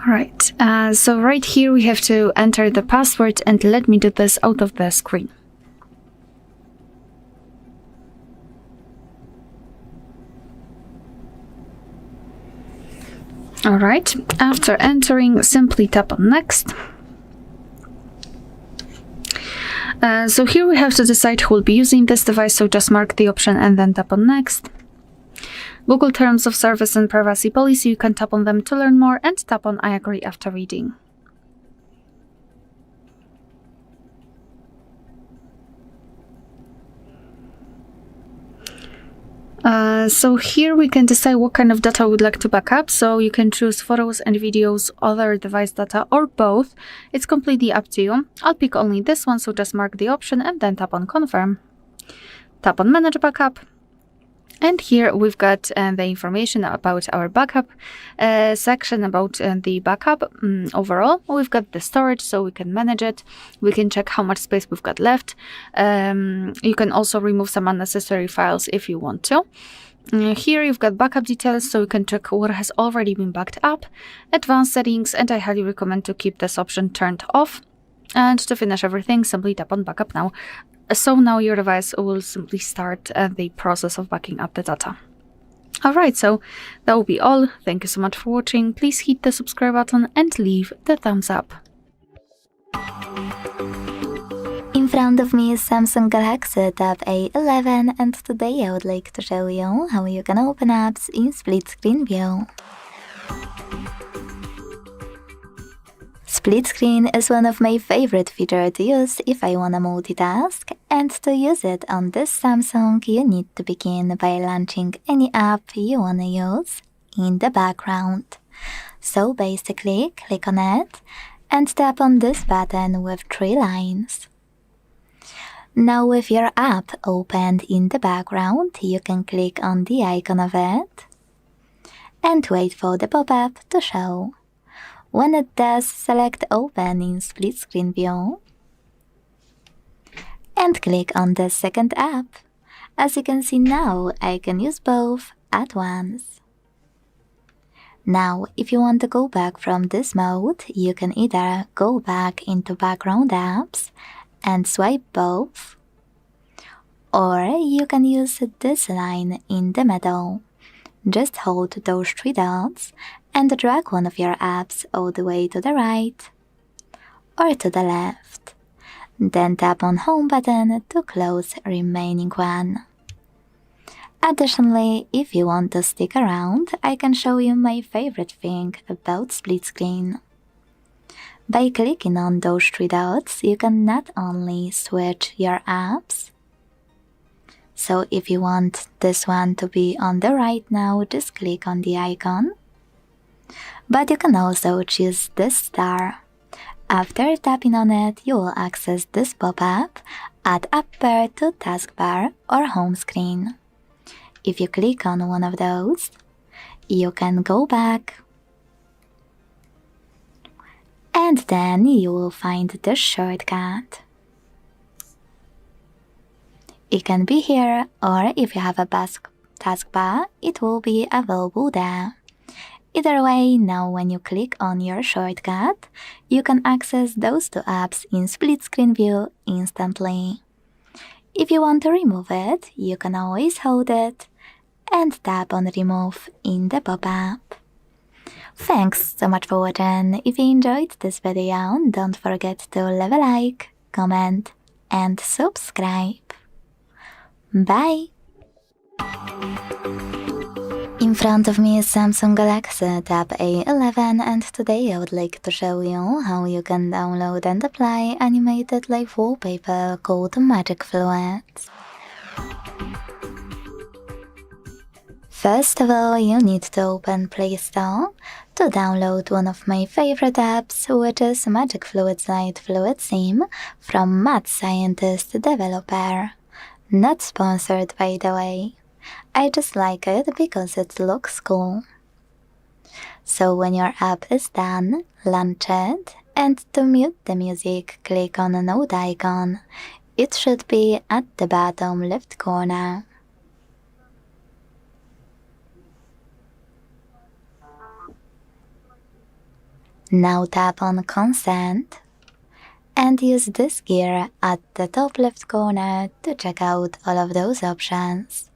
[SPEAKER 2] Alright, so right here we have to enter the password, and let me do this out of the screen. Alright, after entering, simply tap on Next. So here we have to decide who will be using this device, so just mark the option and then tap on Next. Google Terms of Service and Privacy Policy, you can tap on them to learn more and tap on I agree after reading. So here we can decide what kind of data we'd like to back up, so you can choose photos and videos, other device data, or both. It's completely up to you. I'll pick only this one, so just mark the option and then tap on Confirm. Tap on Manage Backup. And here we've got the information about our backup section, about the backup overall. We've got the storage, so we can manage it. We can check how much space we've got left. You can also remove some unnecessary files if you want to. Here you've got backup details, so you can check what has already been backed up. Advanced settings, and I highly recommend to keep this option turned off. And to finish everything, simply tap on Backup Now. So now your device will simply start the process of backing up the data. Alright, so that will be all. Thank you so much for watching. Please hit the subscribe button and leave the thumbs up.
[SPEAKER 3] In front of me is Samsung Galaxy Tab A11, and today I would like to show you how you can open apps in split screen view. Split screen is one of my favorite features to use if I wanna multitask, and to use it on this Samsung you need to begin by launching any app you wanna use in the background. So basically click on it and tap on this button with 3 lines. Now with your app opened in the background, you can click on the icon of it and wait for the pop-up to show. When it does, select Open in split screen view and click on the second app. As you can see now, I can use both at once. Now, if you want to go back from this mode, you can either go back into background apps and swipe both, or you can use this line in the middle. just hold those 3 dots and drag one of your apps all the way to the right or to the left. Then tap on Home button to close remaining one. Additionally, if you want to stick around, I can show you my favorite thing about split screen. By clicking on those 3 dots, you can not only switch your apps. So if you want this one to be on the right now, just click on the icon. But you can also choose this star. After tapping on it, you will access this pop-up, Add App Pair to Taskbar or Home Screen. If you click on one of those, you can go back. And then you will find the shortcut. It can be here, or if you have a taskbar, it will be available there. Either way, now when you click on your shortcut, you can access those 2 apps in split screen view instantly. If you want to remove it, you can always hold it and tap on Remove in the pop-up. Thanks so much for watching. If you enjoyed this video, don't forget to leave a like, comment and subscribe. Bye! In front of me is Samsung Galaxy Tab A11 and today I would like to show you how you can download and apply animated live wallpaper called Magic Fluids. First of all, you need to open Play Store to download one of my favorite apps, which is Magic Fluids Light Fluid Sim from Mad Scientist Developer. Not sponsored, by the way. I just like it because it looks cool. So when your app is done, launch it, and to mute the music, click on the node icon. It should be at the bottom left corner. Now tap on Consent and use this gear at the top left corner to check out all of those options.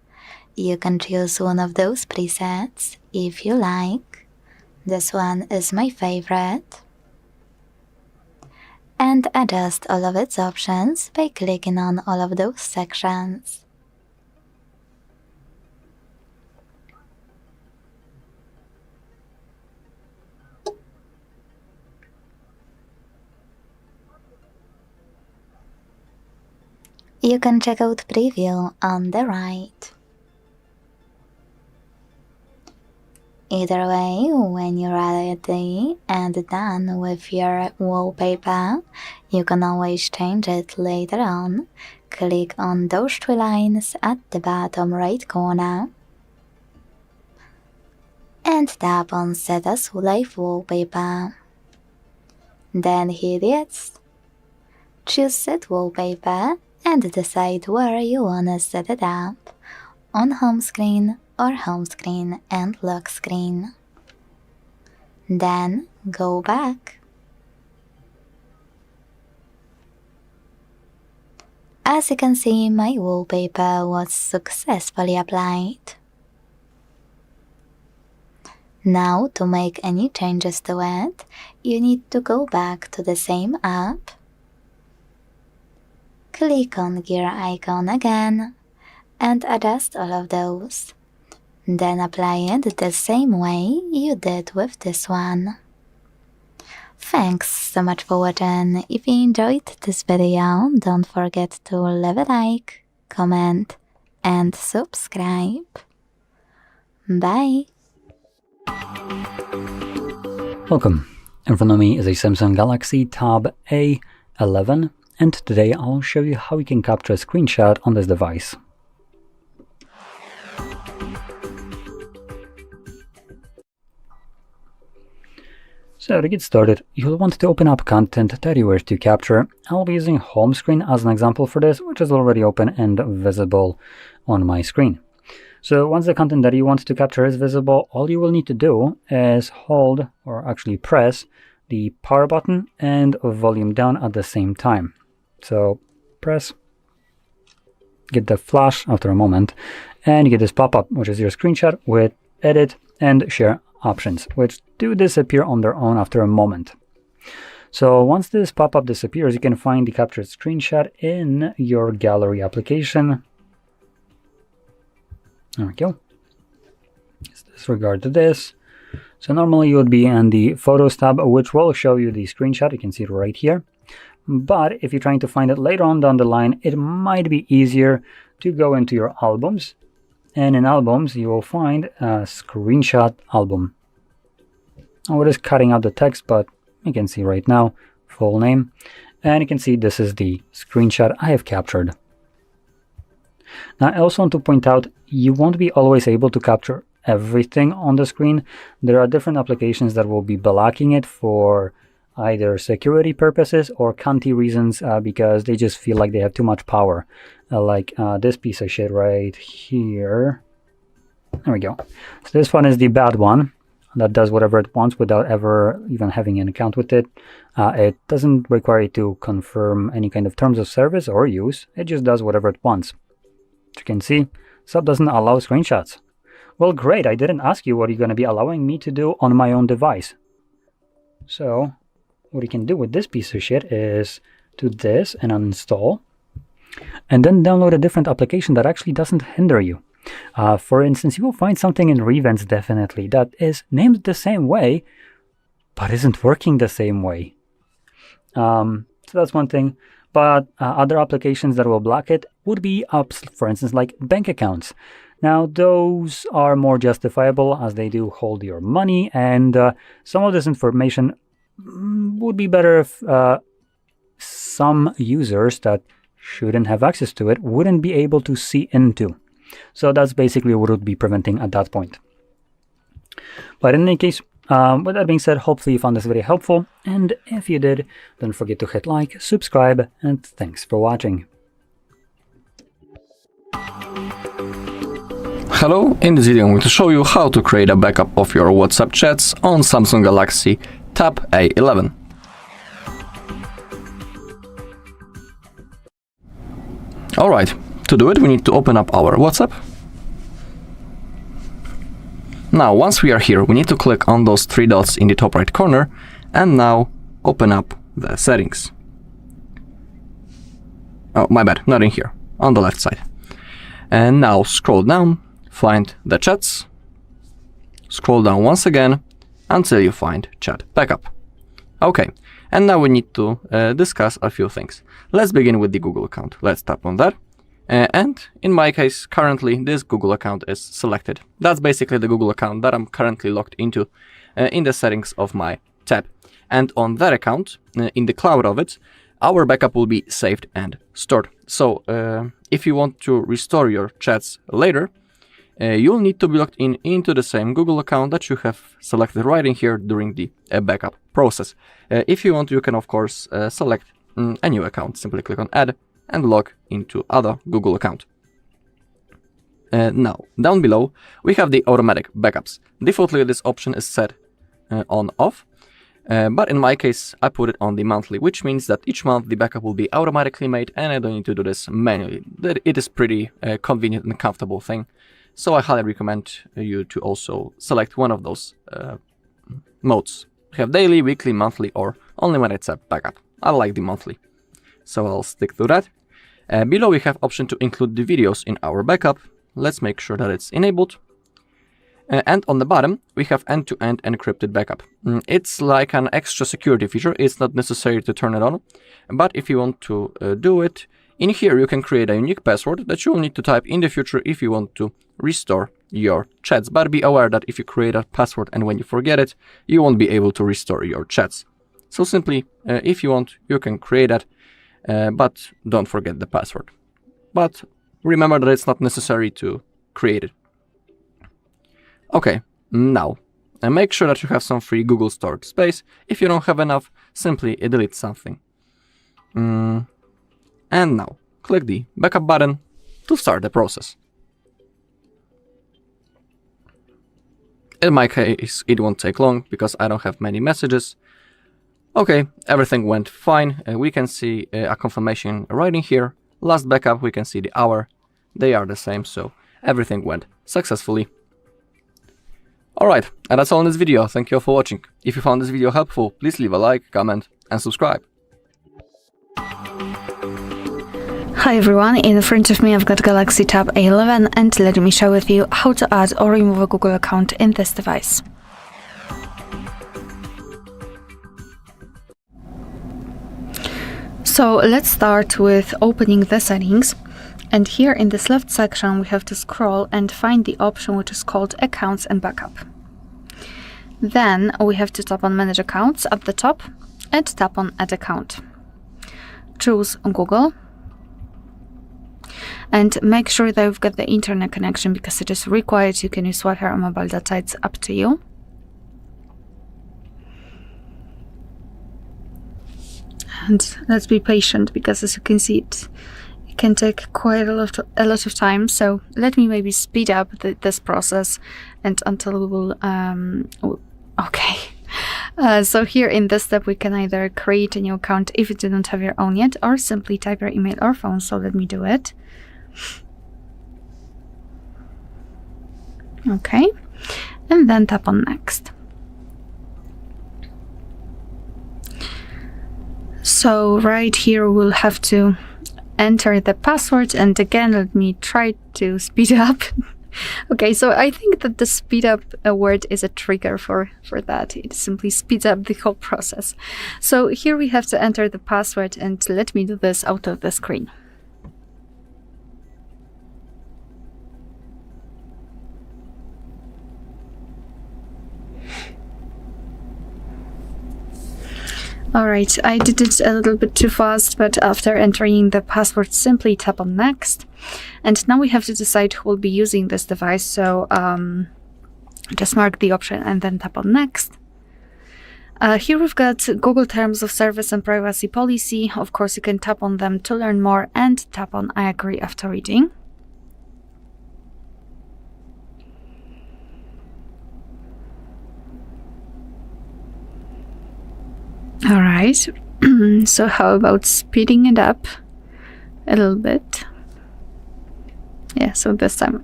[SPEAKER 3] You can choose one of those presets if you like. This one is my favorite. And adjust all of its options by clicking on all of those sections. You can check out Preview on the right. Either way, when you're ready and done with your wallpaper, you can always change it later on. Click on those 3 lines at the bottom right corner and tap on Set as Live Wallpaper. Then hit Yes. Choose Set Wallpaper and decide where you wanna set it up, on home screen or home screen and lock screen. Then go back. As you can see, my wallpaper was successfully applied. Now to make any changes to it, you need to go back to the same app. Click on gear icon again and adjust all of those. Then apply it the same way you did with this one. Thanks so much for watching. If you enjoyed this video, don't forget to leave a like, comment and subscribe. Bye!
[SPEAKER 1] Welcome. In front of me is a Samsung Galaxy Tab A11, and today I'll show you how you can capture a screenshot on this device. So to get started, you'll want to open up content that you wish to capture. I'll be using home screen as an example for this, which is already open and visible on my screen. So once the content that you want to capture is visible, all you will need to do is hold, or actually press, the power button and volume down at the same time. So press, get the flash after a moment, and you get this pop-up, which is your screenshot with edit, and share options, which do disappear on their own after a moment. So once this pop-up disappears, you can find the captured screenshot in your gallery application. There we go. Let's disregard this. So normally you would be in the Photos tab, which will show you the screenshot. You can see it right here. But if you're trying to find it later on down the line, it might be easier to go into your albums. And in albums, you will find a screenshot album. Oh, it is cutting out the text, but you can see right now, full name. And you can see this is the screenshot I have captured. Now, I also want to point out, you won't be always able to capture everything on the screen. There are different applications that will be blocking it for either security purposes or cunty reasons, because they just feel like they have too much power. Like this piece of shit right here. There we go. So this one is the bad one that does whatever it wants without ever even having an account with it. It doesn't require you to confirm any kind of terms of service or use. It just does whatever it wants. As you can see, sub doesn't allow screenshots. Well, great, I didn't ask you what you're going to be allowing me to do on my own device. So what you can do with this piece of shit is do this and uninstall, and then download a different application that actually doesn't hinder you. For instance, you will find something in Revents definitely that is named the same way, but isn't working the same way. So that's one thing. But other applications that will block it would be apps, for instance, like bank accounts. Now, those are more justifiable as they do hold your money, and some of this information would be better if some users that shouldn't have access to it wouldn't be able to see into. So that's basically what would be preventing at that point. But in any case, with that being said, hopefully you found this video helpful, and if you did, don't forget to hit like, subscribe, and thanks for watching.
[SPEAKER 4] Hello, in this video I'm going to show you how to create a backup of your WhatsApp chats on Samsung Galaxy Tab A11. Alright, to do it we need to open up our WhatsApp. Now, once we are here, we need to click on those three dots in the top right corner, and now open up the settings. Oh, my bad, not in here, on the left side. And now scroll down, find the chats, scroll down once again until you find chat backup. Okay, and now we need to discuss a few things. Let's begin with the Google account. Let's tap on that. And in my case, currently this Google account is selected. That's basically the Google account that I'm currently logged into in the settings of my tab. And on that account, in the cloud of it, our backup will be saved and stored. So if you want to restore your chats later, you'll need to be logged into the same Google account that you have selected right in here during the backup process. If you want, you can of course select a new account. Simply click on Add and log into other Google account. Now, down below, we have the automatic backups. Defaultly, this option is set on off, but in my case, I put it on the monthly, which means that each month the backup will be automatically made and I don't need to do this manually. It is pretty convenient and comfortable thing, so I highly recommend you to also select one of those modes. We have daily, weekly, monthly, or only when it's a backup. I like the monthly, so I'll stick to that. Below we have option to include the videos in our backup. Let's make sure that it's enabled. And on the bottom, we have end-to-end encrypted backup. It's like an extra security feature. It's not necessary to turn it on. But if you want to do it, in here you can create a unique password that you will need to type in the future if you want to restore your chats. But be aware that if you create a password and when you forget it, you won't be able to restore your chats. So simply, if you want, you can create that. But don't forget the password. But remember that it's not necessary to create it. Okay, now make sure that you have some free Google storage space. If you don't have enough, simply delete something. And now click the backup button to start the process. In my case, it won't take long because I don't have many messages. Okay, everything went fine. We can see a confirmation right in here. Last backup, we can see the hour. They are the same, so everything went successfully. Alright, and that's all in this video. Thank you all for watching. If you found this video helpful, please leave a like, comment, and subscribe.
[SPEAKER 2] Hi everyone, in front of me I've got Galaxy Tab A11 and let me share with you how to add or remove a Google account in this device. So let's start with opening the settings, and here in this left section we have to scroll and find the option which is called Accounts and Backup. Then we have to tap on Manage Accounts at the top and tap on Add Account. Choose Google and make sure that you've got the internet connection because it is required. You can use Wi-Fi or mobile data, it's up to you. And let's be patient because, as you can see, it can take quite a lot of time. So let me maybe speed up this process and until we will okay. So here in this step we can either create a new account if you do not have your own yet, or simply type your email or phone. So let me do it. Okay, and then tap on Next. So right here we'll have to enter the password, and again let me try to speed up. Okay, so I think that the speed up word is a trigger for that. It simply speeds up the whole process. So here we have to enter the password, and let me do this out of the screen. Alright, I did it a little bit too fast, but after entering the password, simply tap on Next. And now we have to decide who will be using this device, so just mark the option and then tap on Next. Here we've got Google Terms of Service and Privacy Policy. Of course, you can tap on them to learn more and tap on I agree after reading. Alright, so how about speeding it up a little bit? Yeah, so this time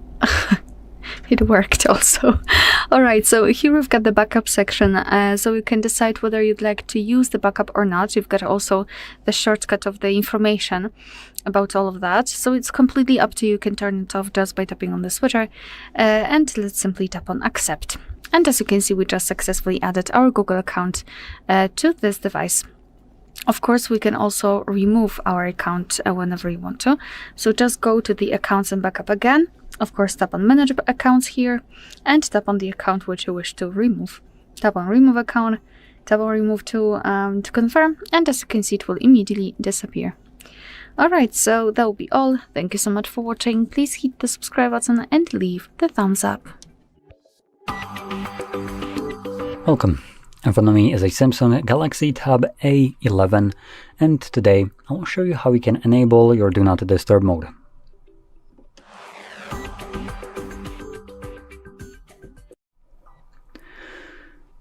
[SPEAKER 2] it worked also. Alright, so here we've got the backup section, so you can decide whether you'd like to use the backup or not. You've got also the shortcut of the information about all of that, so it's completely up to you. You can turn it off just by tapping on the switcher, and let's simply tap on Accept. And as you can see, we just successfully added our Google account to this device. Of course, we can also remove our account whenever you want to. So just go to the Accounts and Backup again. Of course, tap on Manage Accounts here and tap on the account which you wish to remove. Tap on Remove Account, tap on Remove to confirm, and as you can see, it will immediately disappear. Alright, so that will be all. Thank you so much for watching. Please hit the subscribe button and leave the thumbs up.
[SPEAKER 1] Welcome. In front of me is a Samsung Galaxy Tab A11, and today I will show you how you can enable your Do Not Disturb mode.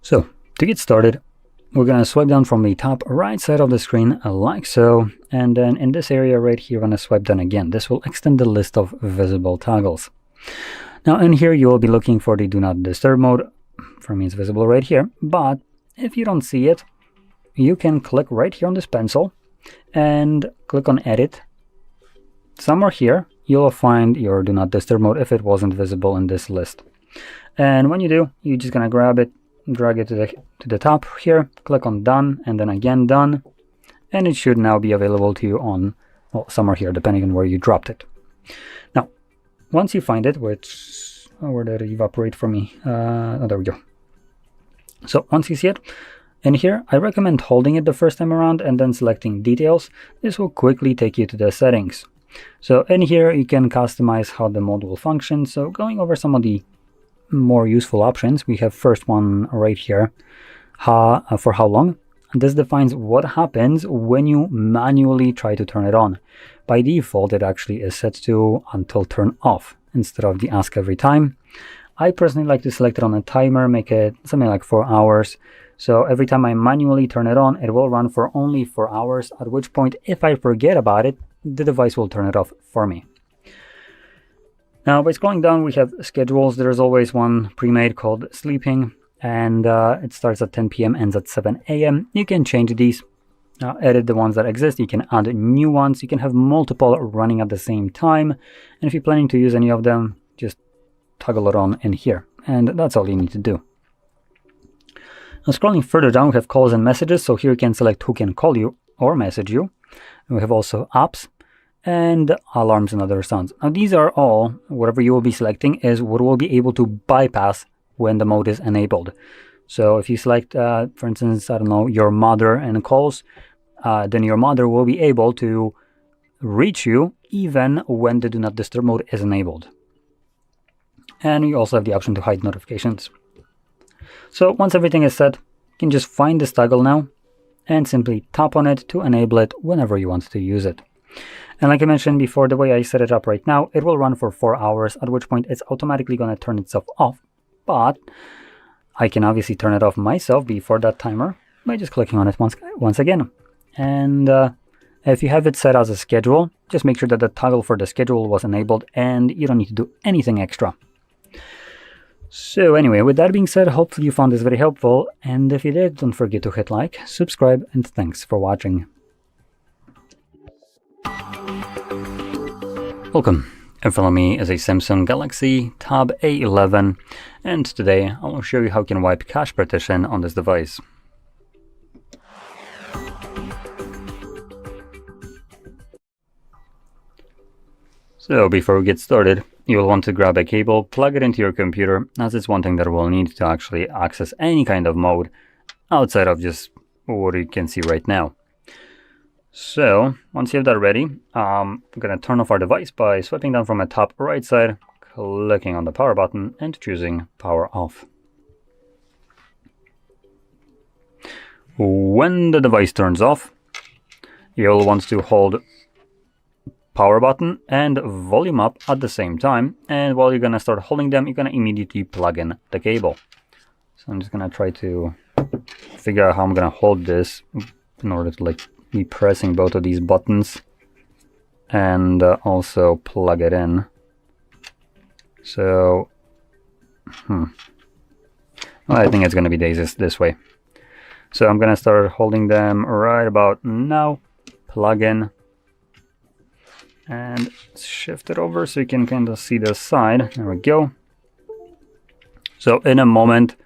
[SPEAKER 1] So, to get started, we're going to swipe down from the top right side of the screen like so, and then in this area right here, we're going to swipe down again. This will extend the list of visible toggles. Now in here you will be looking for the Do Not Disturb mode. For me it's visible right here, but if you don't see it, you can click right here on this pencil and click on Edit. Somewhere here you'll find your Do Not Disturb mode if it wasn't visible in this list. And when you do, you're just gonna grab it, drag it to the top here, click on Done, and then again Done, and it should now be available to you on, well, somewhere here, depending on where you dropped it. Now, once you find it, which, oh, where did it evaporate for me? Oh, there we go. So once you see it, in here, I recommend holding it the first time around and then selecting Details. This will quickly take you to the settings. So in here, you can customize how the mode will function. So going over some of the more useful options, we have first one right here, for how long. This defines what happens when you manually try to turn it on. By default, it actually is set to until turn off instead of the ask every time. I personally like to select it on a timer, make it something like 4 hours. So every time I manually turn it on, it will run for only 4 hours, at which point, if I forget about it, the device will turn it off for me. Now, by scrolling down, we have schedules. There's always one pre-made called sleeping, and it starts at 10 p.m., ends at 7 a.m. You can change these, edit the ones that exist. You can add new ones. You can have multiple running at the same time. And if you're planning to use any of them, just toggle it on in here. And that's all you need to do. Now, scrolling further down, we have calls and messages. So here you can select who can call you or message you. And we have also apps and alarms and other sounds. Now, these are all, whatever you will be selecting is what will be able to bypass when the mode is enabled. So if you select, for instance, I don't know, your mother and calls, then your mother will be able to reach you even when the Do Not Disturb mode is enabled. And you also have the option to hide notifications. So once everything is set, you can just find this toggle now and simply tap on it to enable it whenever you want to use it. And like I mentioned before, the way I set it up right now, it will run for 4 hours, at which point it's automatically going to turn itself off. But I can obviously turn it off myself before that timer by just clicking on it once again. And if you have it set as a schedule, just make sure that the toggle for the schedule was enabled and you don't need to do anything extra. So anyway, with that being said, hopefully you found this very helpful. And if you did, don't forget to hit like, subscribe, and thanks for watching. Welcome. In front of me is a Samsung Galaxy Tab A11, and today I will show you how you can wipe cache partition on this device. So before we get started, you will want to grab a cable, plug it into your computer, as it's one thing that we'll need to actually access any kind of mode outside of just what you can see right now. So once you have that ready, I'm going to turn off our device by swiping down from the top right side, clicking on the power button and choosing power off. When the device turns off, you'll want to hold power button and volume up at the same time. And while you're going to start holding them, you're going to immediately plug in the cable. So I'm just going to try to figure out how I'm going to hold this in order to be pressing both of these buttons and also plug it in. So well, I think it's going to be the easiest this way. So I'm going to start holding them right about now, plug in, and shift it over so you can kind of see the side. There we go. So in a moment,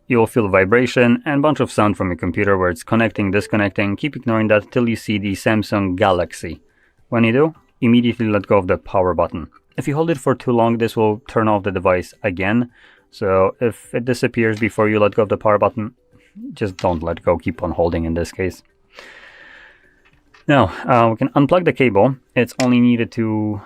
[SPEAKER 1] you'll feel vibration and a bunch of sound from your computer where it's connecting, disconnecting. Keep ignoring that till you see the Samsung Galaxy. When you do, immediately let go of the power button. If you hold it for too long, this will turn off the device again. So if it disappears before you let go of the power button, just don't let go, keep on holding in this case. Now, we can unplug the cable. It's only needed to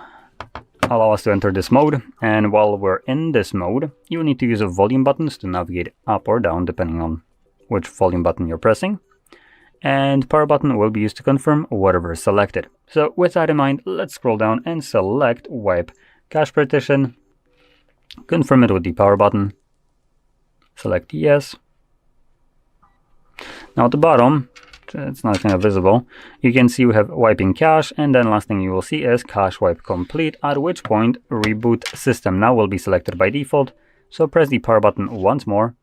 [SPEAKER 1] allow us to enter this mode, and while we're in this mode, you will need to use the volume buttons to navigate up or down depending on which volume button you're pressing, and power button will be used to confirm whatever is selected. So with that in mind, let's scroll down and select wipe cache partition, confirm it with the power button, select yes. Now at the bottom, it's not kind of visible, you can see we have wiping cache, and then last thing you will see is cache wipe complete, at which point reboot system now will be selected by default. So press the power button once more.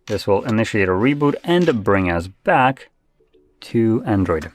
[SPEAKER 1] This will initiate a reboot and bring us back to Android.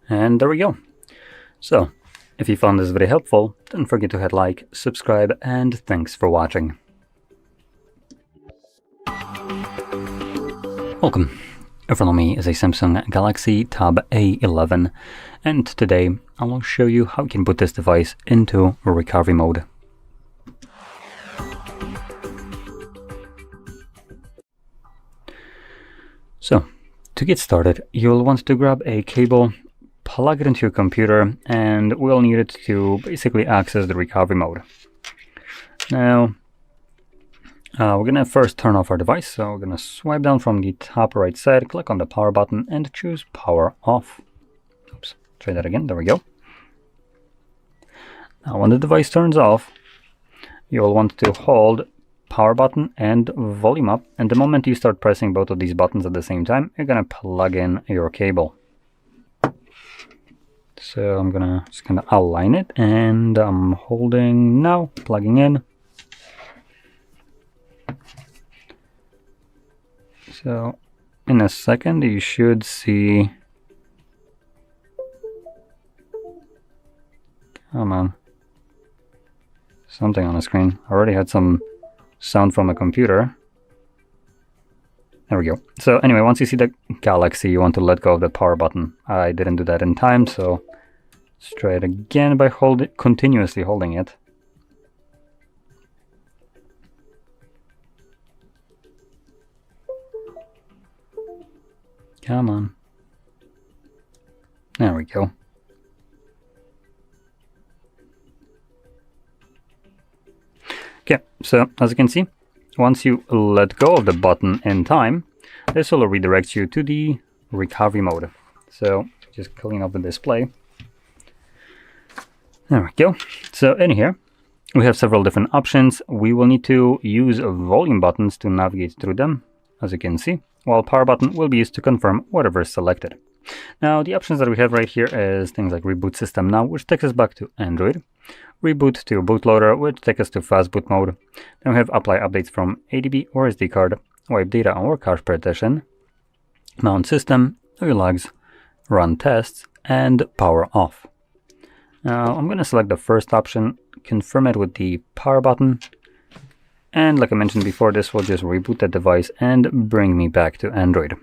[SPEAKER 1] And there we go. So, if you found this very helpful, don't forget to hit like, subscribe, and thanks for watching. Welcome. In front of me is a Samsung Galaxy Tab A11, and today I will show you how you can put this device into recovery mode. to get started, you'll want to grab a cable, plug it into your computer, and we'll need it to basically access the recovery mode. Now, we're going to first turn off our device, so we're going to swipe down from the top right side, click on the power button, and choose power off. Oops, try that again, there we go. Now when the device turns off, you'll want to hold power button and volume up, and the moment you start pressing both of these buttons at the same time, you're going to plug in your cable. So I'm going to just kind of align it, and I'm holding now, plugging in. So in a second you should see, come on, something on the screen. I already had some sound from a computer. There we go. So anyway, once you see the Galaxy, you want to let go of the power button. I didn't do that in time, so let's try it again by continuously holding it. Come on. There we go. Okay, so as you can see, once you let go of the button in time, this will redirect you to the recovery mode. So just clean up the display. There we go. So in here, we have several different options. We will need to use volume buttons to navigate through them, as you can see, while power button will be used to confirm whatever is selected. Now the options that we have right here is things like reboot system now, which takes us back to Android, reboot to bootloader, which takes us to fast boot mode. Then we have apply updates from ADB or SD card, wipe data or cache partition, mount system, logs, run tests, and power off. Now I'm going to select the first option, confirm it with the power button, and like I mentioned before, this will just reboot the device and bring me back to Android.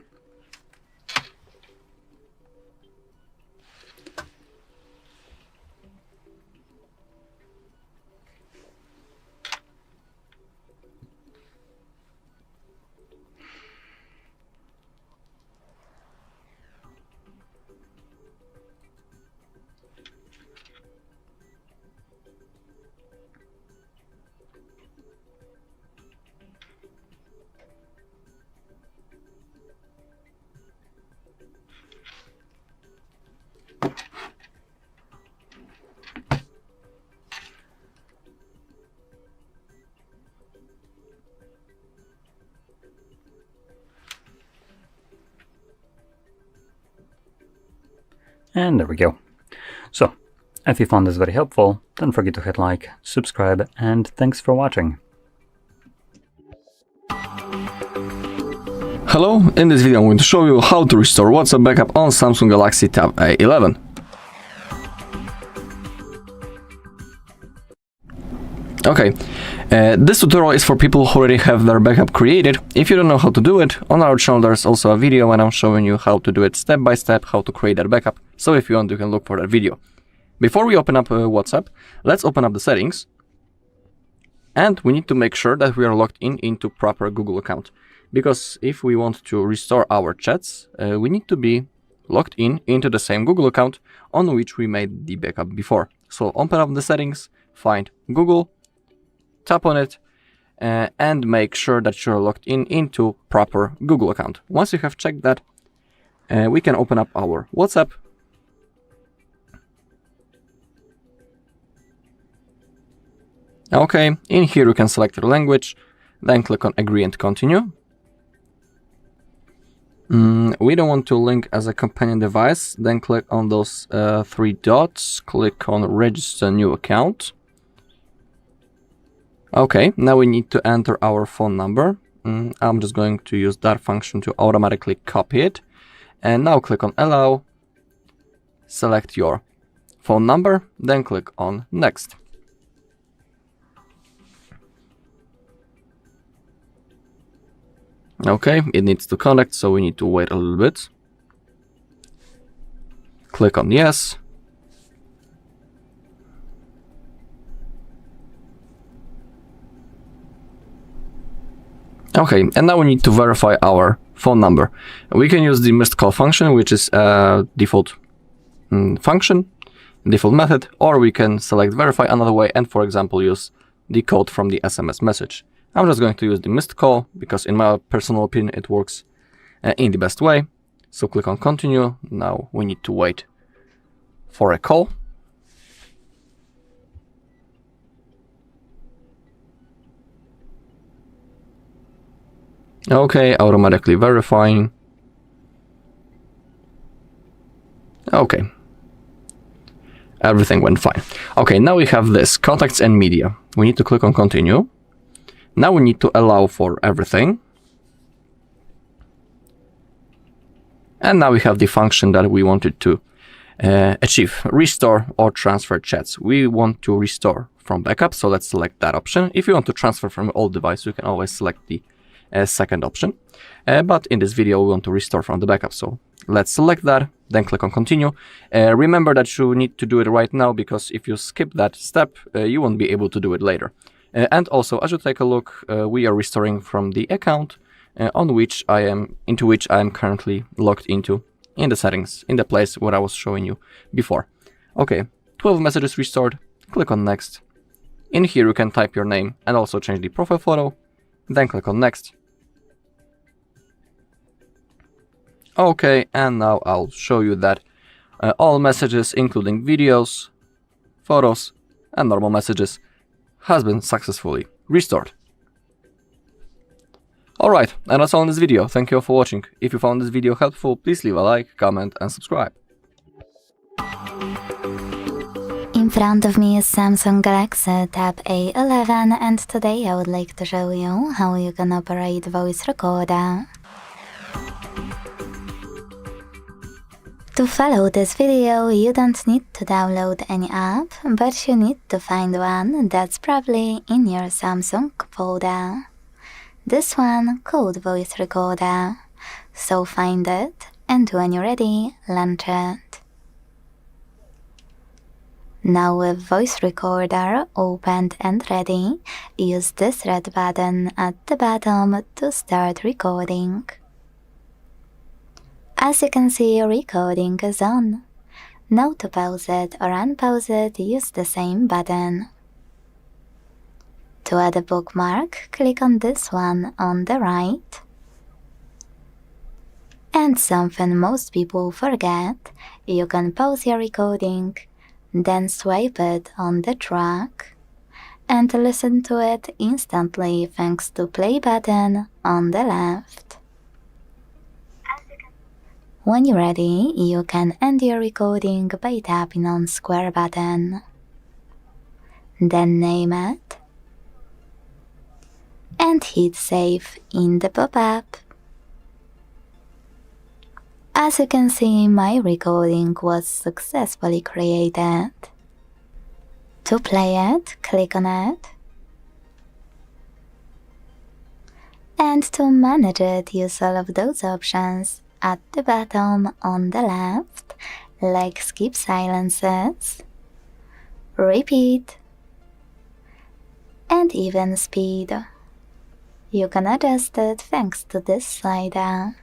[SPEAKER 1] And there we go. So, if you found this very helpful, don't forget to hit like, subscribe, and thanks for watching.
[SPEAKER 4] Hello, in this video I'm going to show you how to restore WhatsApp backup on Samsung Galaxy Tab A11. Okay, this tutorial is for people who already have their backup created. If you don't know how to do it, on our channel there's also a video when I'm showing you how to do it step by step, how to create that backup. So if you want, you can look for that video. Before we open up WhatsApp, let's open up the settings. And we need to make sure that we are logged in into proper Google account. Because if we want to restore our chats, we need to be logged in into the same Google account on which we made the backup before. So open up the settings, find Google, tap on it, and make sure that you're logged in into proper Google account. Once you have checked that, we can open up our WhatsApp. Okay, in here you can select your language, then click on agree and continue. We don't want to link as a companion device, then click on those 3 dots, click on register new account. Okay, now we need to enter our phone number. I'm just going to use that function to automatically copy it. And now click on allow, select your phone number, then click on next. Okay, it needs to connect, so we need to wait a little bit. Click on yes. Okay, and now we need to verify our phone number. We can use the missed call function, which is a default function, default method, or we can select verify another way and, for example, use the code from the SMS message. I'm just going to use the missed call because in my personal opinion it works in the best way. So click on continue. Now we need to wait for a call. Okay, automatically verifying. Okay. Everything went fine. Okay, now we have this, contacts and media. We need to click on continue. Now we need to allow for everything. And now we have the function that we wanted to achieve, restore or transfer chats. We want to restore from backup, so let's select that option. If you want to transfer from an old device, you can always select the second option. But in this video, we want to restore from the backup, so let's select that, then click on continue. Remember that you need to do it right now, because if you skip that step, you won't be able to do it later. And also, as you take a look, we are restoring from the account into which I am currently logged into in the settings, in the place where I was showing you before. Okay, 12 messages restored. Click on next. In here you can type your name and also change the profile photo. Then click on next. Okay, and now I'll show you that all messages, including videos, photos, and normal messages, has been successfully restored. Alright, and that's all in this video. Thank you all for watching. If you found this video helpful, please leave a like, comment, and subscribe.
[SPEAKER 3] In front of me is Samsung Galaxy Tab A11, and today I would like to show you how you can operate voice recorder. To follow this video, you don't need to download any app, but you need to find one that's probably in your Samsung folder. This one called voice recorder. So find it, and when you're ready, launch it. Now with voice recorder opened and ready, use this red button at the bottom to start recording. As you can see, recording is on. Now to pause it or unpause it, use the same button. To add a bookmark, click on this one on the right. And something most people forget, you can pause your recording, then swipe it on the track, and listen to it instantly thanks to play button on the left. When you're ready, you can end your recording by tapping on square button. Then name it, and hit save in the pop-up. As you can see, my recording was successfully created. To play it, click on it. And to manage it, use all of those options at the bottom on the left, like skip silences, repeat, and even speed. You can adjust it thanks to this slider.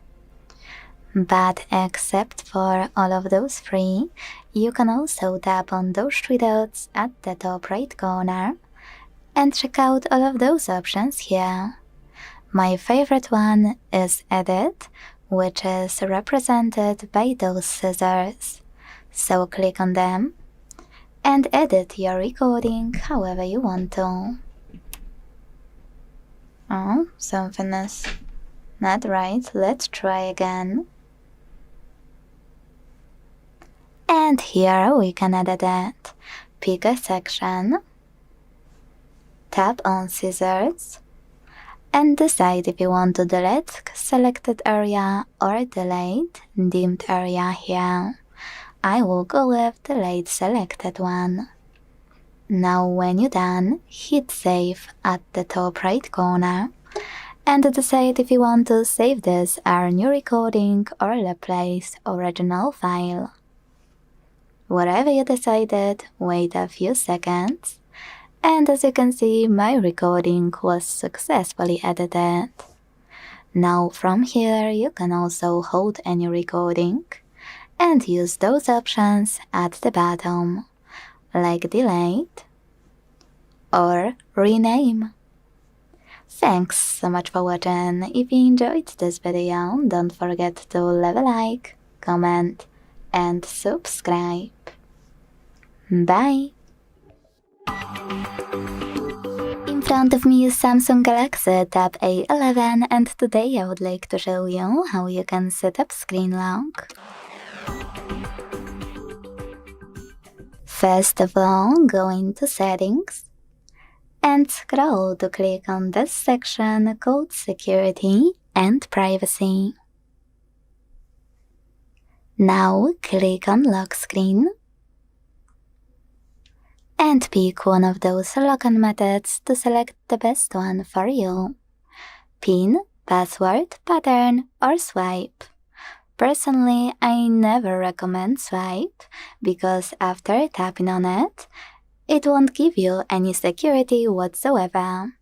[SPEAKER 3] But except for all of those three, you can also tap on those three dots at the top right corner and check out all of those options here. My favorite one is Edit, which is represented by those scissors. So click on them and edit your recording however you want to. Oh, something is not right. Let's try again. And here we can edit it. Pick a section, tap on scissors, and decide if you want to delete selected area or delete dimmed area here. I will go with delete selected one. Now when you're done, hit save at the top right corner and decide if you want to save this as new recording or replace original file. Whatever you decided, wait a few seconds, and as you can see, my recording was successfully edited. Now from here you can also hold any recording and use those options at the bottom, like delete or rename. Thanks so much for watching. If you enjoyed this video, don't forget to leave a like, comment and subscribe. Bye! In front of me is Samsung Galaxy Tab A11 and today I would like to show you how you can set up screen lock. First of all, go into Settings and scroll to click on this section called Security and Privacy. Now click on Lock Screen and pick one of those login methods to select the best one for you. PIN, password, pattern or swipe. Personally, I never recommend swipe because after tapping on it, it won't give you any security whatsoever,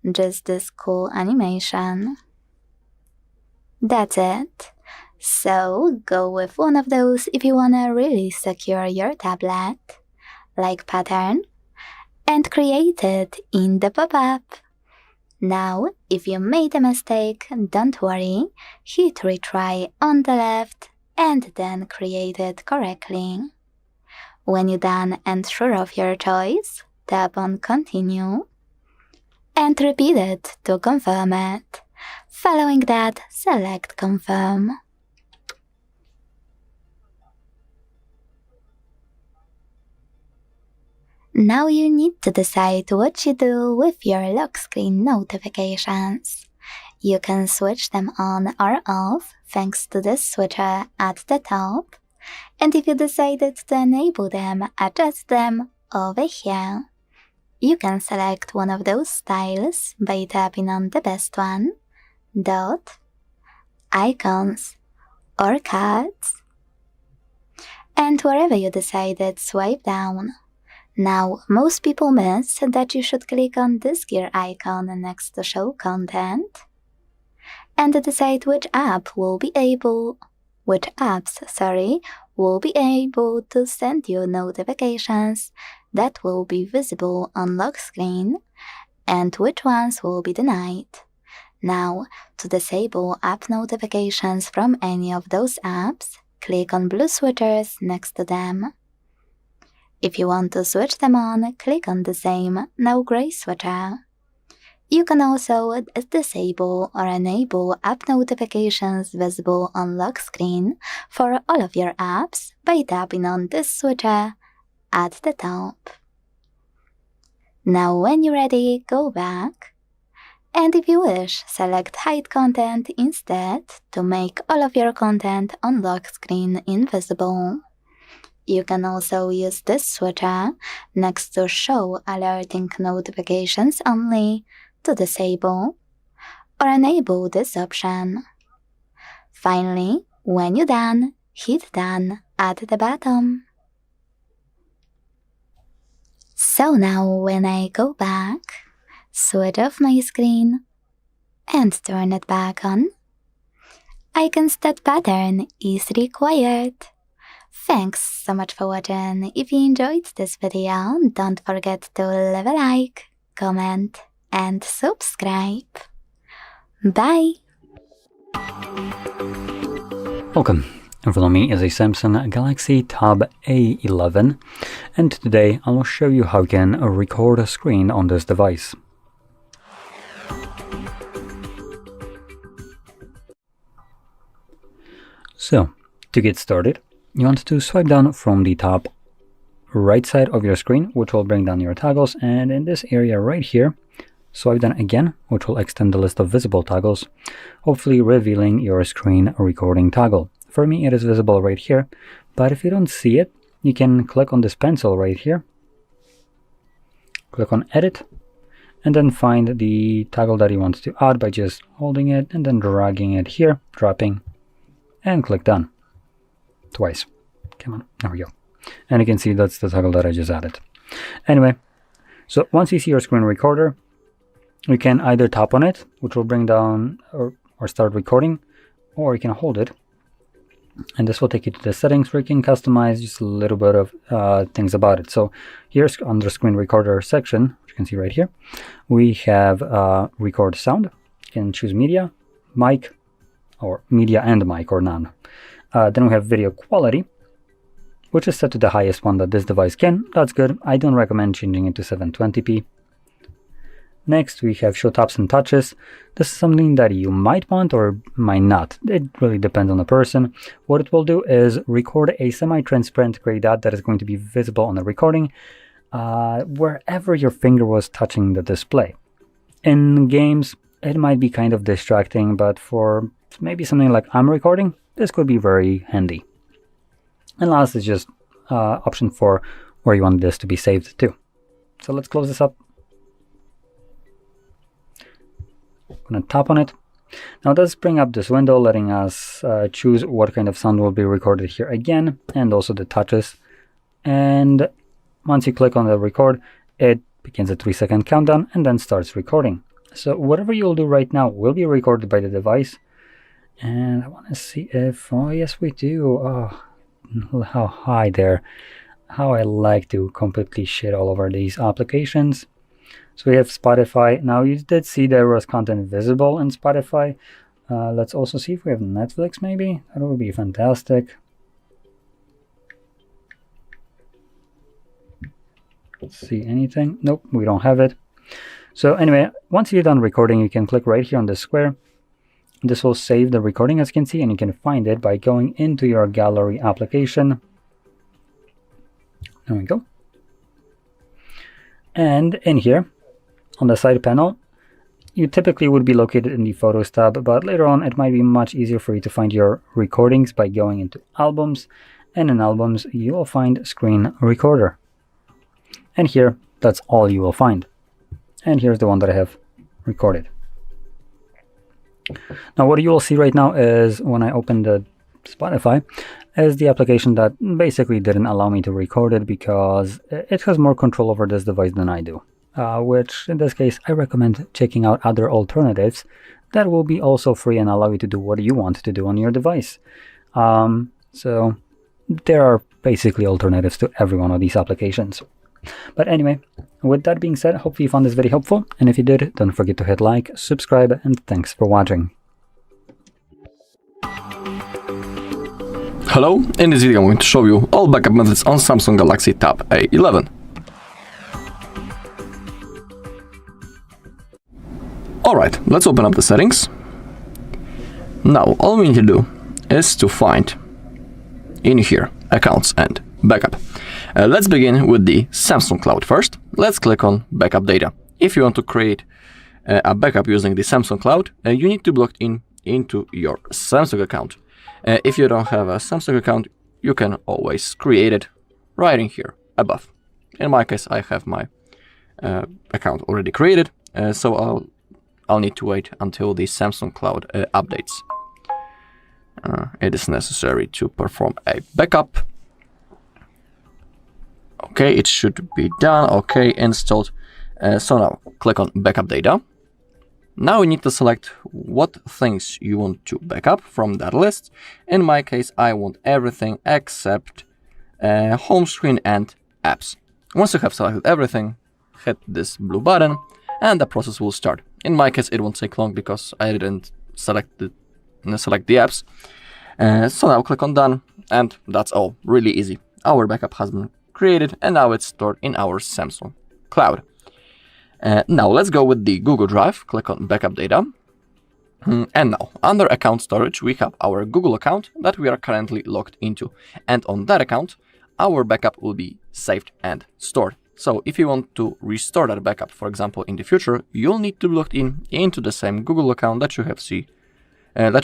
[SPEAKER 3] just this cool animation. That's it. So go with one of those if you wanna really secure your tablet, like pattern, and create it in the pop-up. Now, if you made a mistake, don't worry, hit retry on the left and then create it correctly. When you're done and sure of your choice, tap on Continue and repeat it to confirm it. Following that, select Confirm. Now you need to decide what you do with your lock screen notifications. You can switch them on or off thanks to this switcher at the top. And if you decided to enable them, adjust them over here. You can select one of those styles by tapping on the best one, dot, icons, or cards. And wherever you decided, swipe down. Now, most people miss that you should click on this gear icon next to Show Content and decide which apps will be able to send you notifications that will be visible on lock screen and which ones will be denied. Now, to disable app notifications from any of those apps, click on blue switchers next to them. If you want to switch them on, click on the same, now gray switcher. You can also disable or enable app notifications visible on lock screen for all of your apps by tapping on this switcher at the top. Now when you're ready, go back. And if you wish, select Hide Content instead to make all of your content on lock screen invisible. You can also use this switcher next to Show Alerting Notifications Only to disable or enable this option. Finally, when you're done, hit Done at the bottom. So now when I go back, switch off my screen and turn it back on, icons that pattern is required. Thanks so much for watching. If you enjoyed this video, don't forget to leave a like, comment and subscribe. Bye!
[SPEAKER 1] Welcome. In front of me is a Samsung Galaxy Tab A11 and today I will show you how you can record a screen on this device. So, to get started, you want to swipe down from the top right side of your screen, which will bring down your toggles, and in this area right here, swipe down again, which will extend the list of visible toggles, hopefully revealing your screen recording toggle. For me, it is visible right here, but if you don't see it, you can click on this pencil right here, click on Edit, and then find the toggle that you want to add by just holding it and then dragging it here, dropping, and click Done. Twice. Come on, there we go. And you can see that's the toggle that I just added. Anyway, so once you see your screen recorder, you can either tap on it, which will bring down, or or start recording, or you can hold it. And this will take you to the settings where you can customize just a little bit of things about it. So here's on the screen recorder section, which you can see right here. We have record sound. You can choose media, mic, or media and mic, or none. Then we have video quality, which is set to the highest one that this device can. That's good. I don't recommend changing it to 720p. Next, we have show taps and touches. This is something that you might want or might not. It really depends on the person. What it will do is record a semi-transparent gray dot that is going to be visible on the recording wherever your finger was touching the display. In games, it might be kind of distracting, but for maybe something like I'm recording, this could be very handy. And last is just option for where you want this to be saved to. So let's close this up. I'm going to tap on it. Now let's bring up this window, letting us choose what kind of sound will be recorded here again, and also the touches. And once you click on the record, it begins a 3-second countdown and then starts recording. So whatever you'll do right now will be recorded by the device. And I want to see if, oh yes we do. Oh, how high there. How I like to completely shit all over these applications. So we have Spotify. Now you did see there was content visible in Spotify. Let's also see if we have Netflix maybe. That would be fantastic. Let's see anything. Nope, we don't have it. So anyway, once you're done recording, you can click right here on the square. This will save the recording, as you can see, and you can find it by going into your gallery application. There we go. And in here, on the side panel, you typically would be located in the Photos tab, but later on it might be much easier for you to find your recordings by going into Albums, and in Albums you will find Screen Recorder. And here, that's all you will find. And here's the one that I have recorded. Now what you will see right now is when I open the Spotify is the application that basically didn't allow me to record it because it has more control over this device than I do. Which in this case I recommend checking out other alternatives that will be also free and allow you to do what you want to do on your device. So there are basically alternatives to every one of these applications. But anyway, with that being said, hopefully you found this very helpful, and if you did, don't forget to hit like, subscribe, and thanks for watching.
[SPEAKER 4] Hello, in this video I'm going to show you all backup methods on Samsung Galaxy Tab A11. Alright, let's open up the settings. Now, all we need to do is to find in here accounts and backup. Let's begin with the Samsung Cloud first. Let's click on backup data. If you want to create a backup using the Samsung Cloud, you need to be logged into your Samsung account. If you don't have a Samsung account, you can always create it right in here above. In my case, I have my account already created, so I'll need to wait until the Samsung Cloud updates. It is necessary to perform a backup. Okay, it should be done. Okay, installed. So now click on backup data. Now you need to select what things you want to backup from that list. In my case, I want everything except home screen and apps. Once you have selected everything, hit this blue button and the process will start. In my case, it won't take long because I didn't select the apps. So now click on done, and that's all. Really easy. Our backup has been created and now it's stored in our Samsung Cloud. Now let's go with the Google Drive. Click on backup data. And now under account storage, we have our Google account that we are currently logged into. And on that account, our backup will be saved and stored. So if you want to restore that backup, for example, in the future, you'll need to be logged into the same Google account that you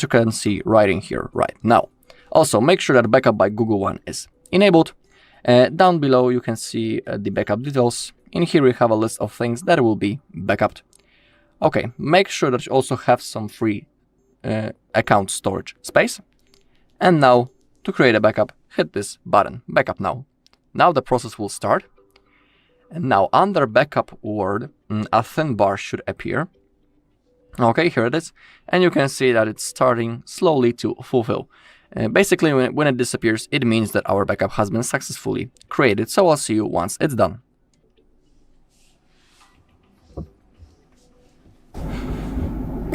[SPEAKER 4] can see right in here right now. Also, make sure that backup by Google One is enabled. Down below, you can see the backup details. In here, we have a list of things that will be backupped. Okay, make sure that you also have some free account storage space. And now, to create a backup, hit this button, backup now. Now the process will start. And now under backup word, a thin bar should appear. Okay, here it is. And you can see that it's starting slowly to fulfill. Basically, when it disappears, it means that our backup has been successfully created. So I'll see you once it's done.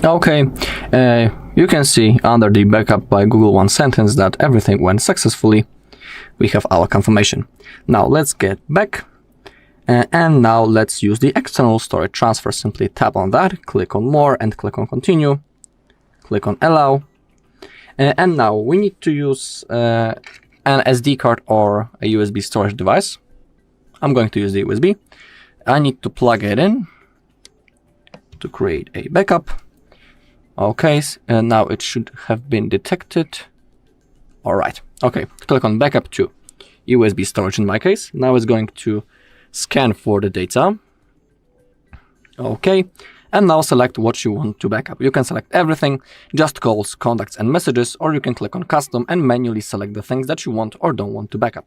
[SPEAKER 4] Okay, you can see under the backup by Google One sentence that everything went successfully. We have our confirmation. Now let's get back. And now let's use the external storage transfer. Simply tap on that, click on more and click on continue. Click on allow. And now we need to use an SD card or a USB storage device. I'm going to use the USB. I need to plug it in to create a backup. Okay, and now it should have been detected. All right. Okay, click on backup to USB storage in my case. Now it's going to scan for the data. Okay, and now select what you want to backup. You can select everything, just calls, contacts, and messages, or you can click on custom and manually select the things that you want or don't want to backup.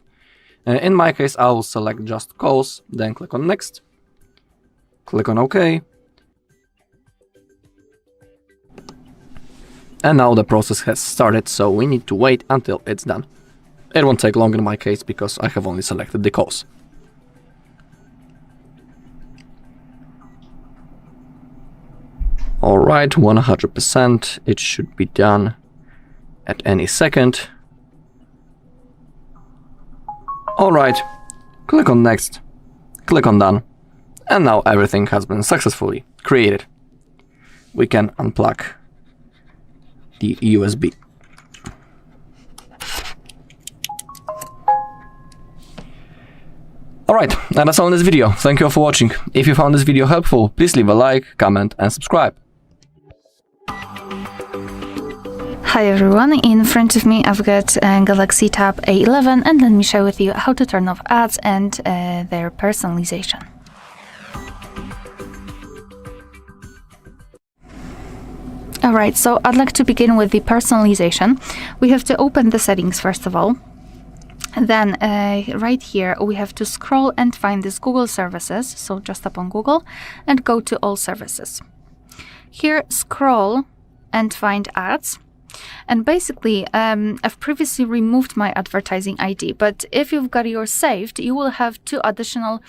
[SPEAKER 4] In my case, I will select just calls, then click on next, click on OK. And now the process has started, so we need to wait until it's done. It won't take long in my case because I have only selected the calls. Alright, 100%, it should be done at any second. Alright, click on next, click on done, and now everything has been successfully created. We can unplug the USB. Alright, and that's all in this video. Thank you all for watching. If you found this video helpful, please leave a like, comment and subscribe.
[SPEAKER 2] Hi everyone, in front of me I've got Galaxy Tab A11 and let me share with you how to turn off ads and their personalization. Alright, so I'd like to begin with the personalization. We have to open the settings first of all. Then right here we have to scroll and find this Google services. So just tap on Google and go to all services. Here scroll and find ads. And basically, I've previously removed my advertising ID, but if you've got yours saved, you will have two additional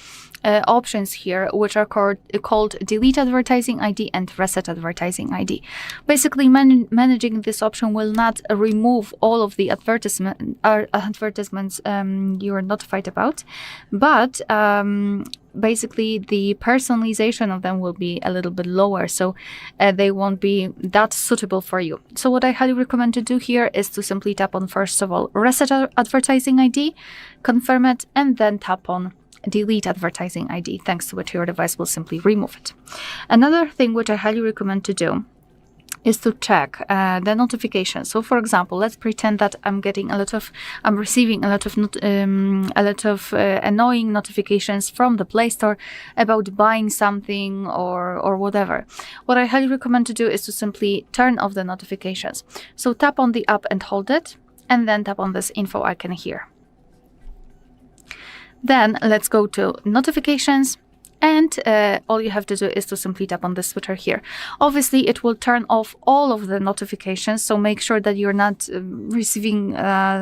[SPEAKER 2] options here, which are called delete advertising ID and reset advertising ID. Basically, managing this option will not remove all of the advertisements you are notified about, but basically the personalization of them will be a little bit lower, so they won't be that suitable for you. So what I highly recommend to do here is to simply tap on, first of all, reset advertising ID, confirm it, and then tap on delete advertising ID, thanks to which your device will simply remove it. Another thing which I highly recommend to do is to check the notifications. So for example, let's pretend that I'm receiving a lot of annoying notifications from the Play Store about buying something or whatever. What I highly recommend to do is to simply turn off the notifications. So tap on the app and hold it, and then tap on this info icon here. Then let's go to notifications, and all you have to do is to simply tap on the switcher here. Obviously, it will turn off all of the notifications, so make sure that you're not receiving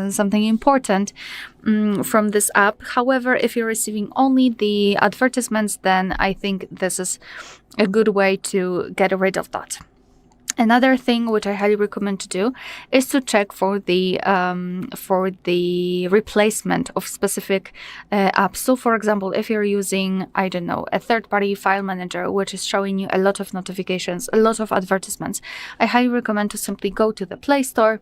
[SPEAKER 2] something important from this app. However, if you're receiving only the advertisements, then I think this is a good way to get rid of that. Another thing which I highly recommend to do is to check for the replacement of specific apps. So for example, if you're using, I don't know, a third-party file manager which is showing you a lot of notifications, a lot of advertisements, I highly recommend to simply go to the Play Store,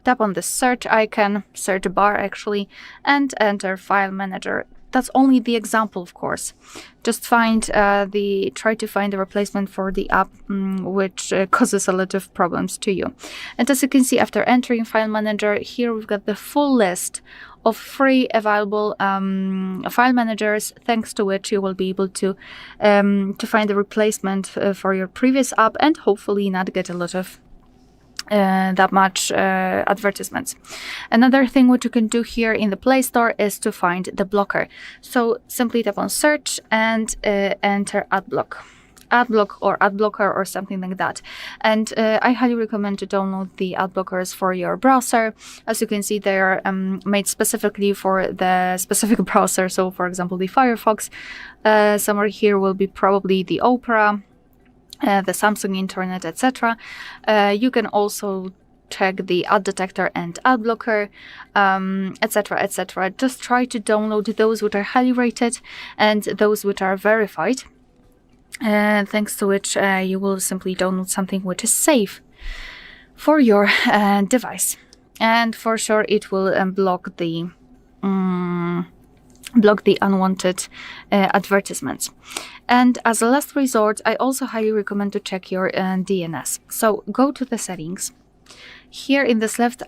[SPEAKER 2] tap on the search icon, search bar actually, and enter file manager. That's only the example, of course. Just try to find a replacement for the app which causes a lot of problems to you. And as you can see, after entering File Manager, here we've got the full list of free available file managers, thanks to which you will be able to find a replacement for your previous app and hopefully not get a lot of that much advertisements. Another thing what you can do here in the Play Store is to find the blocker. So simply tap on search and enter adblock. adblock or ad blocker or something like that. And I highly recommend to download the ad blockers for your browser. As you can see, they are made specifically for the specific browser. So for example, the Firefox, somewhere here will be probably the Opera, the Samsung Internet, etc. You can also check the ad detector and ad blocker, etc, etc. Just try to download those which are highly rated and those which are verified, thanks to which you will simply download something which is safe for your device, and for sure it will block the unwanted advertisements. And as a last resort, I also highly recommend to check your DNS. So go to the settings. Here in this left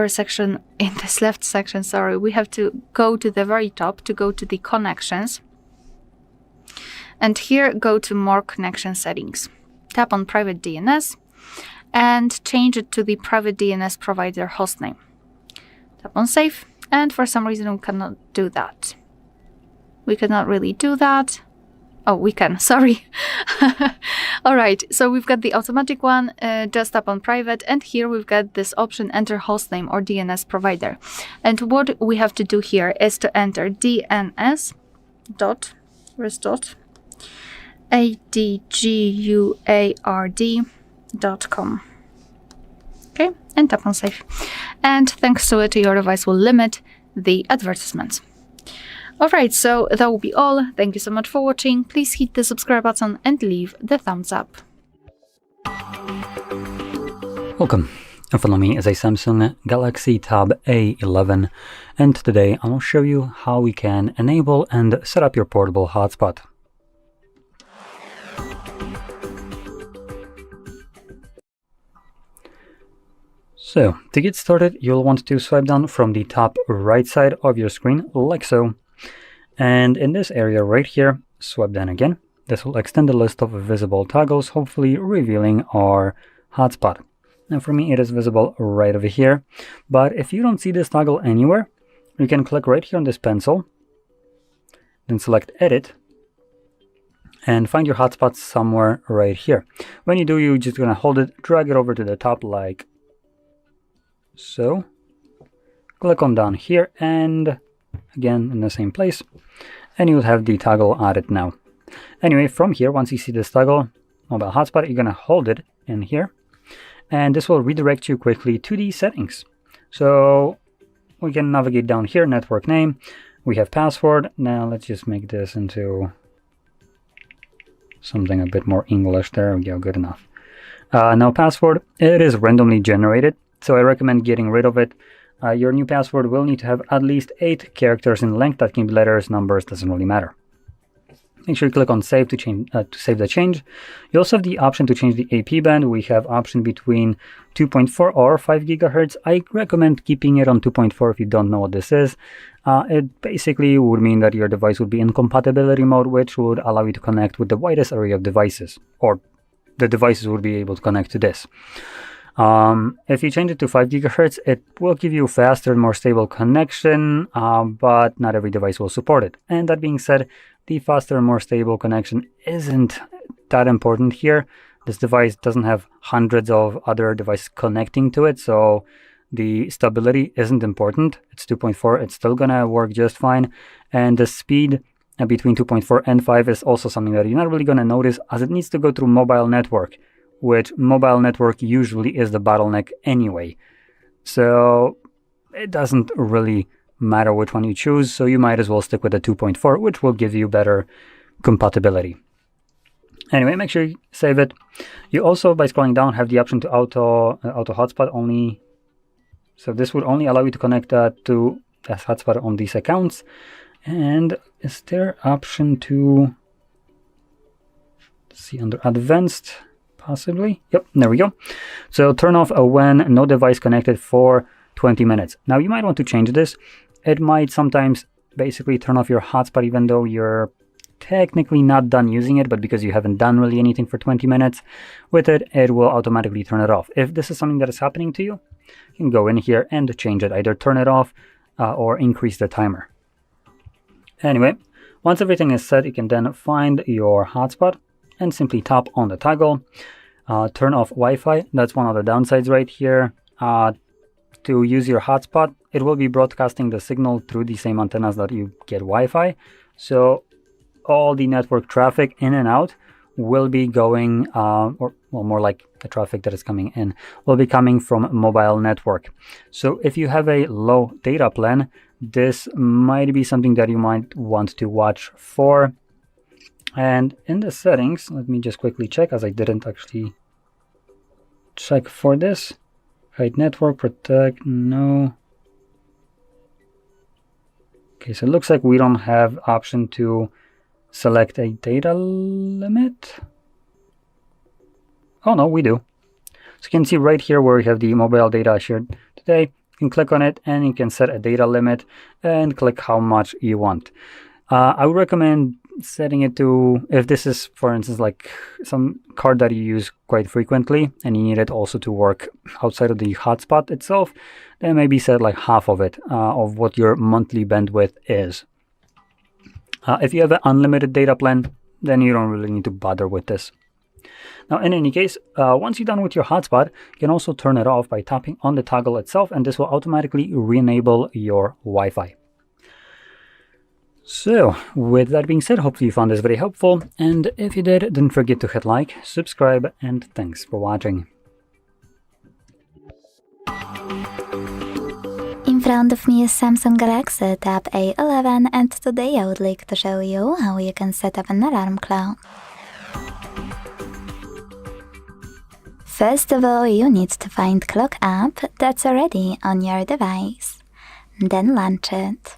[SPEAKER 2] section, we have to go to the very top to go to the connections. And here go to more connection settings. Tap on private DNS and change it to the private DNS provider hostname. Tap on save, and for some reason we cannot do that. We cannot really do that. Oh, we can, sorry. All right, so we've got the automatic one, just tap on private, and here we've got this option, enter hostname or DNS provider. And what we have to do here is to enter dns.adguard.com. Okay, and tap on save. And thanks to it, your device will limit the advertisements. Alright, so that will be all. Thank you so much for watching. Please hit the subscribe button and leave the thumbs up.
[SPEAKER 1] Welcome. In front of me is a Samsung Galaxy Tab A11, and today I will show you how we can enable and set up your portable hotspot. So, to get started, you'll want to swipe down from the top right side of your screen, like so. And in this area right here, swipe down again. This will extend the list of visible toggles, hopefully revealing our hotspot. Now for me, it is visible right over here. But if you don't see this toggle anywhere, you can click right here on this pencil, then select Edit, and find your hotspot somewhere right here. When you do, you're just going to hold it, drag it over to the top like so. Click on down here, and again in the same place, and you'll have the toggle added now. Anyway, from here, once you see this toggle, mobile hotspot, you're going to hold it in here, and this will redirect you quickly to the settings. So we can navigate down here, network name, we have password. Now let's just make this into something a bit more English. There we go, good enough. Now password, it is randomly generated, so I recommend getting rid of it. Your new password will need to have at least 8 characters in length. That can be letters, numbers, doesn't really matter. Make sure you click on save to save the change. You also have the option to change the AP band. We have option between 2.4 or 5 gigahertz. I recommend keeping it on 2.4 if you don't know what this is. It basically would mean that your device would be in compatibility mode, which would allow you to connect with the widest array of devices, or the devices would be able to connect to this. If you change it to 5 gigahertz, it will give you faster and more stable connection, but not every device will support it. And that being said, the faster and more stable connection isn't that important here. This device doesn't have hundreds of other devices connecting to it, so the stability isn't important. It's 2.4, it's still gonna work just fine. And the speed between 2.4 and 5 is also something that you're not really gonna notice, as it needs to go through mobile network, which mobile network usually is the bottleneck anyway. So it doesn't really matter which one you choose, so you might as well stick with the 2.4, which will give you better compatibility. Anyway, make sure you save it. You also, by scrolling down, have the option to auto hotspot only. So this would only allow you to connect to the hotspot on these accounts. And is there option to see under advanced? Possibly. Yep, there we go. So turn off when no device connected for 20 minutes. Now you might want to change this. It might sometimes basically turn off your hotspot even though you're technically not done using it, but because you haven't done really anything for 20 minutes with it, it will automatically turn it off. If this is something that is happening to you, you can go in here and change it, either turn it off or increase the timer. Anyway, once everything is set, you can then find your hotspot. and simply tap on the toggle. Turn off Wi-Fi. That's one of the downsides right here. To use your hotspot, it will be broadcasting the signal through the same antennas that you get Wi-Fi. So all the network traffic in and out will be going, or well, more like the traffic that is coming in, will be coming from mobile network. So if you have a low data plan, this might be something that you might want to watch for. And in the settings, let me just quickly check, as I didn't actually check for this. Hide network, protect, no. Okay, so it looks like we don't have option to select a data limit. Oh no, we do. So you can see right here where we have the mobile data shared today. You can click on it and you can set a data limit and click how much you want. I would recommend setting it to, if this is, for instance, like some card that you use quite frequently and you need it also to work outside of the hotspot itself, then maybe set like half of it, of what your monthly bandwidth is. If you have an unlimited data plan, then you don't really need to bother with this. Now, in any case, once you're done with your hotspot, you can also turn it off by tapping on the toggle itself, and this will automatically re-enable your Wi-Fi. So, with that being said, hopefully you found this very helpful, and if you did, don't forget to hit like, subscribe, and thanks for watching.
[SPEAKER 3] In front of me is Samsung Galaxy Tab A11, and today I would like to show you how you can set up an alarm clock. First of all, you need to find Clock app that's already on your device. Then launch it.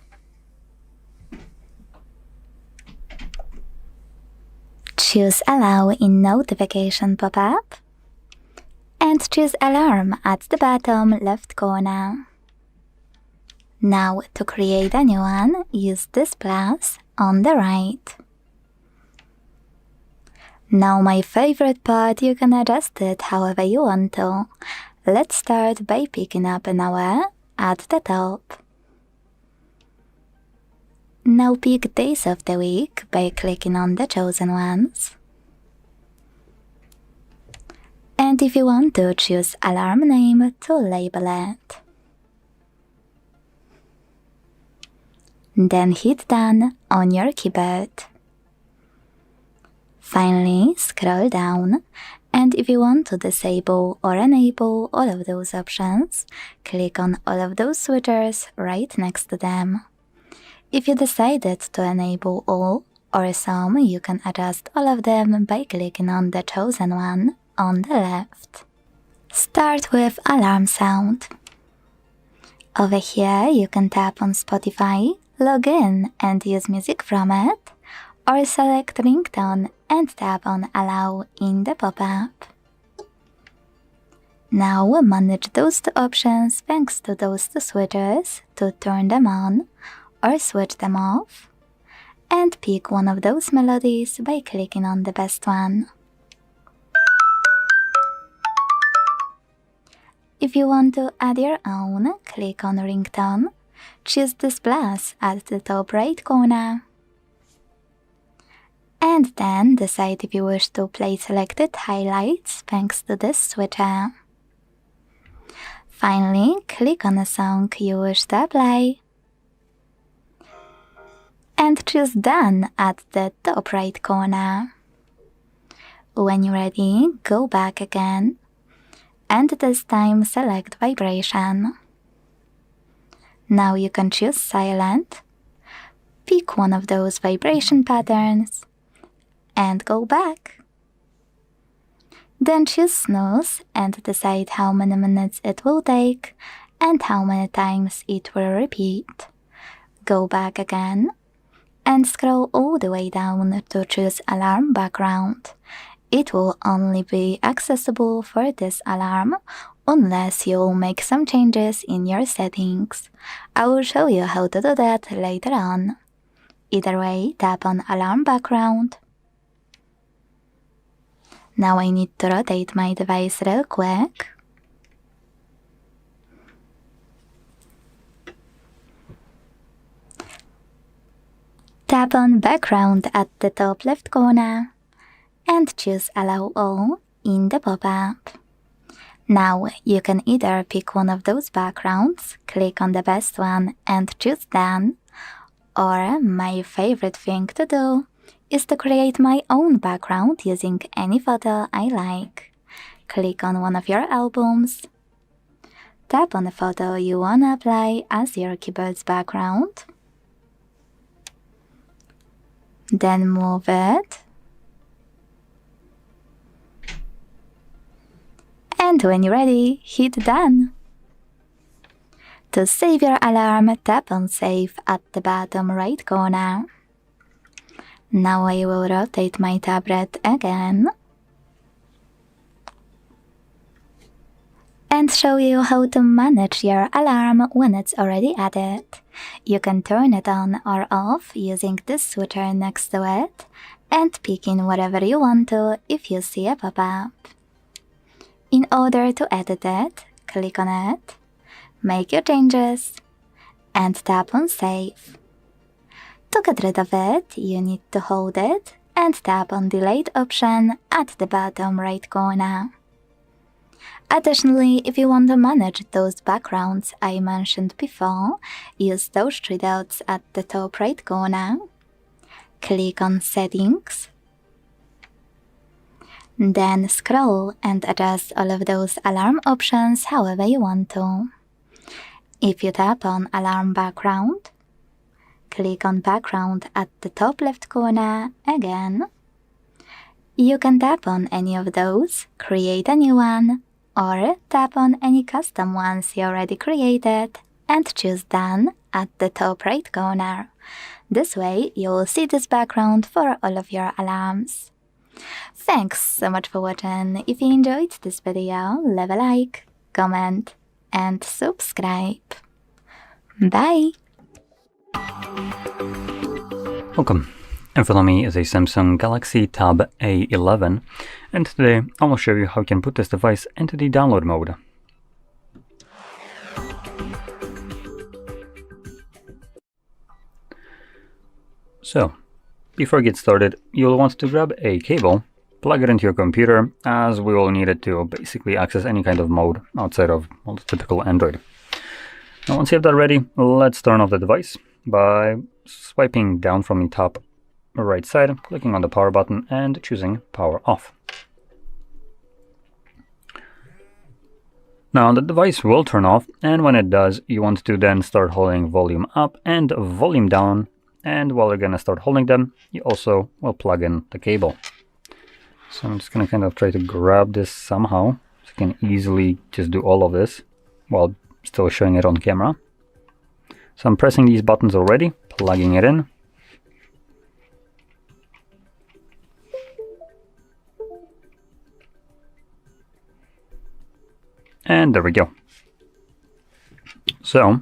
[SPEAKER 3] Choose Allow in Notification pop-up and choose Alarm at the bottom left corner. Now, to create a new one, use this plus on the right. Now my favorite part, you can adjust it however you want to. Let's start by picking up an hour at the top. Now pick days of the week by clicking on the chosen ones. And if you want to, choose alarm name to label it. Then hit Done on your keyboard. Finally, scroll down, and if you want to disable or enable all of those options, click on all of those switchers right next to them. If you decided to enable all or some, you can adjust all of them by clicking on the chosen one on the left. Start with alarm sound. Over here, you can tap on Spotify, log in and use music from it, or select ringtone and tap on Allow in the pop-up. Now manage those two options thanks to those two switches to turn them on or switch them off, and pick one of those melodies by clicking on the best one. If you want to add your own, click on ringtone, choose this plus at the top right corner, and then decide if you wish to play selected highlights thanks to this switcher. Finally, click on a song you wish to apply and choose Done at the top right corner. When you're ready, go back again, and this time select Vibration. Now you can choose Silent, pick one of those vibration patterns, and go back. Then choose Snooze and decide how many minutes it will take and how many times it will repeat. Go back again and scroll all the way down to choose Alarm Background. It will only be accessible for this alarm unless you will make some changes in your settings. I will show you how to do that later on. Either way, tap on Alarm Background. Now I need to rotate my device real quick. Tap on Background at the top left corner and choose Allow All in the pop-up. Now you can either pick one of those backgrounds, click on the best one and choose Done, or my favorite thing to do is to create my own background using any photo I like. Click on one of your albums, tap on the photo you want to apply as your keyboard's background, then move it, and when you're ready, hit Done. To save your alarm, tap on Save at the bottom right corner. Now I will rotate my tablet again and show you how to manage your alarm when it's already added. You can turn it on or off using this switcher next to it and pick in whatever you want to if you see a pop-up. In order to edit it, click on it, make your changes, and tap on Save. To get rid of it, you need to hold it and tap on Delete option at the bottom right corner. Additionally, if you want to manage those backgrounds I mentioned before, use those three dots at the top right corner. Click on Settings, then scroll and adjust all of those alarm options however you want to. If you tap on Alarm Background, click on Background at the top left corner again. You can tap on any of those, create a new one, or tap on any custom ones you already created and choose Done at the top right corner. This way you will see this background for all of your alarms. Thanks so much for watching. If you enjoyed this video, leave a like, comment, and subscribe. Bye!
[SPEAKER 1] Welcome. In front of me is a Samsung Galaxy Tab A11, and today I will show you how you can put this device into the download mode. So, before I get started, you'll want to grab a cable, plug it into your computer, as we will need it to basically access any kind of mode outside of typical Android. Now once you have that ready, let's turn off the device by swiping down from the top right side, clicking on the power button and choosing power off. Now the device will turn off, and when it does, you want to then start holding volume up and volume down, and while you're going to start holding them, you also will plug in the cable. So I'm just going to kind of try to grab this somehow, so you can easily just do all of this while still showing it on camera. So I'm pressing these buttons already, plugging it in. And there we go. So,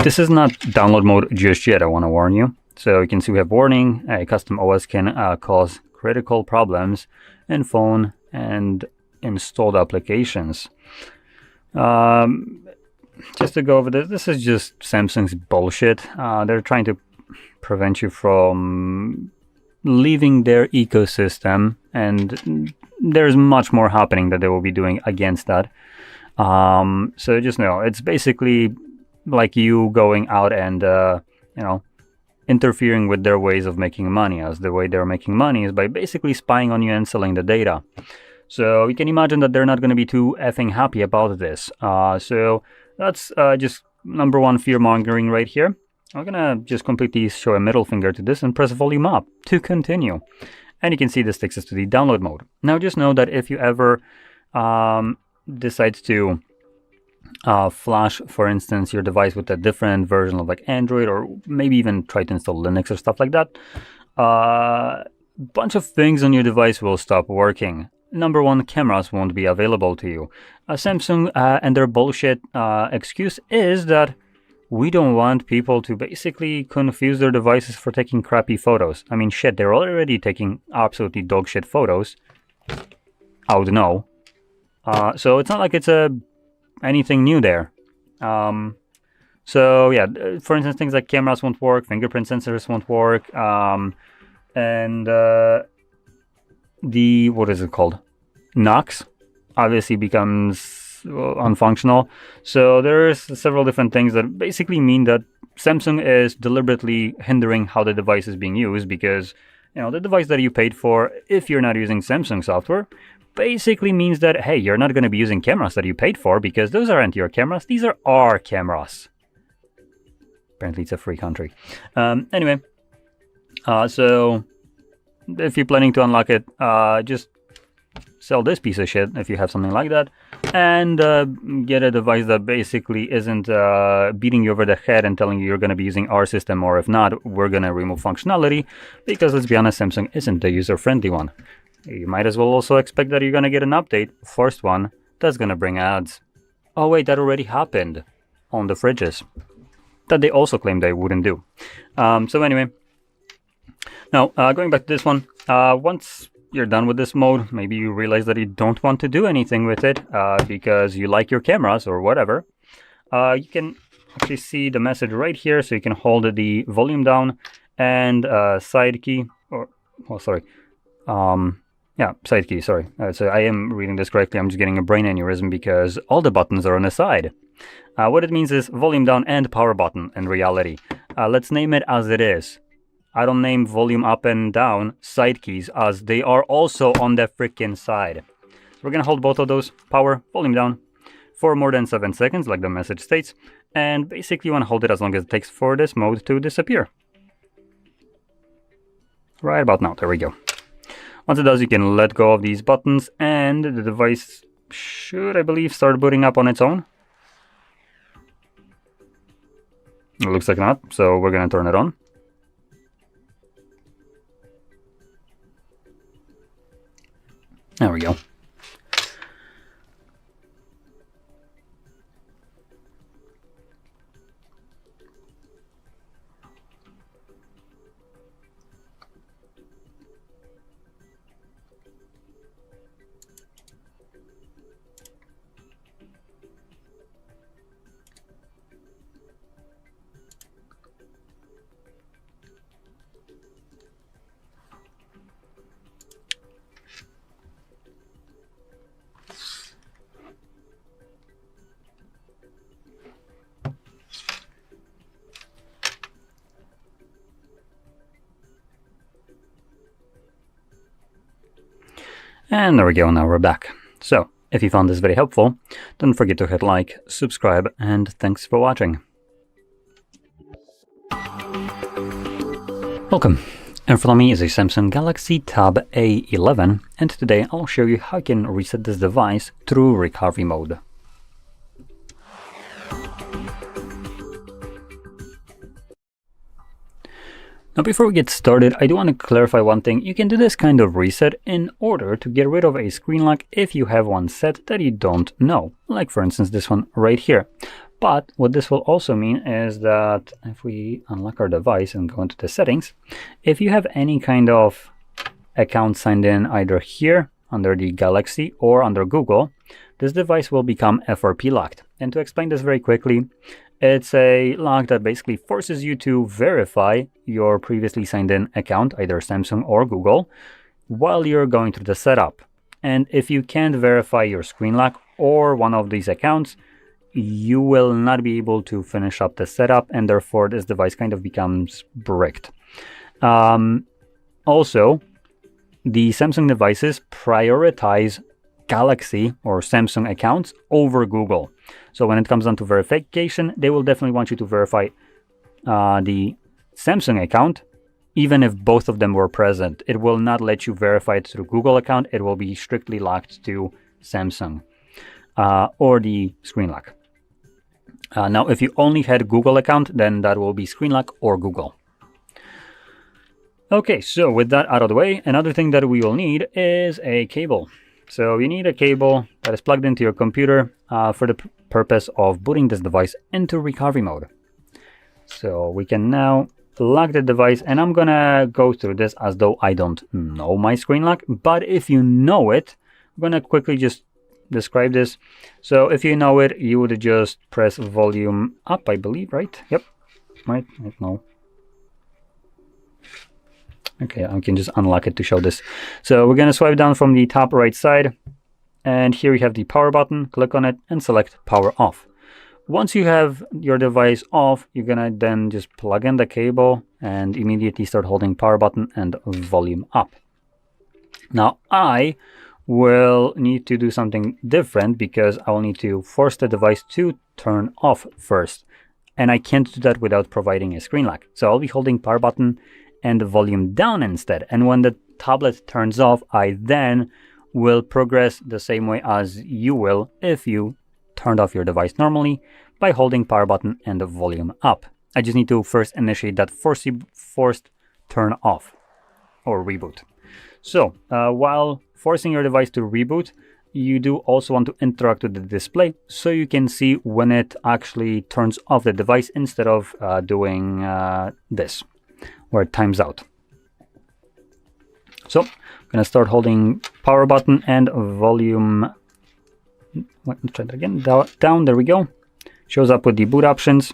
[SPEAKER 1] this is not download mode just yet, I want to warn you. So you can see we have warning, a custom OS can cause critical problems in phone and installed applications. Just to go over this is just Samsung's bullshit. They're trying to prevent you from leaving their ecosystem, and there's much more happening that they will be doing against that. So just know, it's basically like you going out and, you know, interfering with their ways of making money, as the way they're making money is by basically spying on you and selling the data. So you can imagine that they're not going to be too effing happy about this. So that's just number one fear mongering right here. I'm gonna just completely show a middle finger to this and press volume up to continue. And you can see this takes us to the download mode. Now just know that if you ever decide to flash, for instance, your device with a different version of like Android, or maybe even try to install Linux or stuff like that, bunch of things on your device will stop working. Number one, cameras won't be available to you. Samsung and their bullshit excuse is that we don't want people to basically confuse their devices for taking crappy photos. I mean, shit, they're already taking absolutely dog shit photos. I would know. So it's not like it's anything new there. So yeah, for instance, things like cameras won't work, fingerprint sensors won't work, and the, what is it called? Knocks obviously becomes unfunctional. So there's several different things that basically mean that Samsung is deliberately hindering how the device is being used, because the device that you paid for, if you're not using Samsung software, basically means that, hey, you're not going to be using cameras that you paid for, because those aren't your cameras, these are our cameras. Apparently it's a free country. Anyway, so if you're planning to unlock it, just sell this piece of shit if you have something like that, and get a device that basically isn't beating you over the head and telling you you're going to be using our system, or if not, we're going to remove functionality, because let's be honest, Samsung isn't the user-friendly one. You might as well also expect that you're going to get an update, first one, that's going to bring ads. Oh wait, that already happened on the fridges, that they also claimed they wouldn't do. So anyway, now going back to this one, once you're done with this mode, maybe you realize that you don't want to do anything with it because you like your cameras or whatever. You can actually see the message right here, so you can hold the volume down and side key, or yeah, side key, sorry. So I am reading this correctly, I'm just getting a brain aneurysm because all the buttons are on the side. What it means is volume down and power button in reality. Let's name it as it is. I don't name volume up and down side keys, as they are also on the freaking side. So we're gonna hold both of those, power, volume down, for more than 7 seconds, like the message states, and basically you wanna hold it as long as it takes for this mode to disappear. Right about now, there we go. Once it does, you can let go of these buttons, and the device should, I believe, start booting up on its own. It looks like not, so we're gonna turn it on. There we go. And there we go, now we're back. So, if you found this very helpful, don't forget to hit like, subscribe, and thanks for watching. Welcome. In front of me is a Samsung Galaxy Tab A11, and today I'll show you how you can reset this device through recovery mode. Now before we get started, I do want to clarify one thing. You can do this kind of reset in order to get rid of a screen lock if you have one set that you don't know. Like for instance this one right here. But what this will also mean is that if we unlock our device and go into the settings, if you have any kind of account signed in either here under the Galaxy or under Google, this device will become FRP locked. And to explain this very quickly, it's a lock that basically forces you to verify your previously signed in account, either Samsung or Google, while you're going through the setup. And if you can't verify your screen lock or one of these accounts, you will not be able to finish up the setup, and therefore this device kind of becomes bricked. Also, the Samsung devices prioritize Galaxy or Samsung accounts over Google. So when it comes down to verification, they will definitely want you to verify the Samsung account, even if both of them were present. It will not let you verify it through Google account. It will be strictly locked to Samsung or the screen lock. Now, if you only had Google account, then that will be screen lock or Google. Okay, so with that out of the way, another thing that we will need is a cable. So you need a cable that is plugged into your computer for the purpose of booting this device into recovery mode. So we can now lock the device, and I'm gonna go through this as though I don't know my screen lock, but if you know it, I'm gonna quickly just describe this. So if you know it, you would just press volume up, I believe, right? Yep, right, no. Okay, I can just unlock it to show this. So we're going to swipe down from the top right side, and here we have the power button. Click on it and select power off. Once you have your device off, you're going to then just plug in the cable and immediately start holding power button and volume up. Now I will need to do something different because I will need to force the device to turn off first. And I can't do that without providing a screen lock. So I'll be holding power button and volume down instead. And when the tablet turns off, I then will progress the same way as you will if you turned off your device normally by holding power button and the volume up. I just need to first initiate that forced turn off or reboot. So while forcing your device to reboot, you do also want to interact with the display so you can see when it actually turns off the device instead of doing this, where it times out. So I'm going to start holding power button and volume. Let's try that again. Down, there we go. Shows up with the boot options.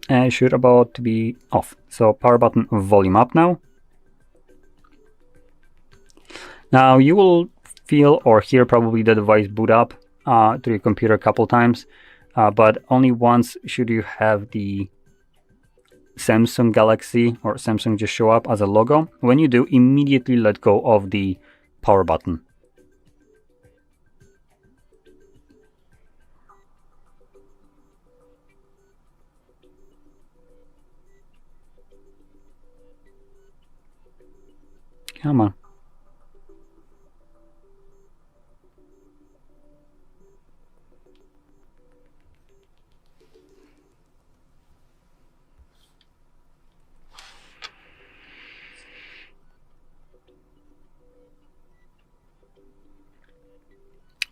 [SPEAKER 1] And it should about to be off. So power button, volume up now. Now you will feel or hear probably the device boot up to your computer a couple times, but only once should you have the Samsung Galaxy or Samsung just show up as a logo. When you do, immediately let go of the power button. Come on.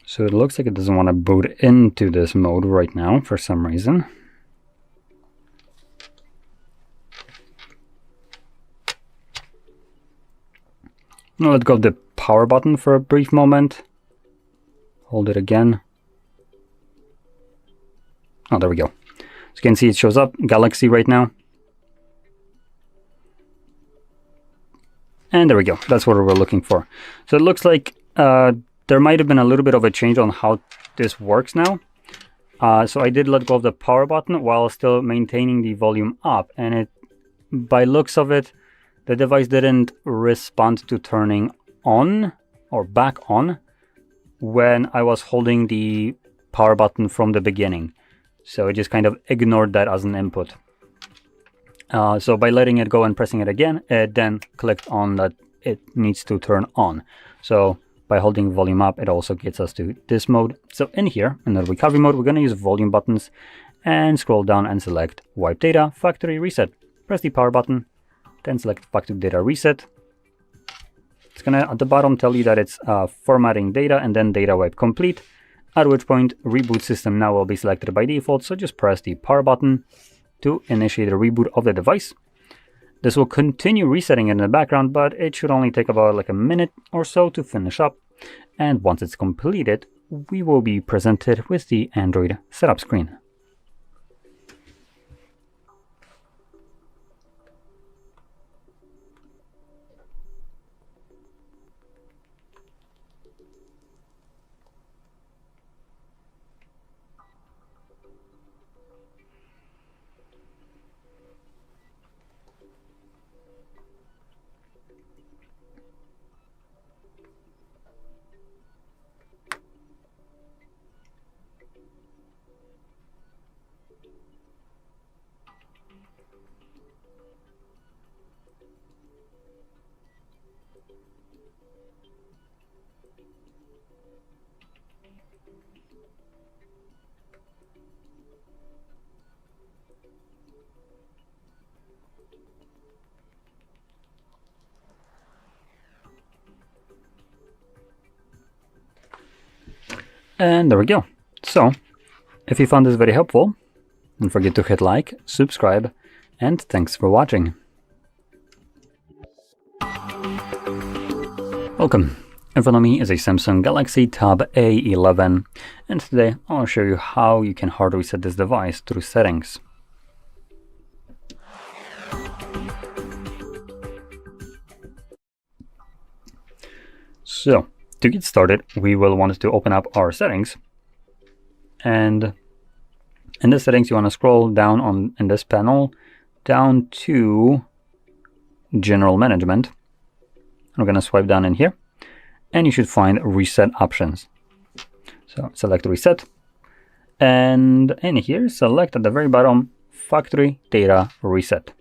[SPEAKER 1] So it looks like it doesn't want to boot into this mode right now for some reason. Now let go of the power button for a brief moment. Hold it again. Oh, there we go. So you can see it shows up, Galaxy right now. And there we go. That's what we're looking for. So it looks like there might have been a little bit of a change on how this works now. So I did let go of the power button while still maintaining the volume up. And it, by looks of it, the device didn't respond to turning on or back on when I was holding the power button from the beginning. So it just kind of ignored that as an input. So by letting it go and pressing it again, it then clicked on that it needs to turn on. So by holding volume up, it also gets us to this mode. So in here, in the recovery mode, we're going to use volume buttons and scroll down and select wipe data, factory reset. Press the power button, then select factory data reset. It's going to, at the bottom, tell you that it's formatting data and then data wipe complete, at which point reboot system now will be selected by default. So just press the power button to initiate a reboot of the device. This will continue resetting in the background, but it should only take about like a minute or so to finish up. And once it's completed, we will be presented with the Android setup screen. And there we go. So, if you found this very helpful, don't forget to hit like, subscribe, and thanks for watching. Welcome. In front of me is a Samsung Galaxy Tab A11, and today I'll show you how you can hard reset this device through settings. So to get started, we will want to open up our settings, and in the settings you want to scroll down in this panel down to General Management. We're going to swipe down in here, and you should find Reset Options. So select Reset, and in here select at the very bottom Factory Data Reset.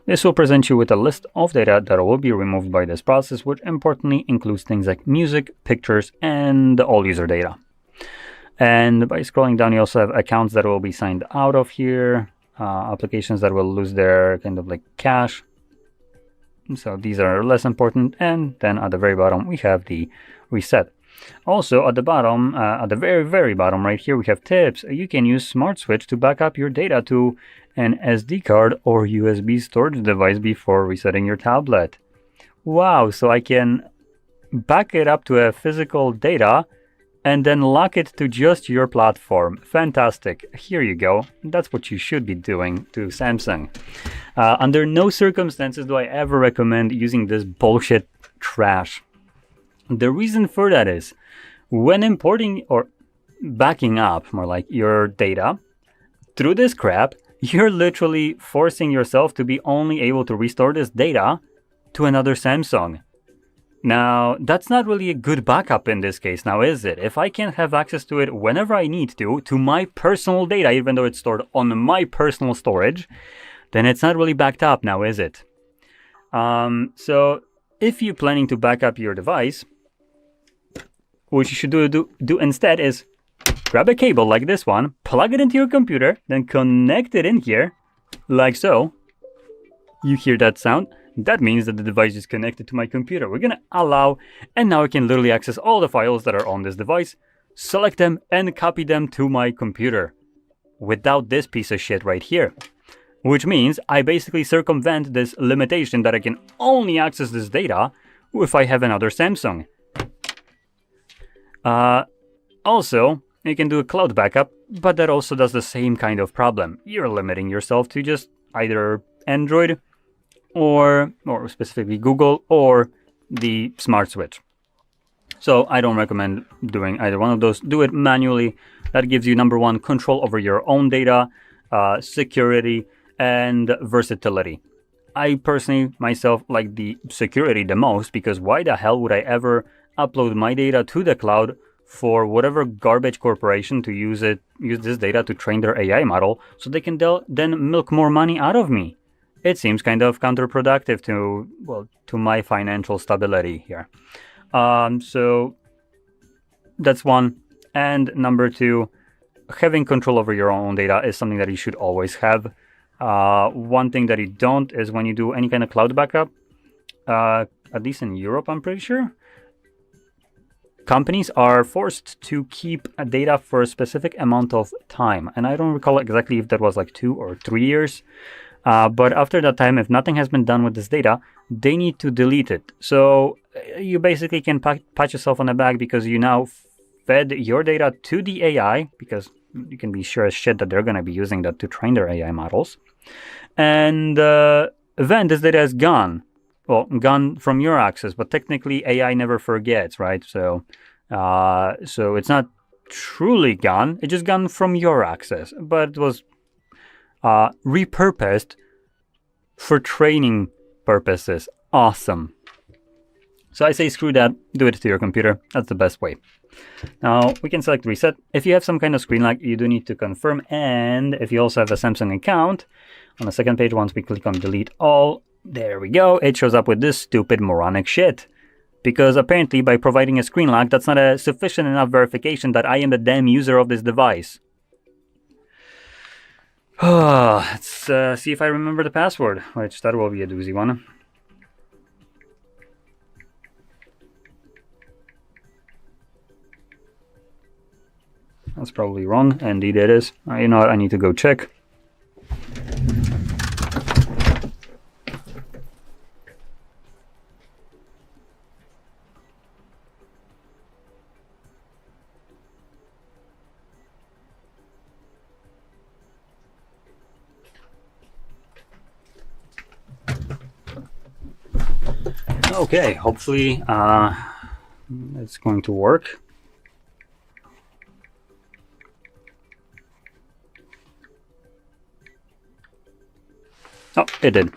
[SPEAKER 1] This will present you with a list of data that will be removed by this process, which importantly includes things like music, pictures, and all user data. And by scrolling down, you also have accounts that will be signed out of here, applications that will lose their kind of like cache. So these are less important. And then at the very bottom, we have the reset. Also at the bottom, at the very, very bottom right here, we have tips. You can use Smart Switch to back up your data to an SD card or USB storage device before resetting your tablet. Wow, so I can back it up to a physical data and then lock it to just your platform. Fantastic. Here you go. That's what you should be doing to Samsung. Under no circumstances do I ever recommend using this bullshit trash. The reason for that is when importing or backing up, more like, your data through this crap, you're literally forcing yourself to be only able to restore this data to another Samsung. Now, that's not really a good backup in this case, now is it? If I can't have access to it whenever I need to my personal data, even though it's stored on my personal storage, then it's not really backed up, now is it? So if you're planning to back up your device, what you should do instead is grab a cable like this one, plug it into your computer, then connect it in here, like so. You hear that sound? That means that the device is connected to my computer. We're gonna allow, and now I can literally access all the files that are on this device, select them, and copy them to my computer without this piece of shit right here. Which means I basically circumvent this limitation that I can only access this data if I have another Samsung. Also, you can do a cloud backup, but that also does the same kind of problem. You're limiting yourself to just either Android or specifically Google or the Smart Switch. So I don't recommend doing either one of those. Do it manually. That gives you, number one, control over your own data, security, and versatility. I personally, myself, like the security the most, because why the hell would I ever upload my data to the cloud for whatever garbage corporation to use this data to train their AI model so they can then milk more money out of me? It seems kind of counterproductive to my financial stability here. So that's one. And number two, having control over your own data is something that you should always have. One thing that you don't is when you do any kind of cloud backup, at least in Europe, I'm pretty sure, companies are forced to keep data for a specific amount of time. And I don't recall exactly if that was like 2 or 3 years. But after that time, if nothing has been done with this data, they need to delete it. So you basically can pat yourself on the back because you now fed your data to the AI, because you can be sure as shit that they're going to be using that to train their AI models. And then this data is gone. Well, gone from your access, but technically AI never forgets, right? So it's not truly gone. It's just gone from your access, but it was repurposed for training purposes. Awesome. So I say screw that, do it to your computer. That's the best way. Now we can select reset. If you have some kind of screen lag, you do need to confirm. And if you also have a Samsung account, on the second page, once we click on delete all, there we go. It shows up with this stupid moronic shit. Because apparently by providing a screen lag, that's not a sufficient enough verification that I am the damn user of this device. Let's see if I remember the password, which that will be a doozy one. That's probably wrong. Indeed it is. You know what? I need to go check. Okay, hopefully it's going to work. Oh, it did.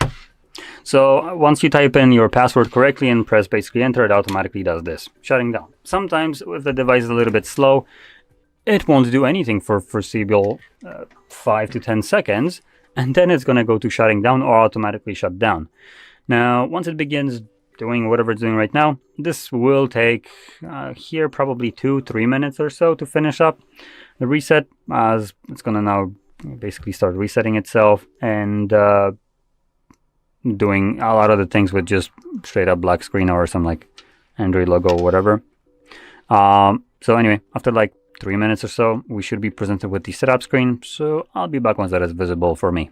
[SPEAKER 1] So once you type in your password correctly and press basically enter, it automatically does this, shutting down. Sometimes if the device is a little bit slow, it won't do anything for foreseeable 5 to 10 seconds, and then it's going to go to shutting down or automatically shut down. Now, once it begins doing whatever it's doing right now, this will take here probably 2-3 minutes or so to finish up the reset, as it's going to now basically start resetting itself and doing a lot of the things with just straight up black screen or some like Android logo or whatever. So anyway, after like 3 minutes or so, we should be presented with the setup screen. So I'll be back once that is visible for me.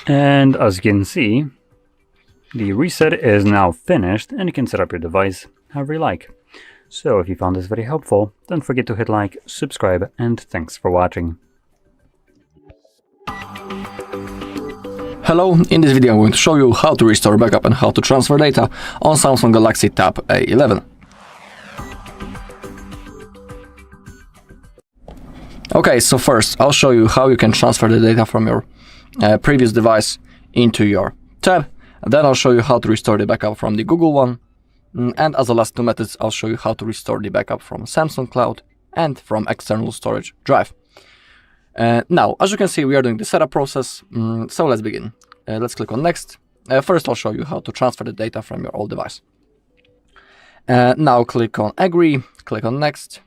[SPEAKER 1] And as you can see, the reset is now finished and you can set up your device however you like. So if you found this very helpful, don't forget to hit like, subscribe, and thanks for watching.
[SPEAKER 4] Hello, in this video I'm going to show you how to restore backup and how to transfer data on Samsung Galaxy Tab A11. Okay, so first I'll show you how you can transfer the data from your previous device into your tab. Then I'll show you how to restore the backup from the Google one. And as the last two methods, I'll show you how to restore the backup from Samsung Cloud and from external storage drive. Now, as you can see, we are doing the setup process. So let's begin. Let's click on next. First, I'll show you how to transfer the data from your old device. Now click on agree, click on next.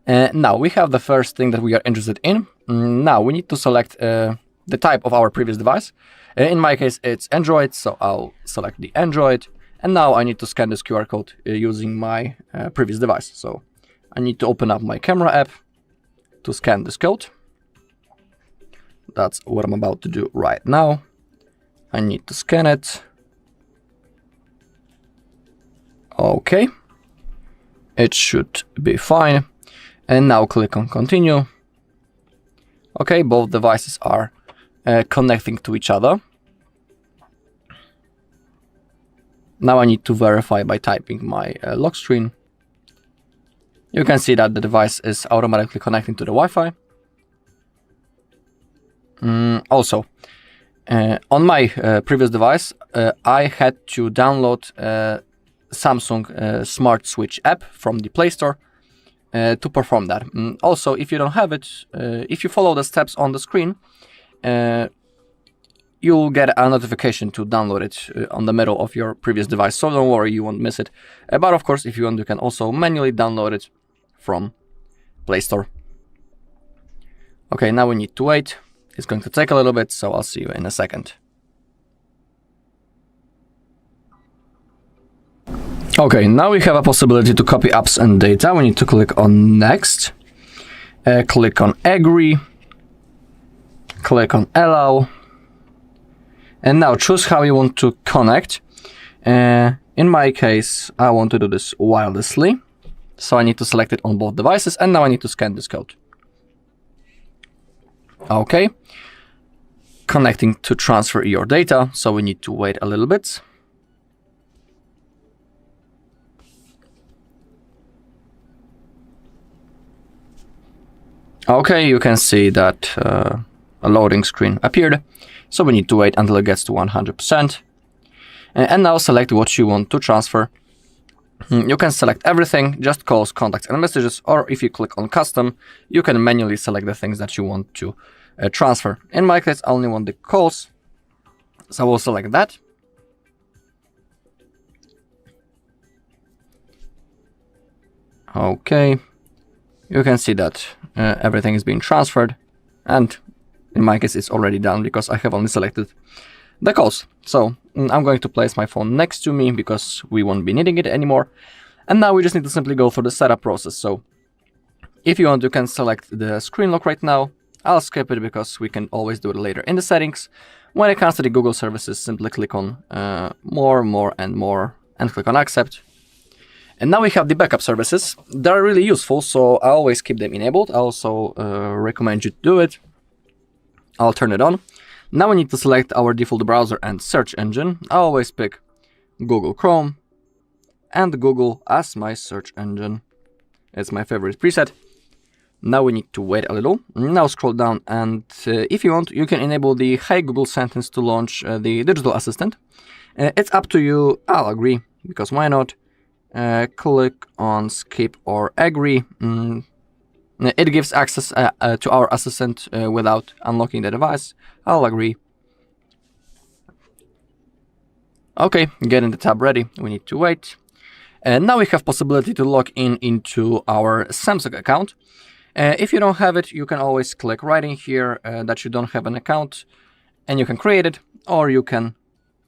[SPEAKER 4] Now we have the first thing that we are interested in. Now we need to select the type of our previous device. In my case, it's Android, so I'll select the Android. And now I need to scan this QR code using my previous device. So I need to open up my camera app to scan this code. That's what I'm about to do right now. I need to scan it. Okay. It should be fine. And now click on continue. Okay, both devices are connecting to each other. Now I need to verify by typing my lock screen. You can see that the device is automatically connecting to the Wi-Fi. Also, on my previous device, I had to download Samsung Smart Switch app from the Play Store to perform that. Also, if you don't have it, if you follow the steps on the screen, you'll get a notification to download it on the middle of your previous device. So don't worry, you won't miss it. But of course, if you want, you can also manually download it from Play Store. Okay, now we need to wait. It's going to take a little bit, so I'll see you in a second. Okay, now we have a possibility to copy apps and data. We need to click on next, click on agree, click on allow, and now choose how you want to connect. In my case, I want to do this wirelessly, so I need to select it on both devices, and now I need to scan this code. Okay, connecting to transfer your data, so we need to wait a little bit. Okay, you can see that a loading screen appeared, so we need to wait until it gets to 100%. And now select what you want to transfer. You can select everything, just calls, contacts, and messages, or if you click on custom, you can manually select the things that you want to transfer. In my case, I only want the calls, so I will select that. Okay, you can see that everything is being transferred, and in my case it's already done because I have only selected the calls. So I'm going to place my phone next to me because we won't be needing it anymore. And now we just need to simply go through the setup process. So if you want, you can select the screen lock right now. I'll skip it because we can always do it later in the settings. When it comes to the Google services, simply click on more, and click on accept. And now we have the backup services. They're really useful, so I always keep them enabled. I also recommend you to do it. I'll turn it on. Now we need to select our default browser and search engine. I always pick Google Chrome and Google as my search engine. It's my favorite preset. Now we need to wait a little. Now scroll down, and if you want, you can enable the Hey Google sentence to launch the digital assistant. It's up to you. I'll agree, because why not? Click on skip or agree. It gives access to our assistant without unlocking the device. I'll agree. Okay, getting the tab ready. We need to wait. And now we have possibility to log in into our Samsung account. If you don't have it, you can always click right in here that you don't have an account, and you can create it, or you can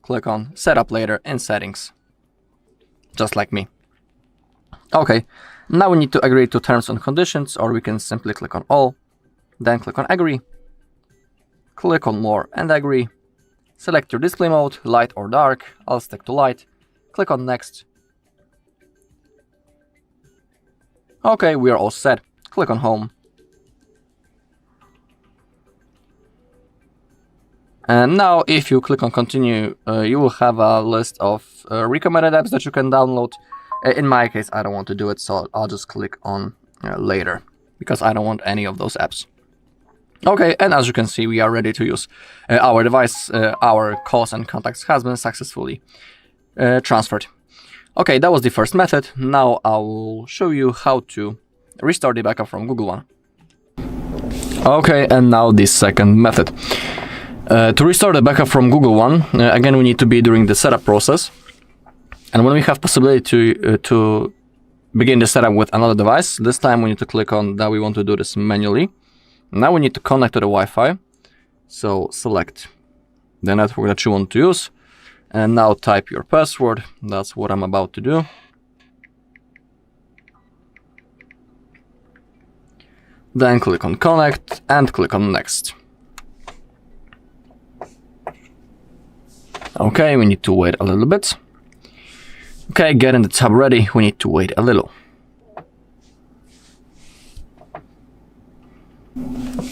[SPEAKER 4] click on setup later in settings, just like me. Okay, now we need to agree to terms and conditions, or we can simply click on all, then click on agree, click on more and agree, select your display mode, light or dark. I'll stick to light, click on next. Okay, we are all set. Click on home. And now if you click on continue, you will have a list of recommended apps that you can download. In my case, I don't want to do it, so I'll just click on later, because I don't want any of those apps. Okay, and as you can see, we are ready to use our device. Our calls and contacts has been successfully transferred. Okay, that was the first method. Now I will show you how to restore the backup from Google One. Okay, and now the second method. To restore the backup from Google One, again, we need to be during the setup process. And when we have possibility to begin the setup with another device, this time we need to click on that we want to do this manually. Now we need to connect to the Wi-Fi. So select the network that you want to use. And now type your password. That's what I'm about to do. Then click on connect and click on next. Okay, we need to wait a little bit. Okay, getting the tab ready, we need to wait a little.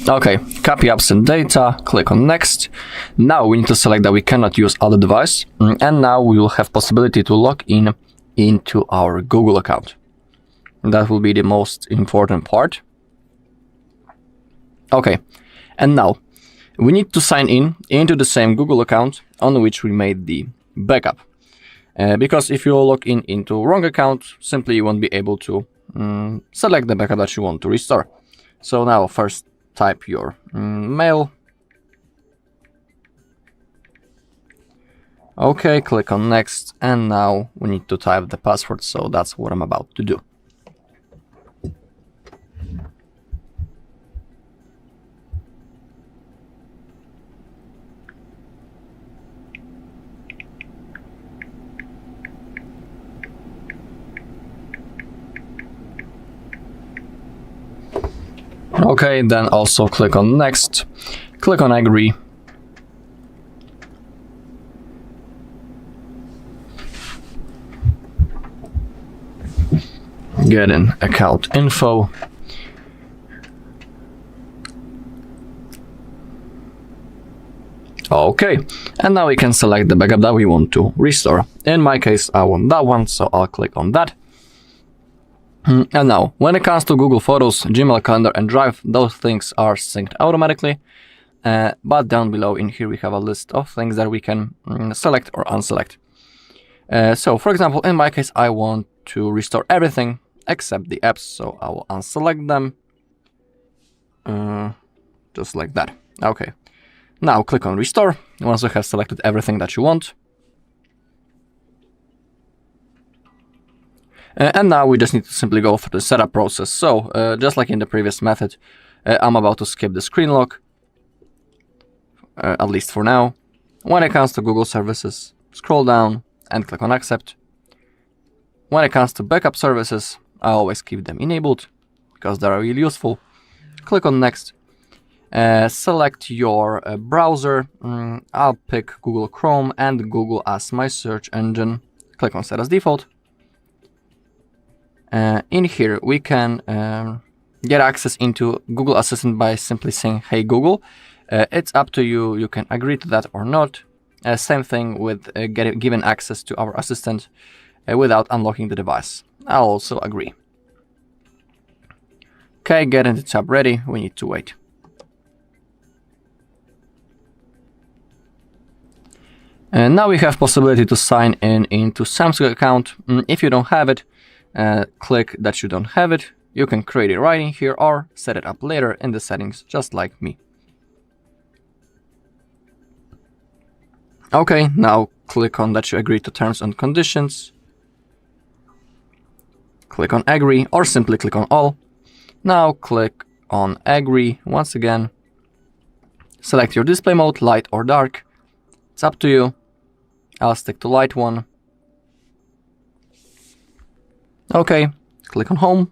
[SPEAKER 4] Okay, copy apps and data, click on next. Now we need to select that we cannot use other device, and now we will have possibility to log in into our Google account. That will be the most important part. Okay, and now we need to sign in into the same Google account on which we made the backup. Because if you log in into wrong account, simply you won't be able to select the backup that you want to restore. So now first type your mail. Okay, click on next, and now we need to type the password, so that's what I'm about to do. Okay, then also click on next, click on agree. Get in account info. Okay, and now we can select the backup that we want to restore. In my case, I want that one, so I'll click on that. And now, when it comes to Google Photos, Gmail, Calendar, and Drive, those things are synced automatically. But down below in here, we have a list of things that we can select or unselect. So for example, in my case, I want to restore everything except the apps, so I will unselect them, just like that. Okay, now click on restore once you have selected everything that you want. And now we just need to simply go through the setup process. So just like in the previous method, I'm about to skip the screen lock, at least for now. When it comes to Google services, scroll down and click on accept. When it comes to backup services, I always keep them enabled because they are really useful. Click on next. Select your browser. I'll pick Google Chrome and Google as my search engine. Click on set as default. In here we can get access into Google Assistant by simply saying hey Google. It's up to you, you can agree to that or not. Same thing with given access to our assistant without unlocking the device. I'll also agree. Okay, getting the tab ready, we need to wait. And now we have possibility to sign in into Samsung account. If you don't have it, click that you don't have it. You can create it right in here or set it up later in the settings, just like me. Okay, now click on that you agree to terms and conditions. Click on agree or simply click on all. Now click on agree once again. Select your display mode, light or dark. It's up to you. I'll stick to light one. Okay, click on home.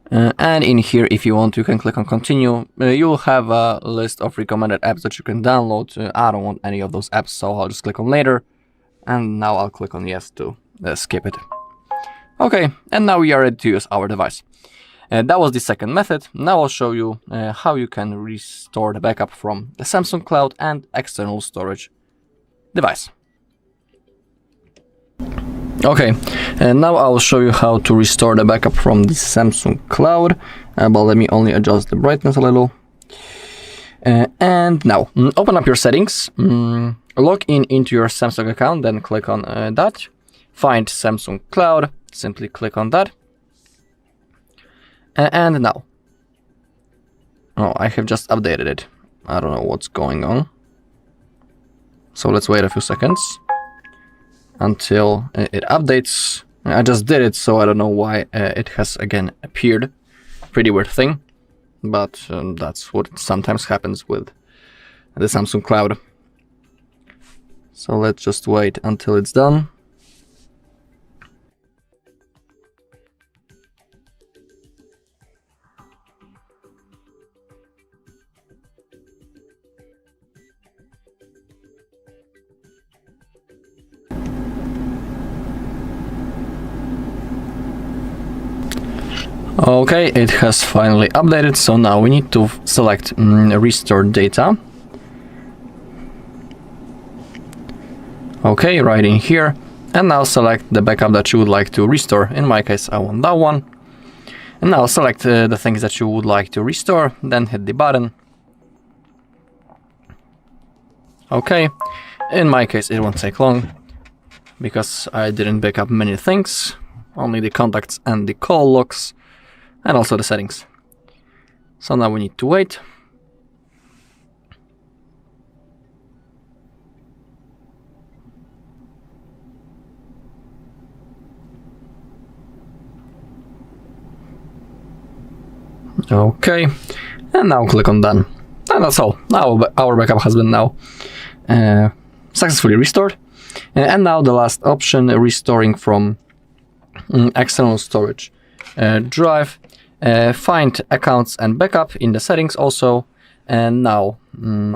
[SPEAKER 4] And in here, if you want, you can click on continue. You'll have a list of recommended apps that you can download. I don't want any of those apps, so I'll just click on later. And now I'll click on yes to skip it. Okay, and now we are ready to use our device. That was the second method. Now I'll show you how you can restore the backup from the Samsung Cloud and external storage device. Okay, and now I'll show you how to restore the backup from the Samsung Cloud, but let me only adjust the brightness a little. And now, open up your settings, log in into your Samsung account, then click on that. Find Samsung Cloud, simply click on that. And now, oh, I have just updated it. I don't know what's going on. So let's wait a few seconds until it updates. I just did it, so I don't know why it has again appeared. Pretty weird thing, but that's what sometimes happens with the Samsung Cloud. So let's just wait until it's done. Okay, it has finally updated, so now we need to select restore data. Okay, right in here, and now select the backup that you would like to restore. In my case, I want that one. And now select the things that you would like to restore, then hit the button. Okay, in my case it won't take long, because I didn't back up many things, only the contacts and the call logs. And also the settings. So now we need to wait. Okay, and now click on done. And that's all. Now our backup has been now successfully restored. And now the last option, restoring from external storage drive. Find accounts and backup in the settings also, and now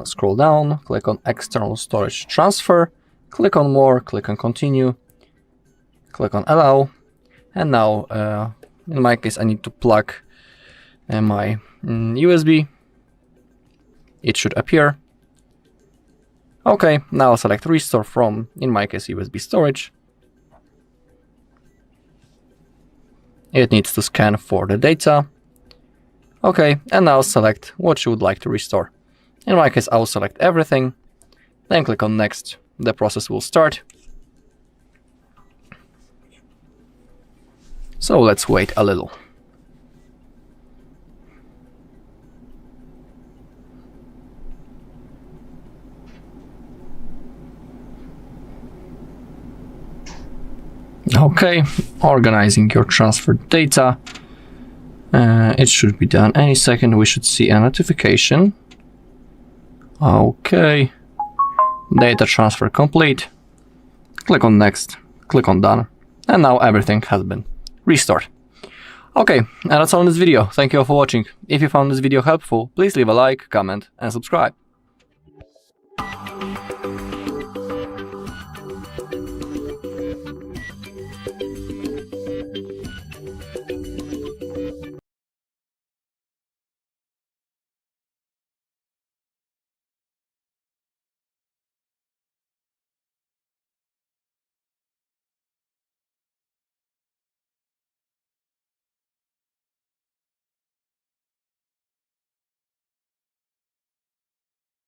[SPEAKER 4] scroll down, click on external storage transfer, click on more, click on continue, click on allow, and now in my case I need to plug my USB. It should appear. Okay, now select restore from, in my case, USB storage. It needs to scan for the data. Okay, and now select what you would like to restore. In my case, I will select everything, then click on next, the process will start. So let's wait a little. Okay, organizing your transfer data. It should be done any second. We should see a notification. Okay, data transfer complete. Click on next, click on done, and now everything has been restored. Okay, and that's all in this video. Thank you all for watching. If you found this video helpful, please leave a like, comment, and subscribe.